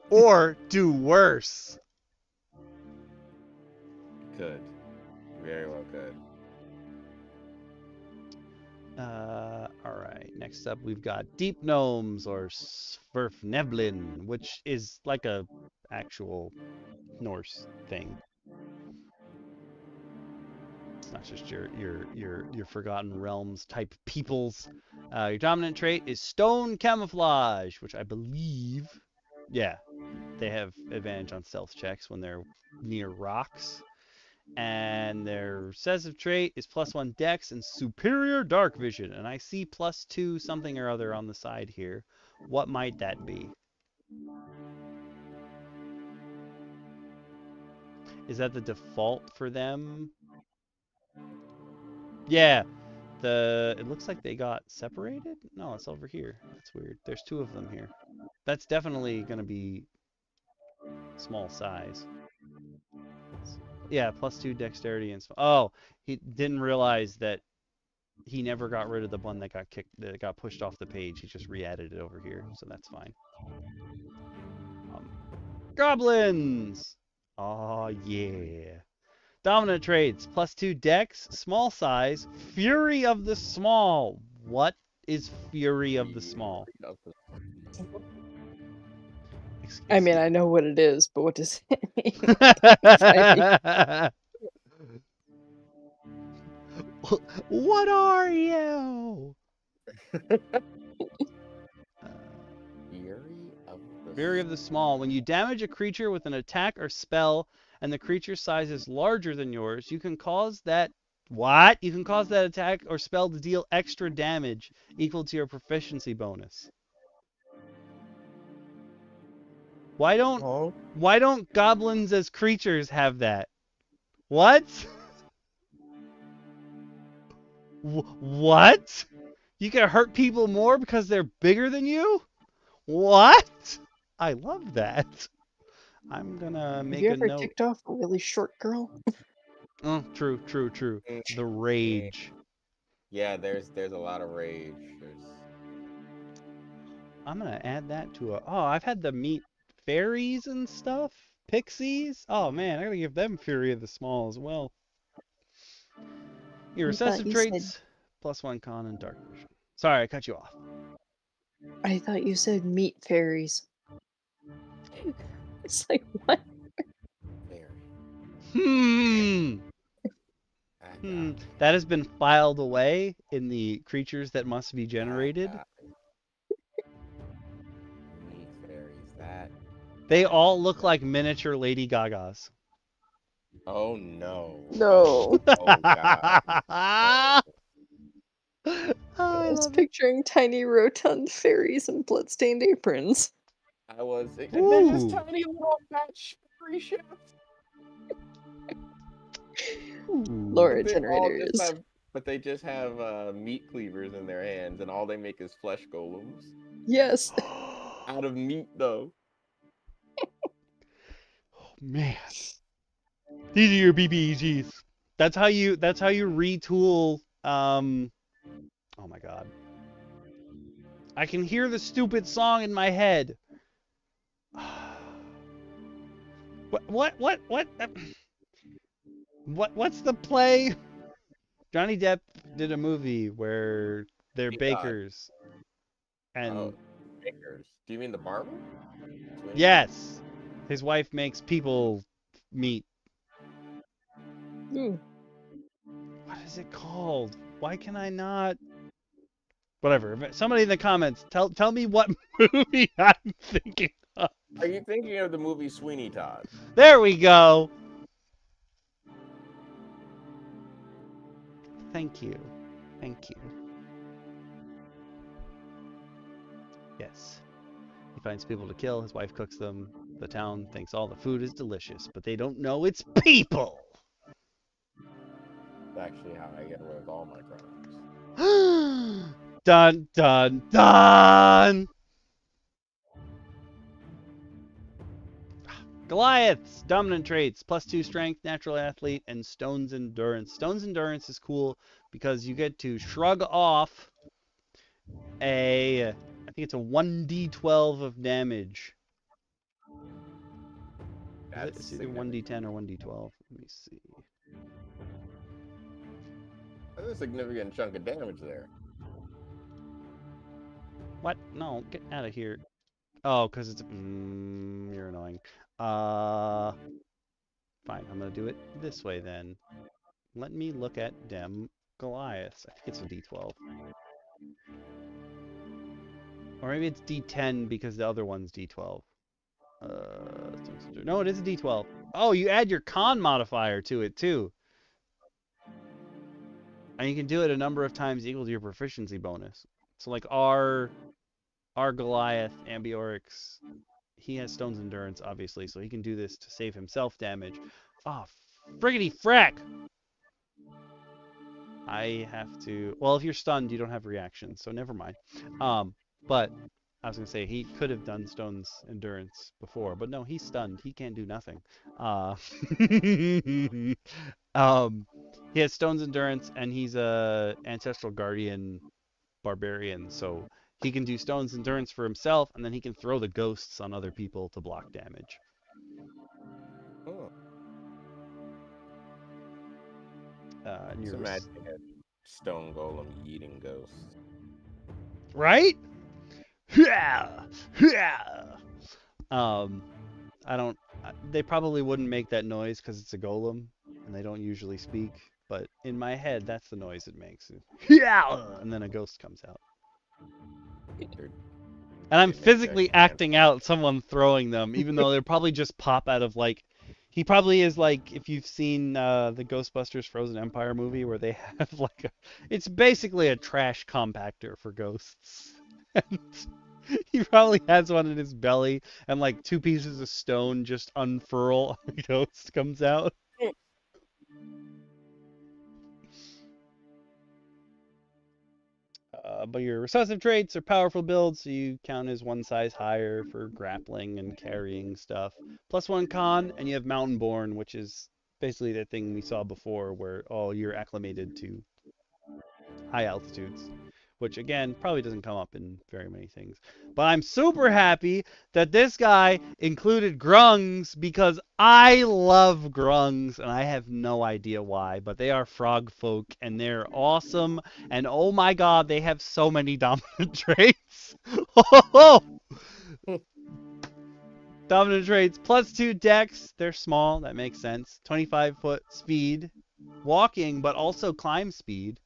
S1: Or do worse.
S2: Could. Very well could.
S1: All right. Next up, we've got Deep Gnomes or Sverfneblin, which is like a actual Norse thing. It's not just your Forgotten Realms type peoples. Your dominant trait is Stone Camouflage, which I believe, yeah, they have advantage on stealth checks when they're near rocks. And their recessive trait is +1 dex and superior dark vision. And I see +2 something or other on the side here. What might that be? Is that the default for them? Yeah. It looks like they got separated. No, it's over here. That's weird. There's 2 of them here. That's definitely going to be small size. Yeah, +2 dexterity and oh, he didn't realize that he never got rid of the one that got pushed off the page. He just re-added it over here, so that's fine. Goblins! Oh yeah. Dominant traits, +2 dex, small size, fury of the small. What is fury of the small?
S3: I mean, I know what it is, but what does it mean?
S1: What are you?
S2: Fury of the
S1: Fury of the Small. When you damage a creature with an attack or spell and the creature's size is larger than yours, you can cause that You can cause that attack or spell to deal extra damage equal to your proficiency bonus. Why don't goblins as creatures have that? What? What? You can hurt people more because they're bigger than you? What? I love that. I'm gonna make
S3: Have you
S1: a
S3: ever
S1: note.
S3: ticked off a really short girl?
S1: Oh, true. The rage.
S2: Yeah, there's a lot of rage.
S1: I'm gonna add that to a. Oh, I've had to meet fairies and stuff. Pixies. Oh man, I gotta give them Fury of the Small as well. Your
S3: I thought
S1: recessive
S3: you said
S1: traits, +1 con and dark vision. Sorry, I cut you off.
S3: I thought you said meat fairies. It's like what?
S2: Very.
S1: That has been filed away in the creatures that must be generated.
S2: Meat fairies, that.
S1: They all look like miniature Lady Gagas.
S2: Oh no.
S3: No.
S2: Oh god.
S1: I
S3: I was
S1: love it.
S3: picturing tiny rotund fairies in bloodstained aprons.
S2: I was. They're just
S1: Ooh.
S2: tiny little fat fairy ships.
S3: Lore generators.
S2: But they just have meat cleavers in their hands, and all they make is flesh golems.
S3: Yes.
S2: Out of meat, though.
S1: Oh man, these are your BBEGs. That's how you retool. Oh my god, I can hear the stupid song in my head. What's the play? Johnny Depp did a movie where they're bakers. And
S2: bakers. Do you mean the barber?
S1: Yes. His wife makes people meat.
S3: Ooh.
S1: What is it called? Why can I not? Whatever. Somebody in the comments, tell me what movie I'm thinking of.
S2: Are you thinking of the movie Sweeney Todd?
S1: There we go. Thank you. Thank you. Yes. He finds people to kill. His wife cooks them. The town thinks all the food is delicious, but they don't know it's people.
S2: That's actually how I get away with all my crimes.
S1: Dun dun dun. Goliaths, dominant traits, +2 strength, natural athlete, and Stone's endurance. Stone's endurance is cool because you get to shrug off I think it's a 1d12 of damage. It's either 1d10 or 1d12. Let me see.
S2: That's a significant chunk of damage there.
S1: What? No, get out of here. Oh, because it's... you're annoying. Fine, I'm going to do it this way then. Let me look at Dem Goliaths. I think it's a d12. Or maybe it's d10 because the other one's d12. No, it is a d12. Oh, you add your con modifier to it too. And you can do it a number of times equal to your proficiency bonus. So like our Goliath, Ambiorix, he has Stone's Endurance, obviously, so he can do this to save himself damage. Oh, friggity frack! I have to... Well, if you're stunned, you don't have reaction, so never mind. But I was going to say, he could have done Stone's Endurance before, but no, he's stunned. He can't do nothing. He has Stone's Endurance, and he's a Ancestral Guardian Barbarian, so he can do Stone's Endurance for himself, and then he can throw the ghosts on other people to block damage.
S2: Oh.
S1: Just
S2: imagine a stone golem eating ghosts.
S1: Right? I don't... They probably wouldn't make that noise because it's a golem, and they don't usually speak, but in my head, that's the noise it makes. And then a ghost comes out. And I'm
S2: It makes
S1: physically
S2: actual sense.
S1: acting out someone throwing them, even though they're probably just pop out of like. He probably is like, if you've seen the Ghostbusters Frozen Empire movie where they have like a, it's basically a trash compactor for ghosts. And he probably has one in his belly, and like 2 pieces of stone just unfurl, a ghost comes out. But your recessive traits are powerful builds, so you count as one size higher for grappling and carrying stuff. +1 con, and you have Mountain Born, which is basically the thing we saw before, where you're acclimated to high altitudes, which again probably doesn't come up in very many things. But I'm super happy that this guy included grungs because I love grungs and I have no idea why, but they are frog folk and they're awesome. And oh my god, they have so many dominant traits. Dominant traits +2 dex. They're small, that makes sense. 25-foot speed, walking, but also climb speed.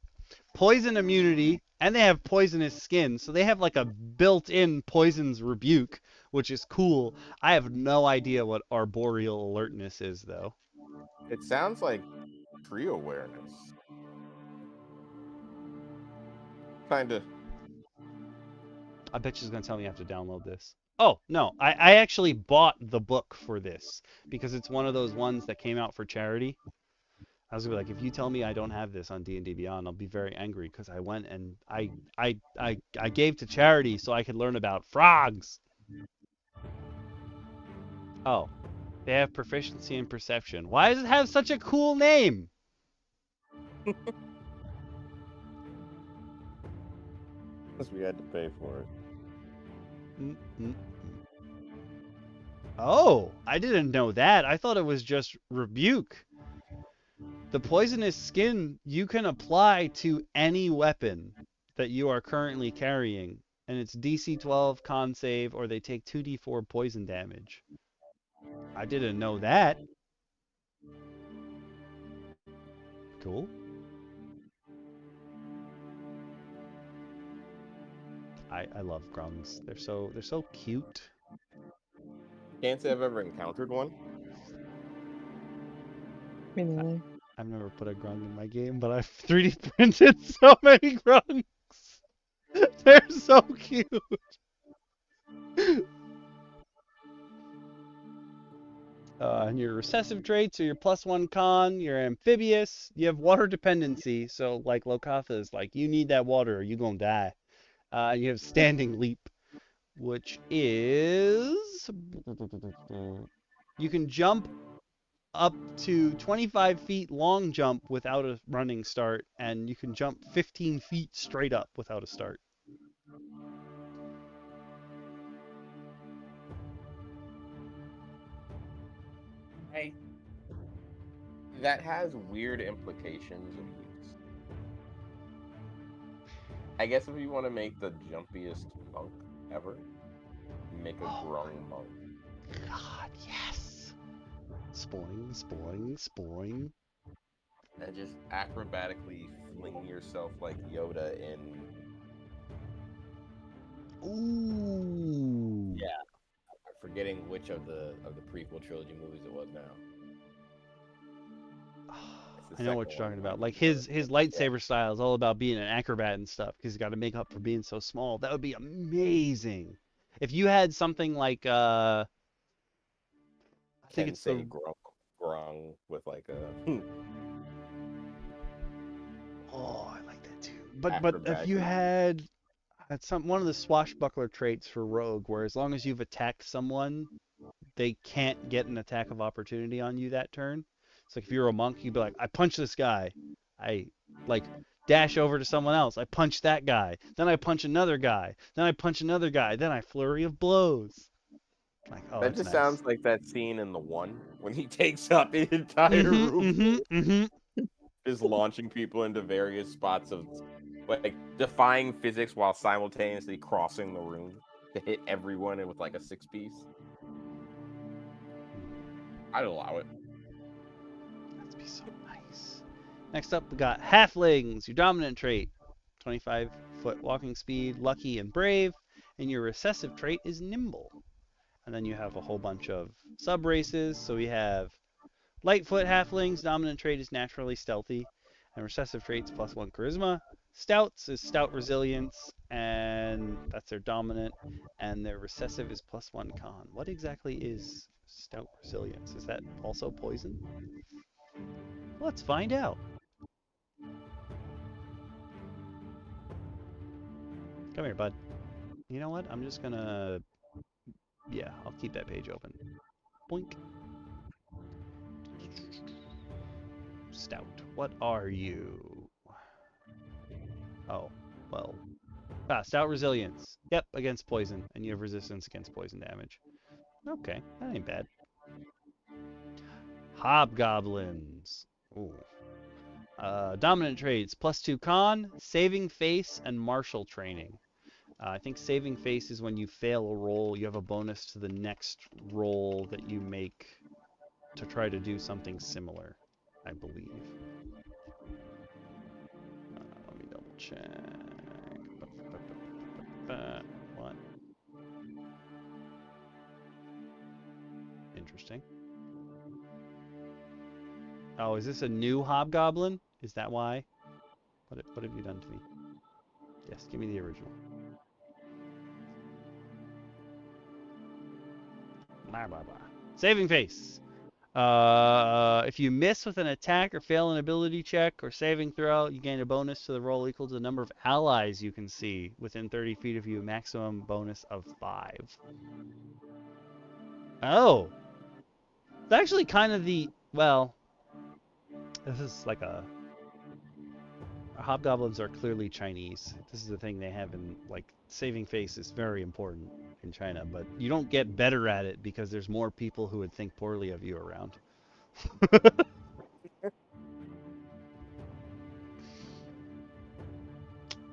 S1: Poison immunity, and they have poisonous skin, so they have like a built-in poison's rebuke, which is cool. I have no idea what arboreal alertness is though.
S2: It sounds like tree awareness. Kinda.
S1: I bet she's gonna tell me I have to download this. Oh no, I actually bought the book for this because it's one of those ones that came out for charity. I was gonna be like, if you tell me I don't have this on D&D Beyond, I'll be very angry because I went and I gave to charity so I could learn about frogs. Oh, they have proficiency in perception. Why does it have such a cool name?
S2: Because we had to pay for it.
S1: Oh, I didn't know that. I thought it was just rebuke. The poisonous skin you can apply to any weapon that you are currently carrying, and it's DC 12 con save, or they take 2d4 poison damage. I didn't know that. Cool. I love grungs. They're so cute.
S2: Can't say I've ever encountered one.
S3: Me neither.
S1: I've never put a grung in my game, but I've 3D printed so many grungs. They're so cute. And your recessive traits are your +1 con, you're amphibious, you have water dependency, so like Lokatha is like, you need that water or you gonna die. You have standing leap, which is you can jump up to 25 feet long jump without a running start, and you can jump 15 feet straight up without a start.
S2: Hey. That has weird implications of weeks. I guess if you want to make the jumpiest monk ever, make a grung monk.
S1: God, yes. Spoing, spoing, spoing.
S2: And just acrobatically fling yourself like Yoda in.
S1: Ooh.
S2: Yeah. I'm forgetting which of the prequel trilogy movies it was now.
S1: I know what you're talking about. Like his lightsaber style is all about being an acrobat and stuff because he's got to make up for being so small. That would be amazing. If you had something like I think it's the
S2: grung with like a.
S1: Oh, I like that too. But if you had one of the swashbuckler traits for rogue, where as long as you've attacked someone, they can't get an attack of opportunity on you that turn. So if you're a monk, you'd be like, I punch this guy. I like dash over to someone else. I punch that guy. Then I punch another guy. Then I punch another guy. Then I flurry of blows. Like, oh,
S2: that just
S1: nice.
S2: sounds like that scene in The One when he takes up the entire room. Is launching people into various spots of like defying physics while simultaneously crossing the room to hit everyone with like a 6-piece. I'd allow it.
S1: That'd be so nice. Next up, we got halflings. Your dominant trait: 25-foot walking speed, lucky and brave, and your recessive trait is nimble. And then you have a whole bunch of subraces. So we have Lightfoot halflings, dominant trait is naturally stealthy, and recessive traits +1 charisma. Stouts is stout resilience, and that's their dominant, and their recessive is +1 con. What exactly is stout resilience? Is that also poison? Let's find out. Come here, bud. You know what? I'm just gonna... Yeah, I'll keep that page open. Boink. Stout. What are you? Oh, well. Stout resilience. Yep, against poison. And you have resistance against poison damage. Okay, that ain't bad. Hobgoblins. Ooh. Dominant traits. +2 con, saving face, and martial training. I think saving face is when you fail a roll, you have a bonus to the next roll that you make to try to do something similar, I believe. Let me double check. What? Interesting. Oh, is this a new hobgoblin? Is that why? What have you done to me? Yes, give me the original. Blah, blah, blah. Saving face. If you miss with an attack or fail an ability check or saving throw, you gain a bonus to the roll equal to the number of allies you can see within 30 feet of you, maximum bonus of 5. Oh. It's actually kind of the, well, this is like a... Hobgoblins are clearly Chinese. This is the thing they have in, like, saving face is very important in China, but you don't get better at it because there's more people who would think poorly of you around.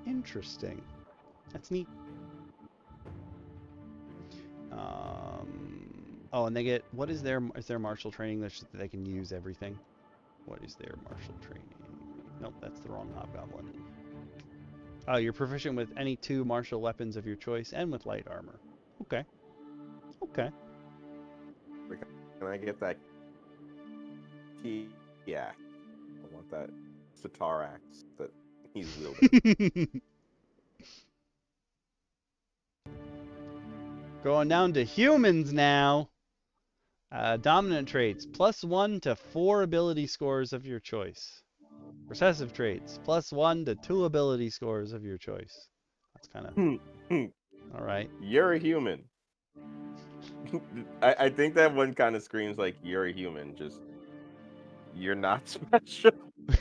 S1: Interesting. That's neat. Oh, and they get, what is their martial training that they can use everything? What is their martial training? Nope, that's the wrong hobgoblin. You're proficient with any 2 martial weapons of your choice and with light armor. Okay. Okay.
S2: Can I get that key? Yeah. I want that sitar axe that he's wielding.
S1: Going down to humans now. Dominant traits, +1 to 4 ability scores of your choice. Recessive traits, +1 to 2 ability scores of your choice. That's kind of... All right.
S2: You're a human. I think that one kind of screams like you're a human. Just, you're not special.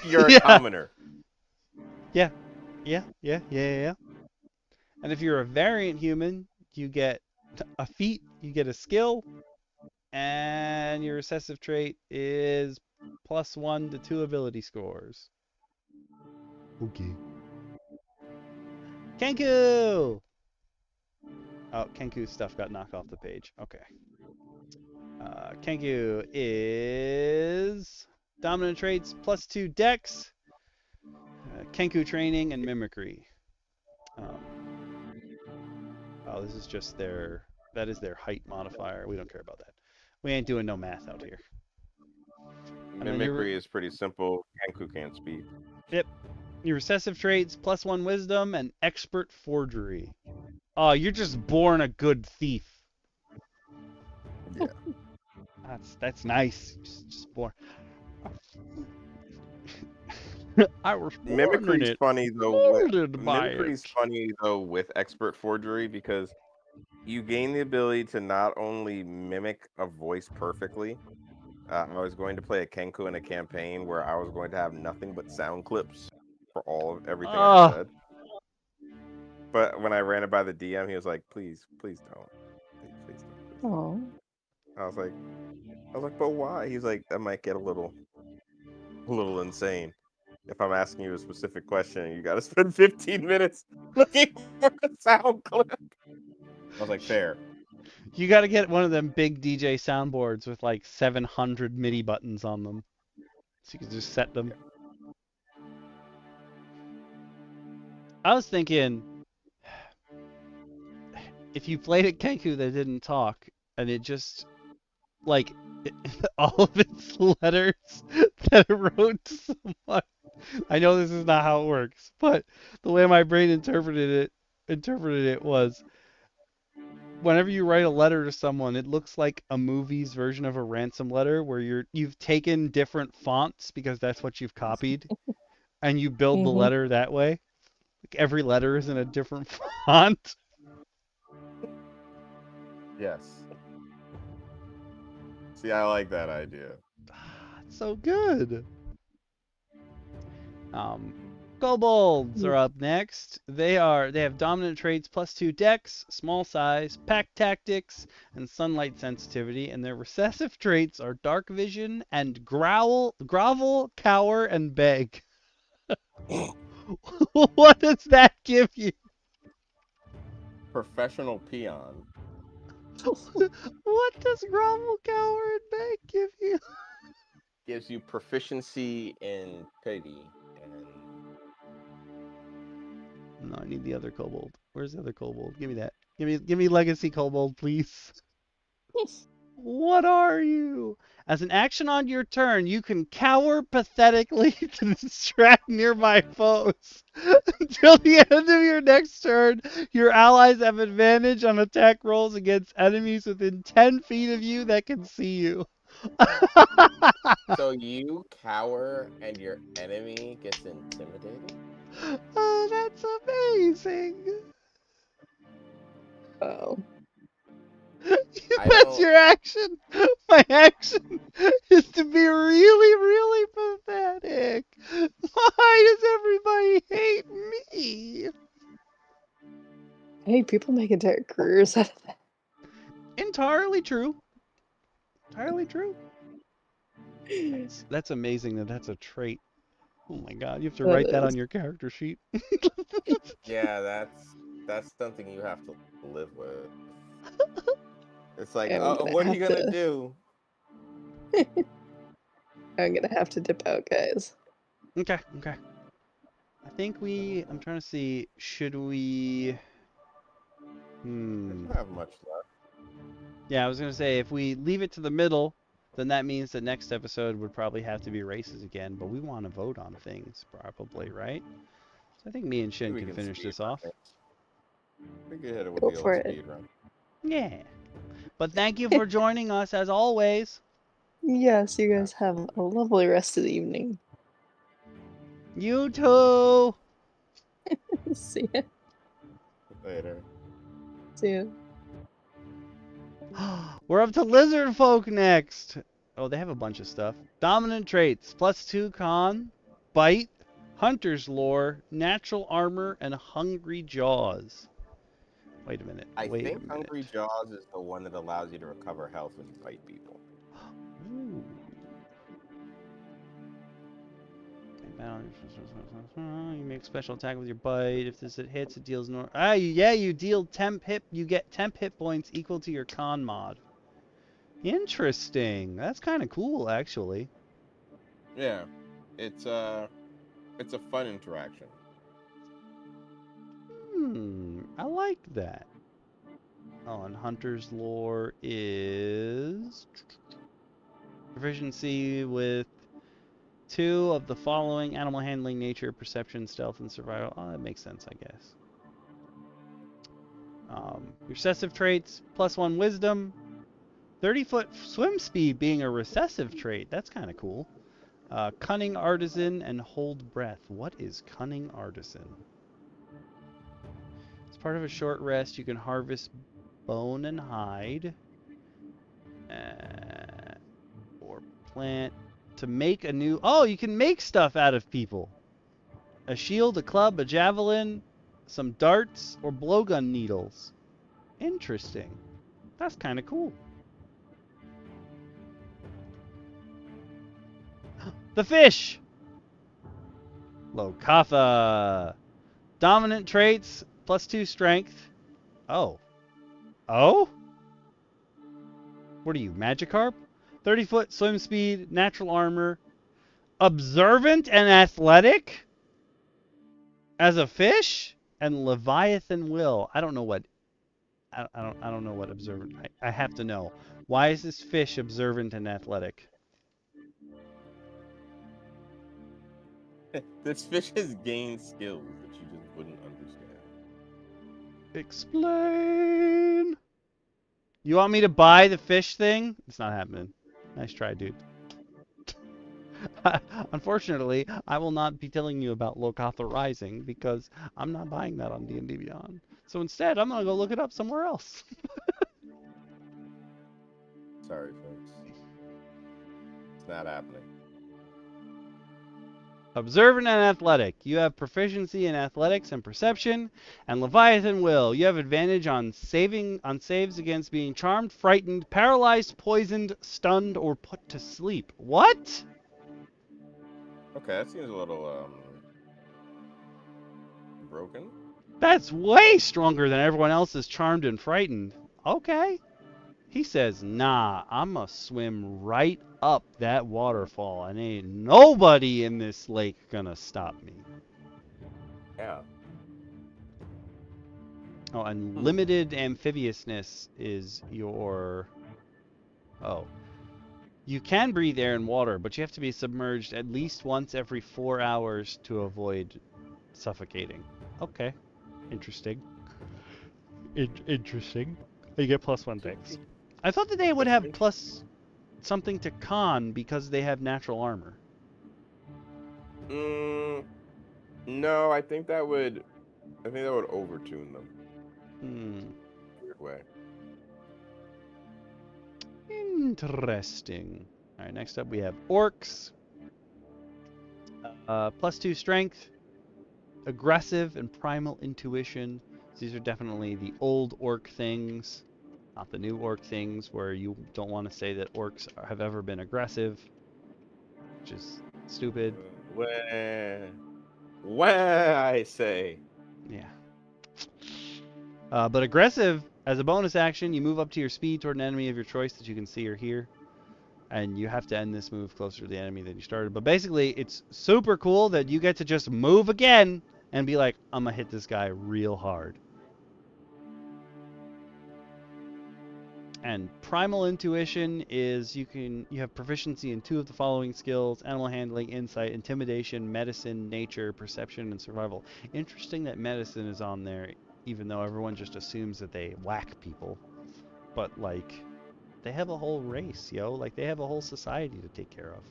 S2: You're a commoner.
S1: Yeah. And if you're a variant human, you get a feat, you get a skill, and your recessive trait is +1 to 2 ability scores. Okay. Kenku! Oh, Kenku's stuff got knocked off the page. Okay. Kenku is dominant traits, +2 dex, Kenku training, and mimicry. Oh, this is just their, that is their height modifier. We don't care about that. We ain't doing no math out here.
S2: Mimicry is pretty simple. Kenku can't speak.
S1: Yep. Your recessive traits, +1 wisdom, and expert forgery. Oh, you're just born a good thief.
S2: Yeah.
S1: That's nice. Just born. I was born
S2: Mimicry's
S1: in it.
S2: funny though.
S1: Mimicry's
S2: funny though with expert forgery because you gain the ability to not only mimic a voice perfectly. I was going to play a Kenku in a campaign where I was going to have nothing but sound clips for all of everything I said. But when I ran it by the DM, he was like, "Please don't, please don't."
S3: Oh.
S2: I was like, "But why?" He's like, "That might get a little insane. If I'm asking you a specific question, you got to spend 15 minutes looking for a sound clip." I was like, "Fair."
S1: You got to get one of them big DJ soundboards with like 700 MIDI buttons on them, so you can just set them. I was thinking, if you played a Kenku that didn't talk, and it just like all of its letters that it wrote to someone. I know this is not how it works, but the way my brain interpreted it was whenever you write a letter to someone, it looks like a movie's version of a ransom letter where you've taken different fonts because that's what you've copied, and you build the
S3: Mm-hmm.
S1: letter that way. Like every letter is in a different font.
S2: Yes. See, I like that idea.
S1: It's so good. Kobolds are up next. They have dominant traits +2 dex, small size, pack tactics, and sunlight sensitivity, and their recessive traits are dark vision and grovel, cower, and beg. What does that give you?
S2: Professional peon.
S1: What does grovel, cower, and beg give you?
S2: Gives you proficiency in pity and
S1: No, I need the other kobold. Where's the other kobold? Give me that. Give me legacy kobold, please. What are you? As an action on your turn, you can cower pathetically to distract nearby foes. Until the end of your next turn, your allies have advantage on attack rolls against enemies within 10 feet of you that can see you.
S2: so you cower and your enemy gets intimidated?
S1: Oh, that's amazing.
S3: Oh.
S1: That's your action. My action is to be really, really pathetic. Why does everybody hate me?
S3: Hey, people make entire careers out of that.
S1: Entirely true. Entirely true. That's amazing that's a trait. Oh my god, you have to write that on your character sheet.
S2: Yeah, that's something you have to live with. It's like,
S3: Yeah,
S2: what are you gonna do?
S3: I'm gonna have to dip out, guys.
S1: Okay. I think I'm trying to see, should we...
S2: I don't have much left.
S1: Yeah, I was going to say, if we leave it to the middle, then that means the next episode would probably have to be races again, but we want to vote on things, probably, right? So I think me and Shin can finish this off.
S2: We can hit it with
S3: Go
S2: the
S3: for
S2: old
S3: it.
S2: speed run.
S1: Yeah. But thank you for joining us, as always.
S3: Yes, you guys have a lovely rest of the evening.
S1: You too.
S3: See ya.
S2: Later.
S3: See ya.
S1: We're up to lizard folk next. Oh, they have a bunch of stuff. Dominant traits, +2 con, bite, hunter's lore, natural armor, and hungry jaws. Wait a minute.
S2: I think Hungry Jaws is the one that allows you to recover health when you bite people.
S1: Ooh. You make special attack with your bite. If this hits, it deals no. Yeah, you deal temp hit. You get temp hit points equal to your con mod. Interesting. That's kind of cool, actually.
S2: Yeah, it's a fun interaction.
S1: I like that. Oh, and Hunter's lore is proficiency with 2 of the following: animal handling, nature, perception, stealth, and survival. Oh, that makes sense, I guess. Recessive traits, +1 wisdom. 30-foot swim speed being a recessive trait. That's kind of cool. Cunning artisan and hold breath. What is cunning artisan? As part of a short rest, you can harvest bone and hide. Or plant to make a new... Oh, you can make stuff out of people. A shield, a club, a javelin, some darts, or blowgun needles. Interesting. That's kind of cool. The fish! Lokatha. Dominant traits, +2 strength. Oh. Oh? What are you, Magikarp? 30-foot swim speed, natural armor. Observant and athletic? As a fish? And Leviathan will. I don't know what I don't know what observant. I have to know. Why is this fish observant and athletic?
S2: This fish has gained skills that you just wouldn't understand.
S1: Explain. You want me to buy the fish thing? It's not happening. Nice try, dude. Unfortunately, I will not be telling you about Lokatha Rising because I'm not buying that on D&D Beyond. So instead, I'm gonna go look it up somewhere else.
S2: Sorry, folks. It's not happening.
S1: Observant and athletic. You have proficiency in athletics and perception, and Leviathan will. You have advantage on saves against being charmed, frightened, paralyzed, poisoned, stunned, or put to sleep. What?
S2: Okay, that seems a little broken.
S1: That's way stronger than everyone else's charmed and frightened. Okay. He says, nah, I'ma swim right up that waterfall and ain't nobody in this lake gonna stop me.
S2: Yeah.
S1: Oh, and limited amphibiousness is your... Oh. You can breathe air and water, but you have to be submerged at least once every 4 hours to avoid suffocating. Okay. Interesting. Interesting. You get +1 dex. I thought that they would have plus something to con because they have natural armor.
S2: No, I think that would overtune them. Weird way.
S1: Interesting. All right, next up we have orcs. +2 strength, aggressive, and primal intuition. These are definitely the old orc things, not the new orc things where you don't want to say that orcs have ever been aggressive, which is stupid.
S2: Where I say.
S1: Yeah. But aggressive, as a bonus action, you move up to your speed toward an enemy of your choice that you can see or hear. And you have to end this move closer to the enemy than you started. But basically, it's super cool that you get to just move again and be like, I'm going to hit this guy real hard. And primal intuition is you have proficiency in 2 of the following skills: animal handling, insight, intimidation, medicine, nature, perception, and survival. Interesting that medicine is on there, even though everyone just assumes that they whack people. But like, they have a whole race, yo. Like, they have a whole society to take care of.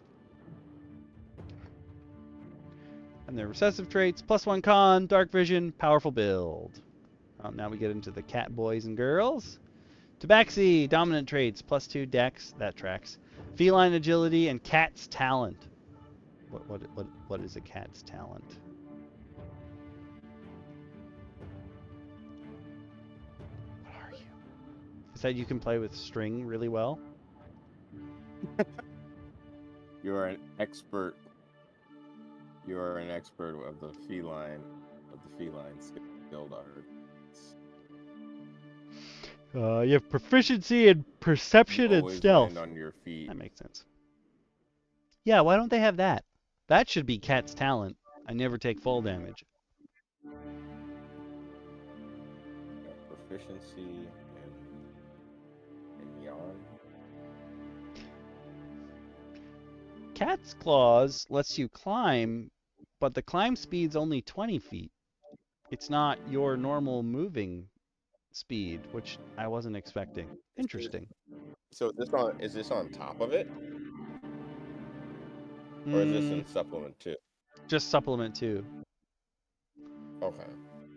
S1: And their recessive traits: +1 con, dark vision, powerful build. Now we get into the cat boys and girls. Tabaxi, dominant traits, +2 dex, that tracks. Feline agility and cat's talent. What is a cat's talent? What are you? Is that you can play with string really well?
S2: You are an expert. You are an expert of the feline skill, I heard.
S1: You have proficiency in perception and stealth.
S2: Land on your feet.
S1: That makes sense. Yeah, why don't they have that? That should be cat's talent. I never take fall damage.
S2: Proficiency in yawn.
S1: Cat's claws lets you climb, but the climb speed's only 20 feet. It's not your normal moving speed, which I wasn't expecting. Interesting.
S2: So is this on top of it? Or is this in supplement 2?
S1: Just supplement 2.
S2: Okay.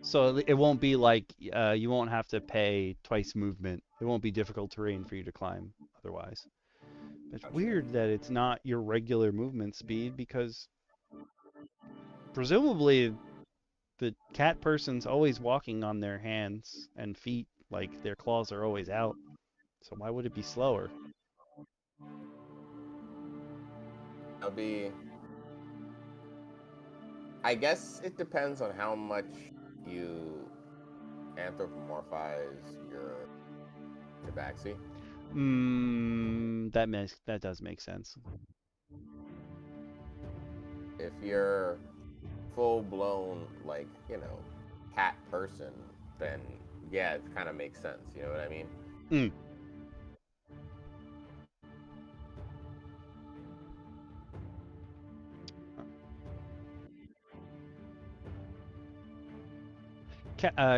S1: So it won't be like you won't have to pay twice movement. It won't be difficult terrain for you to climb otherwise. It's weird that it's not your regular movement speed because presumably the cat person's always walking on their hands and feet, like their claws are always out. So why would it be slower?
S2: I guess it depends on how much you anthropomorphize your tabaxi.
S1: That does make sense.
S2: If you're full blown, cat person, then yeah, it kind of makes sense. You know what I mean?
S1: Mm.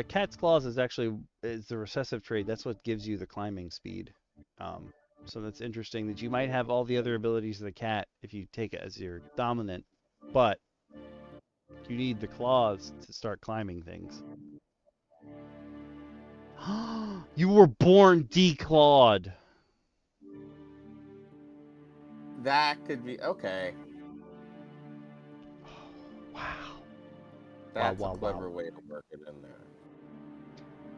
S1: Cat's Claws is the recessive trait. That's what gives you the climbing speed. So that's interesting that you might have all the other abilities of the cat if you take it as your dominant, but you need the claws to start climbing things. You were born declawed.
S2: That could be okay.
S1: Wow.
S2: That's
S1: Wow,
S2: a
S1: wow,
S2: clever
S1: wow.
S2: way to work it in there.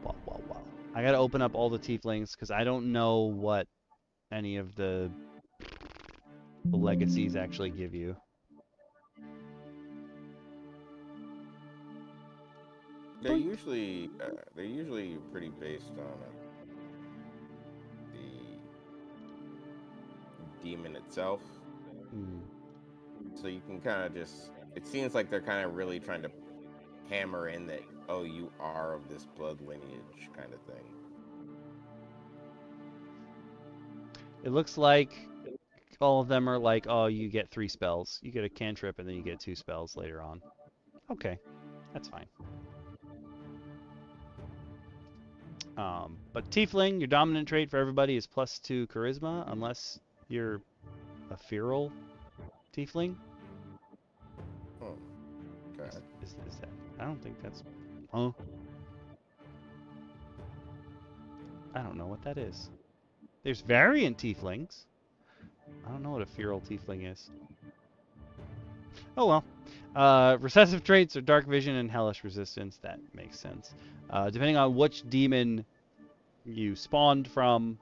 S1: Wow, wow, wow. I gotta open up all the tieflings because I don't know what any of the legacies actually give you.
S2: They're
S1: Boink.
S2: usually pretty based on the demon itself.
S1: Hmm.
S2: So you can kind of just. It seems like they're kind of really trying to hammer in that, oh, you are of this blood lineage kind of thing.
S1: It looks like all of them are like, oh, you get 3 spells. You get a cantrip and then you get 2 spells later on. Okay, that's fine. But Tiefling, your dominant trait for everybody is +2 charisma, unless you're a feral Tiefling.
S2: Okay.
S1: Is that? I don't think that's. Huh? I don't know what that is. There's variant Tieflings. I don't know what a feral Tiefling is. Oh well. Recessive traits are Dark Vision and Hellish Resistance. That makes sense. Depending on which demon you spawned from,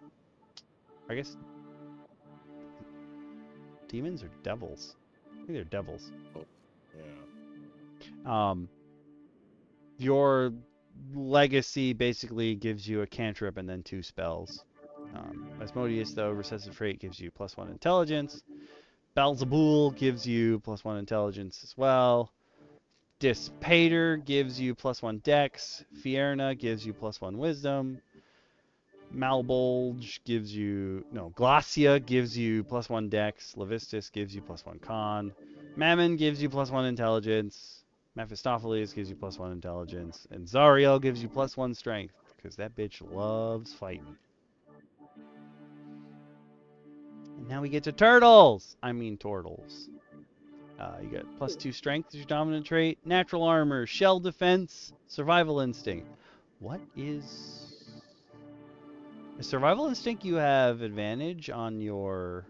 S1: I guess demons or devils. I think they're devils.
S2: Yeah.
S1: Your legacy basically gives you a cantrip and then 2 spells. Asmodeus, though, recessive trait gives you +1 intelligence. Belzebul gives you +1 intelligence as well. Dispater gives you +1 dex. Fierna gives you +1 wisdom. Malbolge gives you Glacia gives you +1 dex. Levistus gives you +1 con. Mammon gives you +1 intelligence. Mephistopheles gives you +1 intelligence. And Zariel gives you +1 strength, because that bitch loves fighting. And now we get to turtles. I mean turtles. You get +2 strength as your dominant trait. Natural armor, shell defense, survival instinct. What is... Survival instinct, you have advantage on your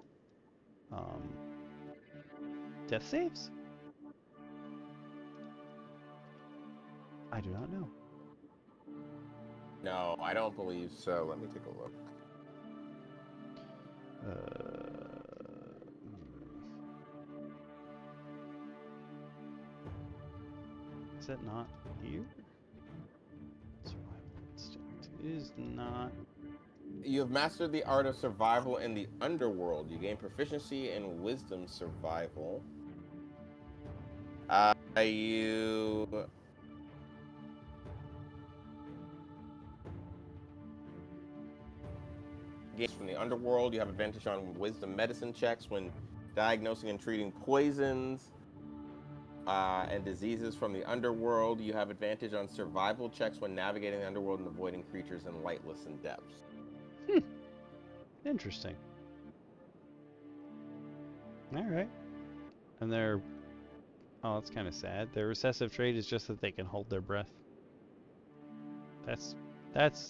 S1: death saves? I do not know.
S2: No, I don't believe so. Let me take a look.
S1: Is that not here? Survival instinct is not.
S2: You have mastered the art of survival in the underworld. You gain proficiency in wisdom survival. You gain from the underworld. You have advantage on wisdom medicine checks when diagnosing and treating poisons and diseases from the underworld. You have advantage on survival checks when navigating the underworld and avoiding creatures in lightless and depths.
S1: Interesting. All right. And their... Oh, that's kind of sad. Their recessive trait is just that they can hold their breath. That's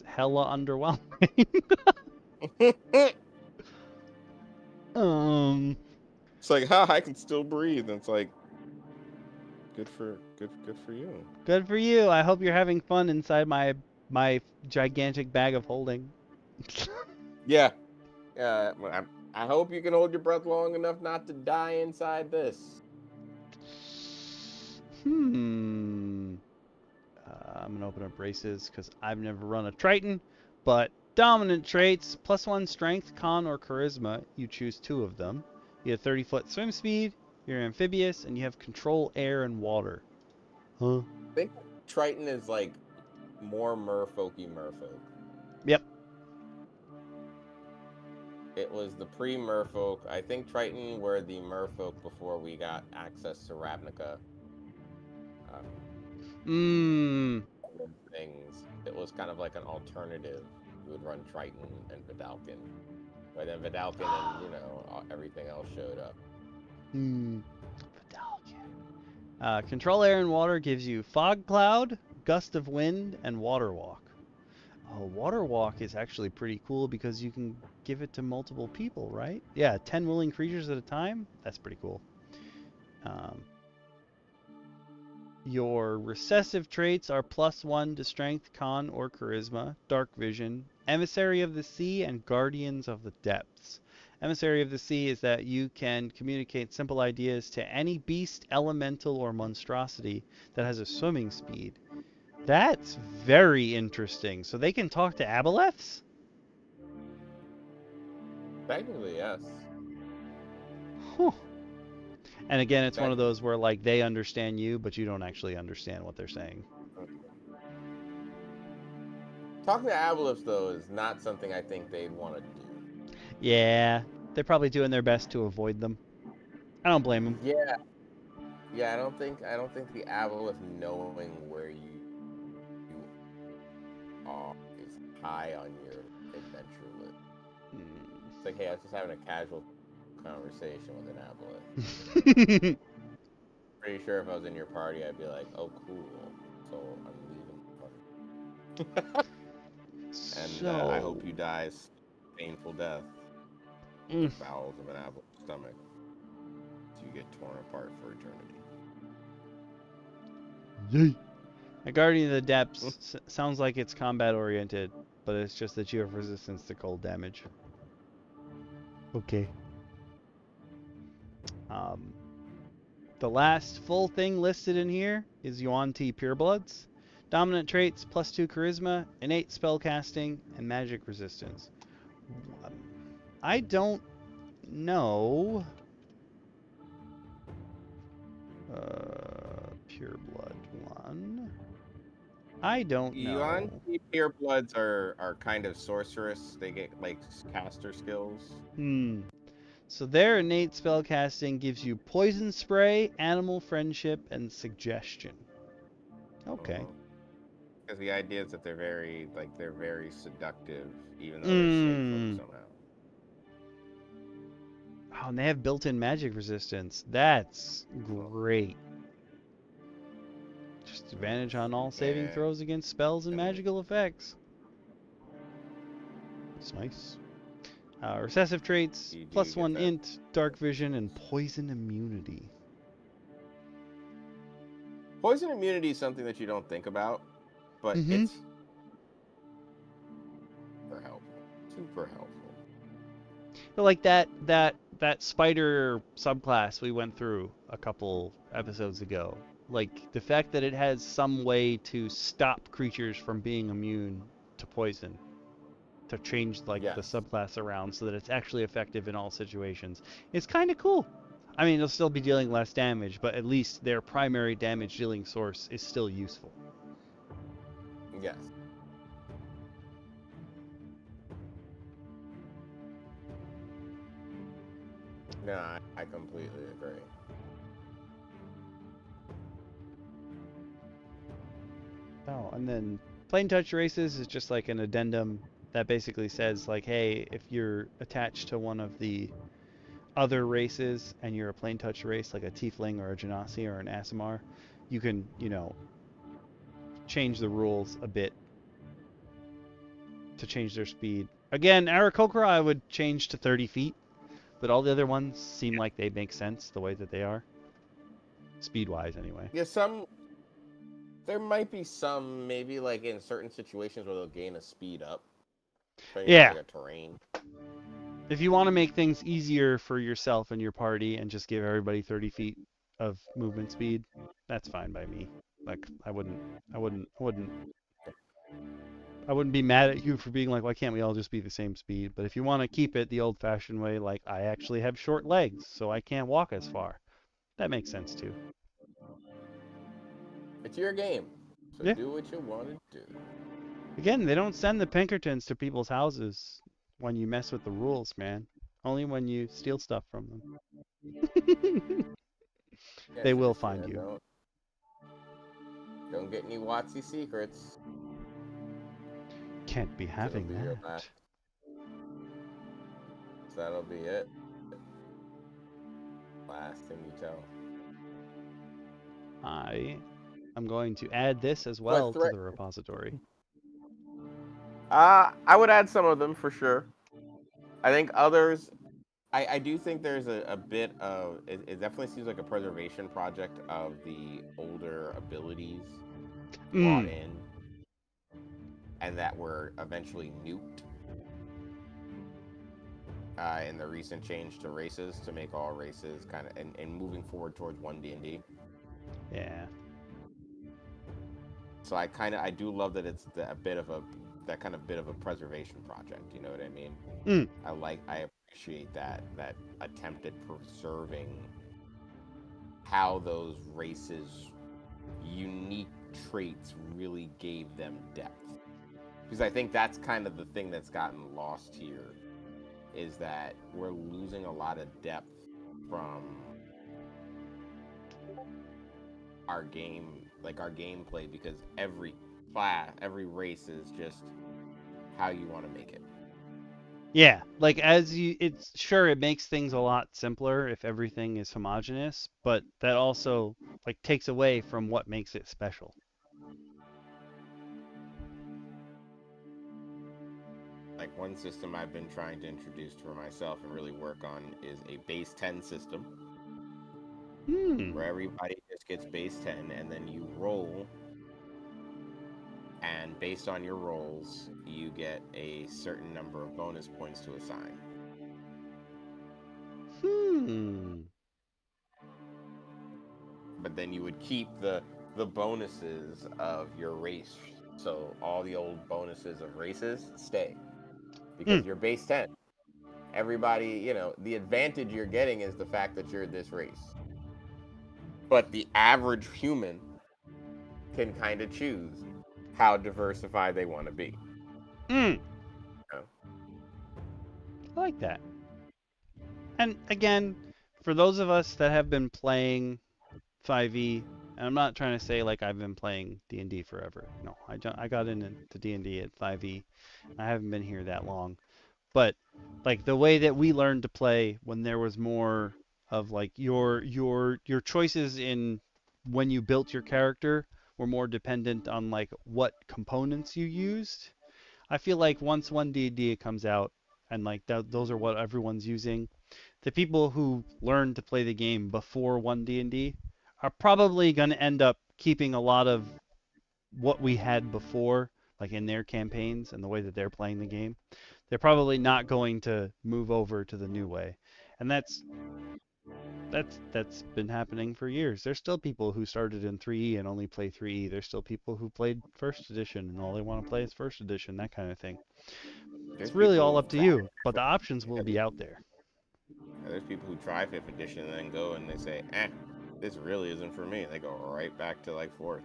S1: hella underwhelming.
S2: It's like, ha, I can still breathe. And it's like, good for you.
S1: Good for you. I hope you're having fun inside my gigantic bag of holding.
S2: Yeah. I hope you can hold your breath long enough not to die inside this.
S1: I'm gonna open up races because I've never run a Triton, but dominant traits +1 strength, con, or charisma. You choose 2 of them. You have 30-foot swim speed. You're amphibious, and you have control air and water. Huh?
S2: I think Triton is like more merfolky merfolk.
S1: Yep.
S2: It was the pre-merfolk. I think Triton were the merfolk before we got access to Ravnica. Things. It was kind of like an alternative. We would run Triton and Vidalcan. But then Vidalcan and, you know, everything else showed up.
S1: Vidalcan. Control air and water gives you Fog Cloud, Gust of Wind, and Water Walk. Oh, Water Walk is actually pretty cool because you can give it to multiple people, right? Yeah, 10 willing creatures at a time. That's pretty cool. Your recessive traits are +1 to strength, con, or charisma, dark vision, emissary of the sea, and guardians of the depths. Emissary of the sea is that you can communicate simple ideas to any beast, elemental, or monstrosity that has a swimming speed. That's very interesting. So they can talk to aboleths?
S2: Technically, yes.
S1: Huh. And again, it's one of those where like they understand you, but you don't actually understand what they're saying.
S2: Talking to aboleths, though, is not something I think they'd want to do.
S1: Yeah, they're probably doing their best to avoid them. I don't blame them.
S2: Yeah. I don't think the aboleth knowing where you are is high on your adventure list. It's like, hey, I was just having a casual conversation with an aboleth. Pretty sure if I was in your party, I'd be like, oh, cool. So I'm leaving the party. And I hope you die a painful death. The bowels of an aboleth's stomach. So you get torn apart for eternity.
S1: Yay. A Guardian of the Depths sounds like it's combat oriented, but it's just that you have resistance to cold damage. Okay. The last full thing listed in here is Yuan-Ti Purebloods. Dominant traits, +2 charisma, innate spellcasting, and magic resistance. I don't know. Pureblood 1. I don't know.
S2: Yuan-Ti Purebloods are kind of sorceress. They get like caster skills.
S1: So their innate spellcasting gives you poison spray, animal friendship, and suggestion. Okay.
S2: Because the idea is that they're very seductive, even though they're snake folk somehow.
S1: Oh, and they have built-in magic resistance. That's great. Just advantage on all saving throws against spells and magical effects. That's nice. Recessive traits, +1 int, dark vision, and poison immunity.
S2: Poison immunity is something that you don't think about, but it's super helpful. Super helpful.
S1: But like that spider subclass we went through a couple episodes ago. Like the fact that it has some way to stop creatures from being immune to poison, to change like the subclass around so that it's actually effective in all situations. It's kind of cool. I mean, it'll still be dealing less damage, but at least their primary damage dealing source is still useful.
S2: Yes. No, I completely agree.
S1: Oh, and then plain touch races is just like an addendum that basically says like, hey, if you're attached to one of the other races and you're a plain touch race like a tiefling or a genasi or an Aasimar, you can, you know, change the rules a bit to change their speed. Again, Aarakocra I would change to 30 feet, but all the other ones seem like they make sense the way that they are. Speed-wise, anyway.
S2: Yeah, there might be some, maybe like in certain situations where they'll gain a speed up.
S1: Yeah.
S2: Like a terrain.
S1: If you want to make things easier for yourself and your party and just give everybody 30 feet of movement speed, that's fine by me. Like, I wouldn't be mad at you for being like, why can't we all just be the same speed? But if you want to keep it the old-fashioned way, like, I actually have short legs, so I can't walk as far. That makes sense, too.
S2: It's your game. So
S1: Yeah.
S2: do what you want to do.
S1: Again, they don't send the Pinkertons to people's houses when you mess with the rules, man. Only when you steal stuff from them.
S2: Yeah,
S1: They
S2: so
S1: will
S2: just,
S1: find you.
S2: Don't get any Watsy secrets.
S1: Can't be
S2: It'll
S1: having
S2: be your
S1: that.
S2: last. So that'll be it. Last thing you tell.
S1: I'm going to add this as well to the repository.
S2: I would add some of them for sure. I think others. I do think there's a bit of it definitely seems like a preservation project of the older abilities brought in and that were eventually nuked in the recent change to races to make all races kind of and moving forward towards 1D&D.
S1: Yeah.
S2: So I do love that it's a bit of a that kind of bit of a preservation project. You know what I mean? I appreciate that attempt at preserving how those races' unique traits really gave them depth. Because I think that's kind of the thing that's gotten lost here, is that we're losing a lot of depth from our game, like our gameplay, because every class, every race is just how you want to make it.
S1: Yeah, like it makes things a lot simpler if everything is homogeneous, but that also like takes away from what makes it special.
S2: Like one system I've been trying to introduce for myself and really work on is a base 10 system. Where everybody just gets base 10 and then you roll, and based on your rolls you get a certain number of bonus points to assign. But then you would keep the bonuses of your race, so all the old bonuses of races stay because you're base 10. Everybody, you know, the advantage you're getting is the fact that you're this race. But the average human can kind of choose how diversified they want to be.
S1: I like that. And again, for those of us that have been playing 5e, and I'm not trying to say like I've been playing D&D forever. No, I got into D&D at 5e. I haven't been here that long. But like the way that we learned to play when there was more of like your choices in when you built your character were more dependent on like what components you used. I feel like once 1D&D comes out and like those are what everyone's using, the people who learned to play the game before 1D&D are probably going to end up keeping a lot of what we had before, like in their campaigns and the way that they're playing the game. They're probably not going to move over to the new way. And that's been happening for years. There's still people who started in 3E and only play 3E. There's still people who played first edition and all they want to play is first edition, that kind of thing.
S2: There's
S1: It's really
S2: people
S1: all
S2: who
S1: up to you, but the options will be out there.
S2: There's people who try 5th edition and then go and they say, this really isn't for me. They go right back to like 4th.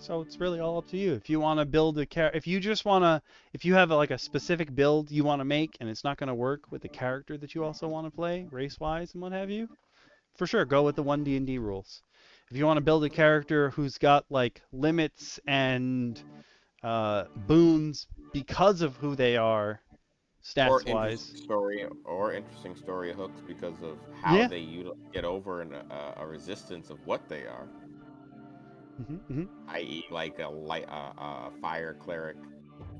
S1: So it's really all up to you. If you want to build if you just want to, if you have like a specific build you want to make and it's not going to work with the character that you also want to play, race-wise and what have you, for sure, go with the 1D&D rules. If you want to build a character who's got like limits and boons because of who they are, stats-wise.
S2: Or interesting story hooks because of how they get over a resistance of what they are. I.e., like a fire cleric,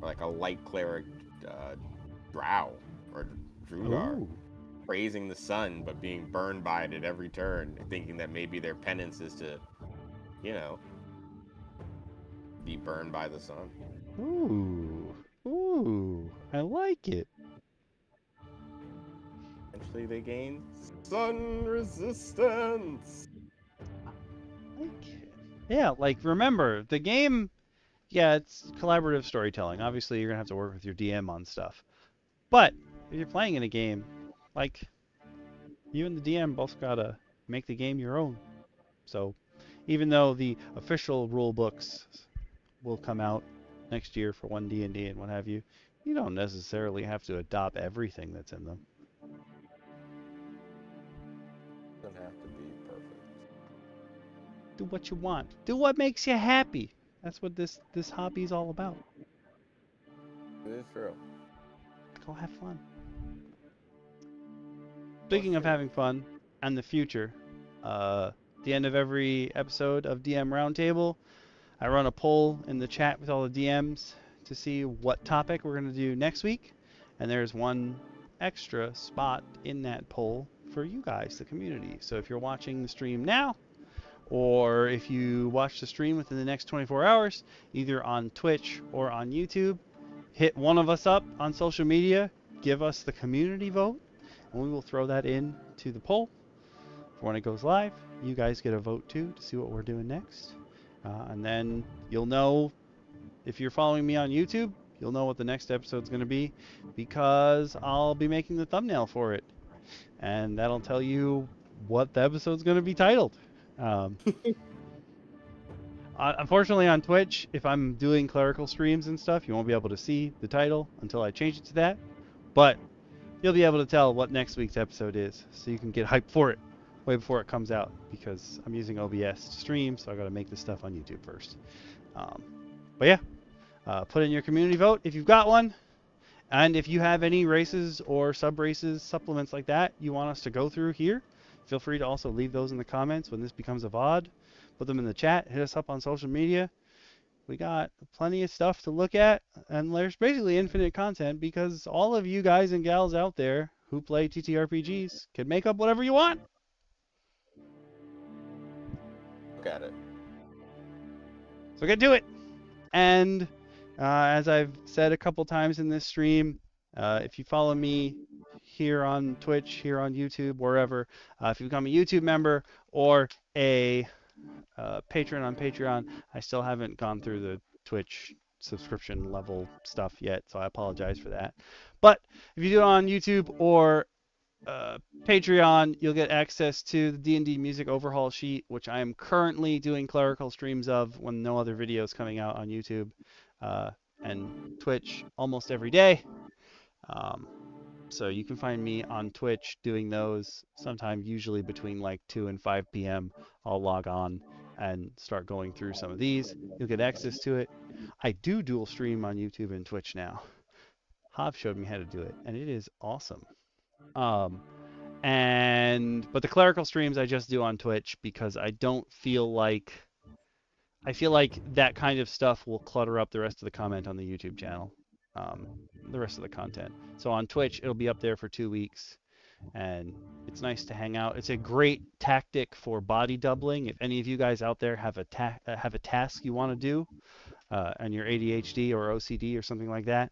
S2: or like a light cleric, drow or druidar, praising the sun but being burned by it at every turn, thinking that maybe their penance is to, you know, be burned by the sun.
S1: Ooh, I like it.
S2: Eventually, they gain sun resistance.
S1: Yeah, like remember the game. Yeah, it's collaborative storytelling. Obviously, you're gonna have to work with your DM on stuff. But if you're playing in a game, like you and the DM both gotta make the game your own. So even though the official rule books will come out next year for 1D&D and what have you, you don't necessarily have to adopt everything that's in them.
S2: Doesn't have to be perfect.
S1: Do what you want. Do what makes you happy. That's what this hobby is all about.
S2: It is true.
S1: Go have fun. Speaking of having fun and the future, the end of every episode of DM Roundtable, I run a poll in the chat with all the DMs to see what topic we're going to do next week. And there's one extra spot in that poll for you guys, the community. So if you're watching the stream now, or if you watch the stream within the next 24 hours, either on Twitch or on YouTube, hit one of us up on social media, give us the community vote, and we will throw that in to the poll for when it goes live. You guys get a vote too to see what we're doing next. And then you'll know, if you're following me on YouTube, you'll know what the next episode's going to be, because I'll be making the thumbnail for it. And that'll tell you what the episode's going to be titled. Unfortunately, on Twitch, if I'm doing clerical streams and stuff, you won't be able to see the title until I change it to that. But you'll be able to tell what next week's episode is, so you can get hyped for it way before it comes out, because I'm using OBS to stream, so I got to make this stuff on YouTube first. But yeah, put in your community vote if you've got one, and if you have any races or sub-races, supplements like that you want us to go through here, feel free to also leave those in the comments when this becomes a VOD. Put them in the chat, hit us up on social media. We got plenty of stuff to look at, and there's basically infinite content, because all of you guys and gals out there who play TTRPGs can make up whatever you want.
S2: Look at it.
S1: So get to it. And as I've said a couple times in this stream, if you follow me here on Twitch, here on YouTube, wherever, if you become a YouTube member or a patron on Patreon, I still haven't gone through the Twitch subscription level stuff yet, so I apologize for that. But if you do it on YouTube or Patreon, you'll get access to the D&D music overhaul sheet, which I am currently doing clerical streams of when no other videos coming out on YouTube and Twitch almost every day. So you can find me on Twitch doing those sometime, usually between like 2 and 5 p.m. I'll log on and start going through some of these. You'll get access to it. I do dual stream on YouTube and Twitch now. Hav showed me how to do it, and it is awesome. But the clerical streams I just do on Twitch, because I feel like that kind of stuff will clutter up the rest of the comment on the YouTube channel, the rest of the content. So on Twitch, it'll be up there for 2 weeks, and it's nice to hang out. It's a great tactic for body doubling. If any of you guys out there have a task you want to do, and you're ADHD or OCD or something like that,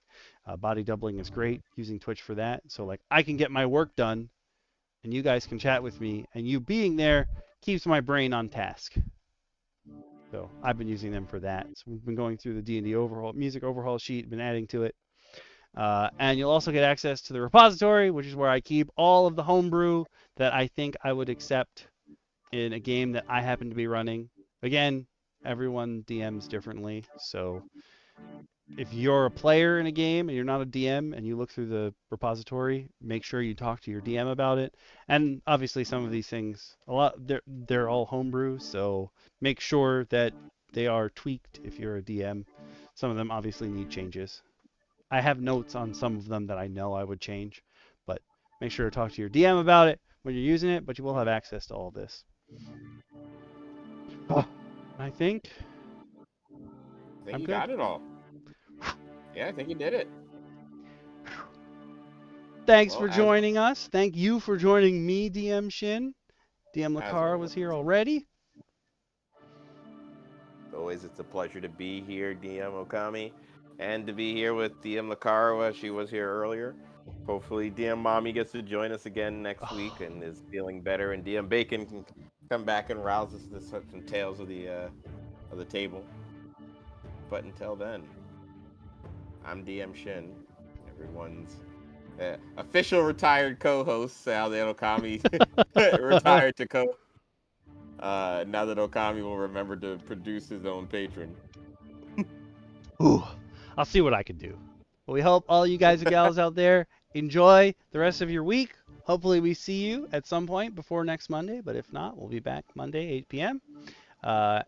S1: body doubling is great, using Twitch for that. So like, I can get my work done, and you guys can chat with me, and you being there keeps my brain on task. So I've been using them for that. So we've been going through the D&D music overhaul sheet, been adding to it. And you'll also get access to the repository, which is where I keep all of the homebrew that I think I would accept in a game that I happen to be running. Again, everyone DMs differently, so if you're a player in a game and you're not a DM and you look through the repository, make sure you talk to your DM about it. And obviously some of these things, they're all homebrew, so make sure that they are tweaked if you're a DM. Some of them obviously need changes. I have notes on some of them that I know I would change, but make sure to talk to your DM about it when you're using it, but you will have access to all this. I think I'm
S2: you
S1: good.
S2: got it all. Yeah, I think you did it.
S1: Thanks for joining us. Thank you for joining me, DM Shin. DM Lacara was here already.
S2: Always, it's a pleasure to be here, DM Okami, and to be here with DM Lacara as she was here earlier. Hopefully, DM Mommy gets to join us again next week and is feeling better, and DM Bacon can come back and rouse us to some tales of the table. But until then, I'm DM Shin, everyone's official retired co-host. Sal the Okami retired to co. Now that Okami will remember to produce his own patron.
S1: Ooh, I'll see what I can do. Well, we hope all you guys and gals out there enjoy the rest of your week. Hopefully we see you at some point before next Monday, but if not, we'll be back Monday, 8 p.m.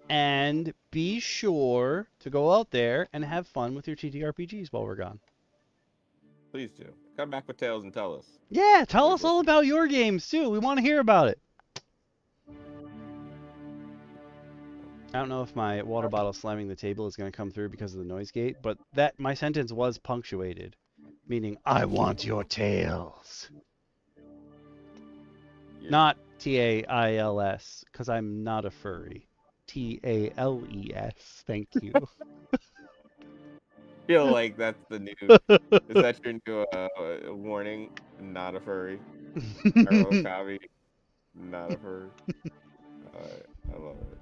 S1: And be sure to go out there and have fun with your TTRPGs while we're gone.
S2: Please do. Come back with tales and tell us.
S1: Yeah, tell
S2: Always
S1: us all
S2: listen.
S1: about your games too. We want to hear about it. I don't know if my water bottle slamming the table is going to come through because of the noise gate, but that my sentence was punctuated, meaning I want your tales.
S2: Yeah.
S1: Not T-A-I-L-S, because I'm not a furry. T-A-L-E-S. Thank you.
S2: Feel like that's the new. Is that your new warning? Not a furry. Or Okami, not a furry. I love it.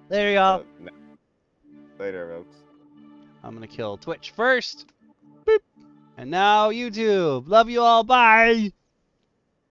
S1: There y'all.
S2: Later, folks.
S1: I'm going to kill Twitch first. Boop. And now YouTube. Love you all. Bye.